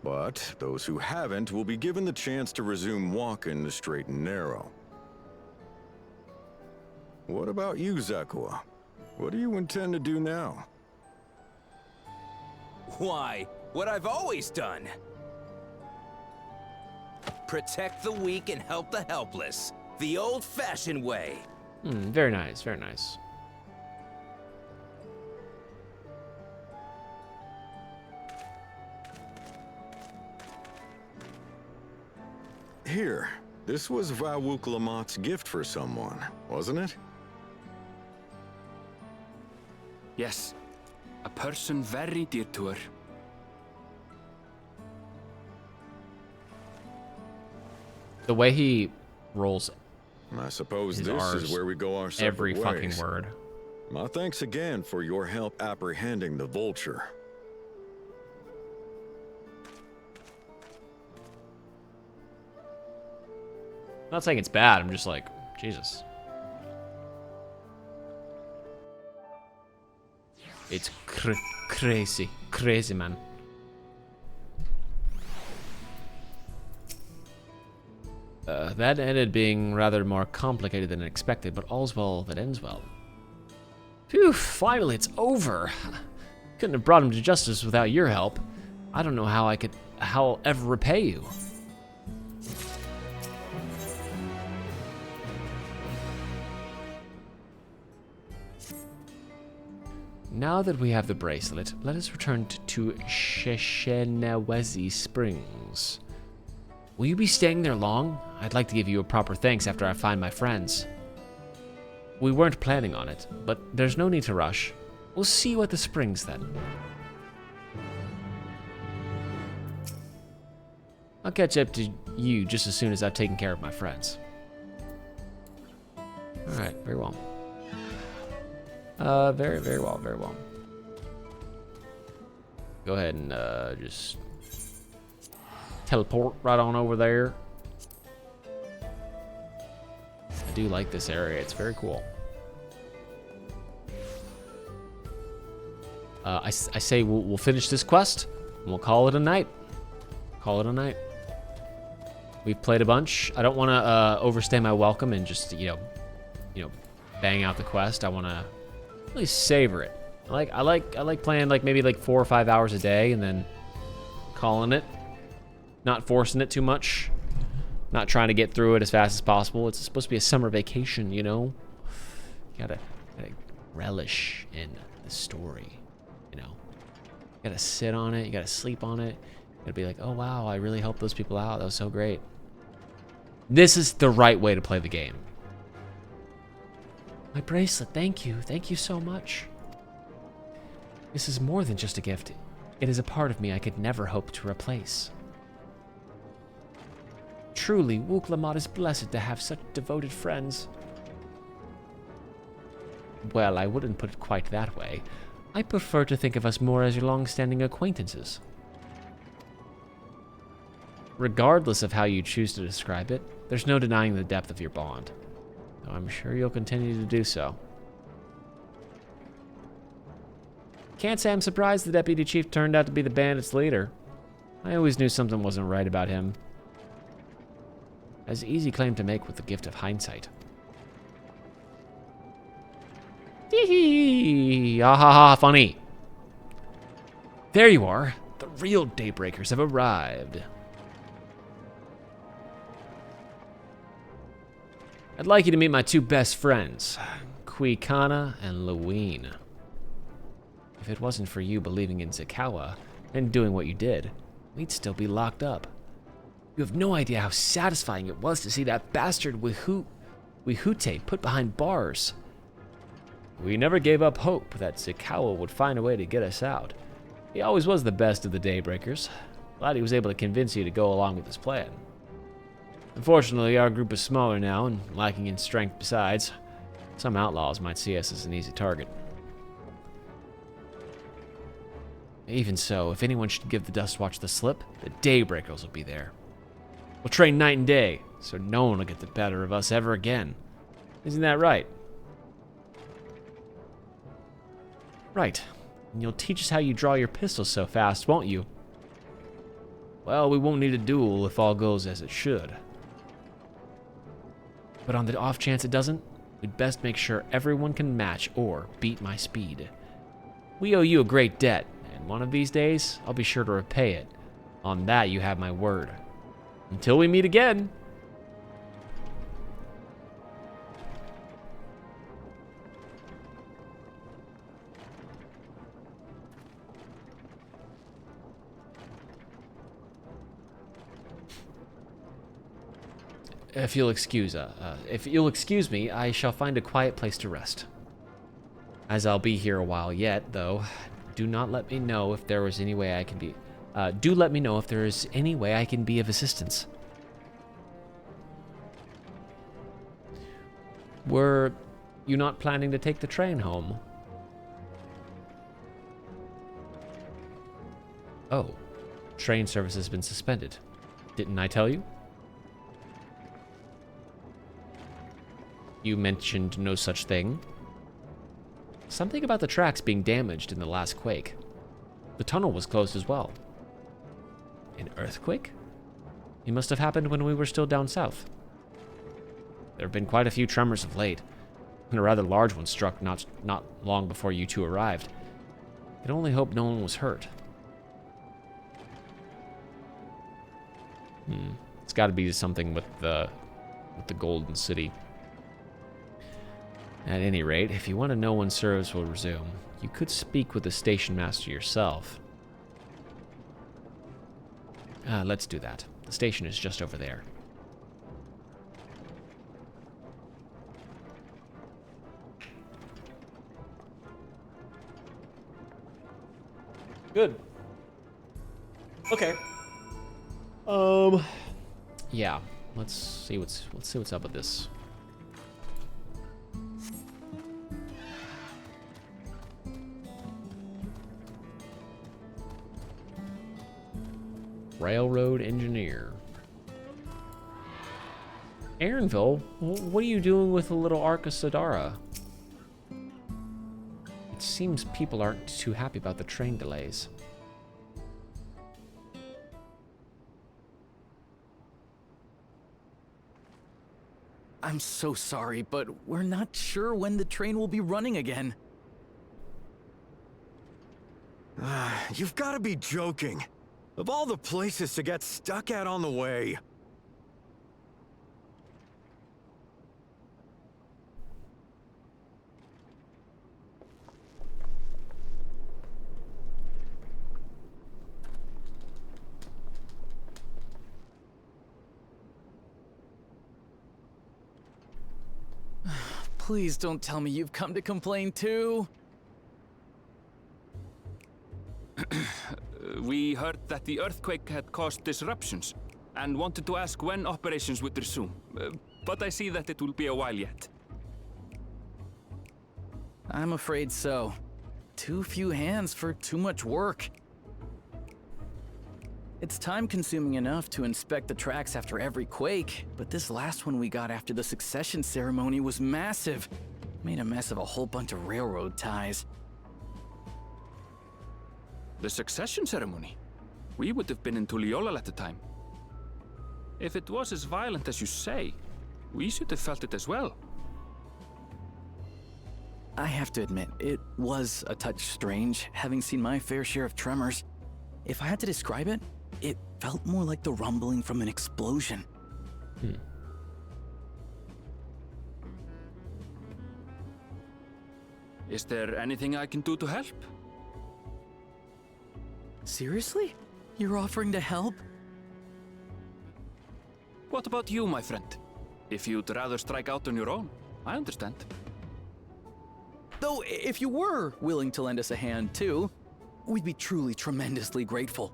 But those who haven't will be given the chance to resume walking the straight and narrow. What about you, Zakua? What do you intend to do now? Why, what I've always done. Protect the weak and help the helpless. The old-fashioned way. Very nice, very nice. Here, this was Vawuk Lamot's gift for someone, wasn't it? Yes, a person very dear to her. The way he rolls. I suppose his this R's is where we go our separate every ways. fucking word. My thanks again for your help apprehending the vulture. I'm not saying it's bad, I'm just like, Jesus. It's crazy. Crazy, man. That ended being rather more complicated than expected, but all's well that ends well. Phew, finally it's over. Couldn't have brought him to justice without your help. I don't know how I'll ever repay you. Now that we have the bracelet, let us return to Sheshenawezi Springs. Will you be staying there long? I'd like to give you a proper thanks after I find my friends. We weren't planning on it, but there's no need to rush. We'll see you at the springs then. I'll catch up to you just as soon as I've taken care of my friends. Alright, very well. Very well, very well. Go ahead and just teleport right on over there. I do like this area, it's very cool. I say we'll finish this quest and we'll call it a night. Call it a night. We've played a bunch. I don't want to overstay my welcome and just you know bang out the quest. I want to really savor it. I like playing maybe 4 or 5 hours a day and then calling it. Not forcing it too much. Not trying to get through it as fast as possible. It's supposed to be a summer vacation, you know? Gotta relish in the story, you know? You gotta sit on it, you gotta sleep on it. You gotta be like, oh wow, I really helped those people out. That was so great. This is the right way to play the game. My bracelet, thank you. Thank you so much. This is more than just a gift. It is a part of me I could never hope to replace. Truly, Wuk Lamat is blessed to have such devoted friends. Well, I wouldn't put it quite that way. I prefer to think of us more as your long-standing acquaintances. Regardless of how you choose to describe it, there's no denying the depth of your bond. Though I'm sure you'll continue to do so. Can't say I'm surprised the deputy chief turned out to be the bandits' leader. I always knew something wasn't right about him. has easy claim to make with the gift of hindsight. Hee ah ha ha, funny. There you are. The real Daybreakers have arrived. I'd like you to meet my two best friends, Kuikana and Lewine. If it wasn't for you believing in Zakawa and doing what you did, we'd still be locked up. You have no idea how satisfying it was to see that bastard Wihute put behind bars. We never gave up hope that Zakawa would find a way to get us out. He always was the best of the Daybreakers. Glad he was able to convince you to go along with his plan. Unfortunately, our group is smaller now and lacking in strength besides. Some outlaws might see us as an easy target. Even so, if anyone should give the Dustwatch the slip, the Daybreakers will be there. We'll train night and day, so no one will get the better of us ever again. Isn't that right? Right. And you'll teach us how you draw your pistols so fast, won't you? Well, we won't need a duel if all goes as it should. But on the off chance it doesn't, we'd best make sure everyone can match or beat my speed. We owe you a great debt, and one of these days, I'll be sure to repay it. On that, you have my word. Until we meet again. If you'll excuse me, I shall find a quiet place to rest. As I'll be here a while yet, though, do let me know if there is any way I can be of assistance. Were you not planning to take the train home? Oh, train service has been suspended. Didn't I tell you? You mentioned no such thing. Something about the tracks being damaged in the last quake. The tunnel was closed as well. An earthquake? It must have happened when we were still down south. There have been quite a few tremors of late, and a rather large one struck not long before you two arrived. I can only hope no one was hurt. It's got to be something with the Golden City. At any rate, if you want to know when service will resume, you could speak with the station master yourself. Let's do that. The station is just over there. Good. Okay. Yeah. Let's see what's up with this. Railroad engineer. Aaronville? What are you doing with the little Ark of Sadara? It seems people aren't too happy about the train delays. I'm so sorry, but we're not sure when the train will be running again. You've got to be joking. Of all the places to get stuck at on the way. Please don't tell me you've come to complain too. We heard that the earthquake had caused disruptions and wanted to ask when operations would resume. But I see that it will be a while yet. I'm afraid so. Too few hands for too much work. It's time-consuming enough to inspect the tracks after every quake, but this last one we got after the succession ceremony was massive. Made a mess of a whole bunch of railroad ties. The succession ceremony? We would have been in Tuliolal at the time. If it was as violent as you say, we should have felt it as well. I have to admit, it was a touch strange, having seen my fair share of tremors. If I had to describe it, it felt more like the rumbling from an explosion. Is there anything I can do to help? Seriously? You're offering to help? What about you, my friend? If you'd rather strike out on your own, I understand. Though, if you were willing to lend us a hand too, we'd be truly tremendously grateful.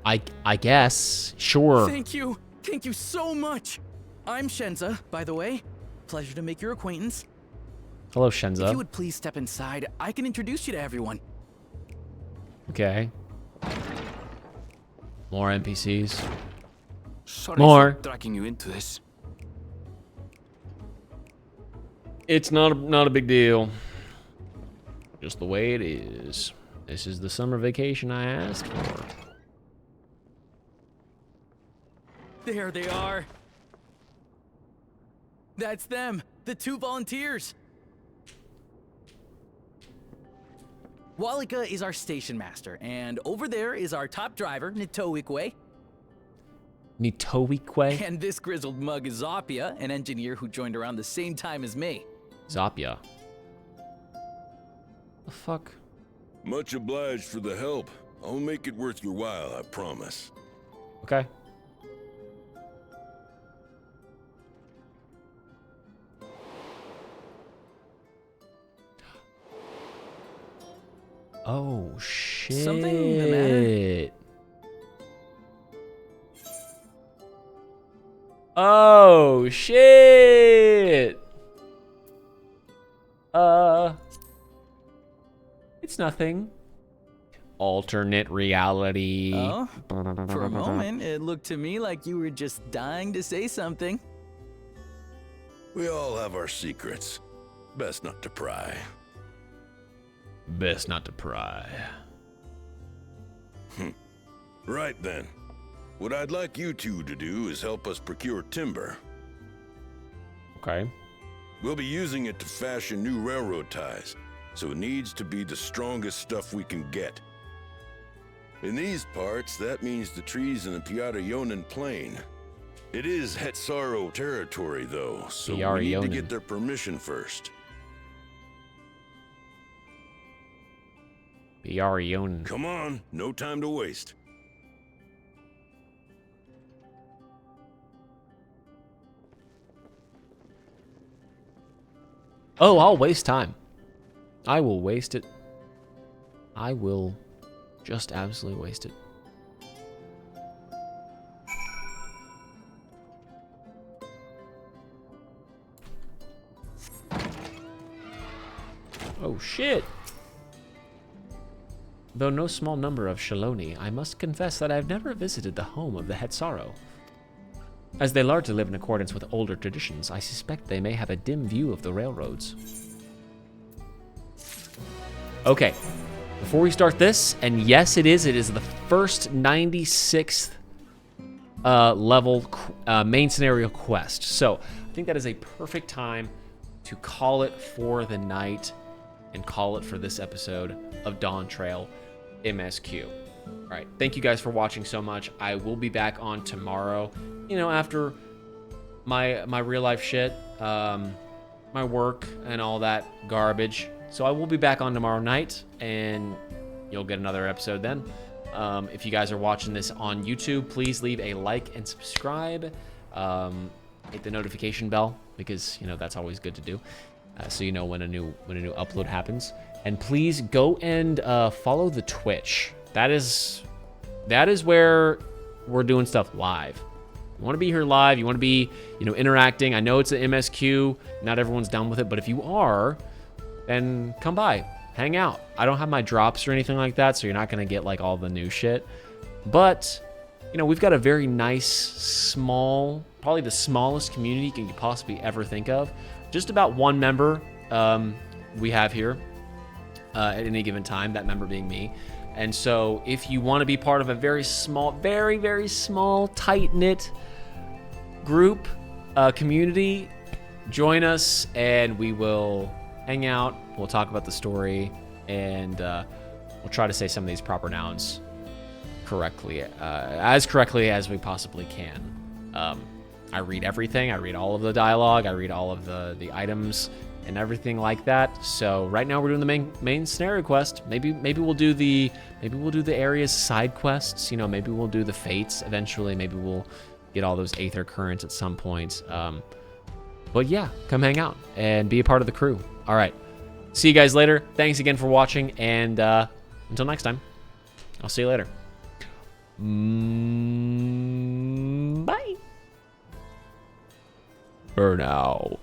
I guess. Sure. Thank you. Thank you so much. I'm Shenza, by the way. Pleasure to make your acquaintance. Hello, If Shenza. you would please step inside, I can introduce you to everyone. Okay. More NPCs. Sorry More. for dragging you into this. It's not a big deal. Just the way it is. This is the summer vacation I asked for. There they are. That's them, the 2 volunteers. Walika is our station master, and over there is our top driver, Nitoikwe. Nitoikwe? And this grizzled mug is Zapia, an engineer who joined around the same time as me. Zapia. The fuck? Much obliged for the help. I'll make it worth your while, I promise. Okay. Oh, shit. Something the matter? Oh, shit. It's nothing. Alternate reality. Oh, for a moment, it looked to me like you were just dying to say something. We all have our secrets. Best not to pry. Best not to pry. Right then. What I'd like you two to do is help us procure timber. Okay. We'll be using it to fashion new railroad ties, so it needs to be the strongest stuff we can get. In these parts, that means the trees in the Piara-Yonan Plain. It is Hetsaro territory, though, so we need to Piara-Yonan. get their permission first. Piara-Yonan. Come on, no time to waste. Oh, I'll waste time. I will waste it. I will just absolutely waste it. Oh, shit. Though no small number of Shaloni, I must confess that I've never visited the home of the Hetsaro. As they largely live in accordance with older traditions, I suspect they may have a dim view of the railroads. Okay, before we start this, and yes, it is the first 96th level main scenario quest. So I think that is a perfect time to call it for the night and call it for this episode of Dawntrail MSQ. All right, thank you guys for watching so much. I will be back on tomorrow, you know, after my real life shit, my work and all that garbage. So I will be back on tomorrow night, and you'll get another episode then. If you guys are watching this on YouTube, please leave a like and subscribe. Hit the notification bell, because you know that's always good to do, so you know when a new upload happens. And please go and follow the Twitch. That is where we're doing stuff live. You want to be here live. You want to be, you know, interacting. I know it's an MSQ. Not everyone's done with it, but if you are, then come by, hang out. I don't have my drops or anything like that, so you're not gonna get like all the new shit. But you know, we've got a very nice, small, probably the smallest community you can possibly ever think of. Just about one member we have here at any given time. That member being me. And so if you want to be part of a very small, very small, tight-knit group, community, join us and we will hang out. We'll talk about the story and we'll try to say some of these proper nouns correctly, as correctly as we possibly can. I read everything. I read all of the dialogue. I read all of the items and everything like that. So right now we're doing the main scenario quest. Maybe we'll do the area's side quests. You know, maybe we'll do the fates eventually. Maybe we'll get all those Aether currents at some point. But yeah, come hang out and be a part of the crew. All right. See you guys later. Thanks again for watching, and until next time, I'll see you later. Bye. For now.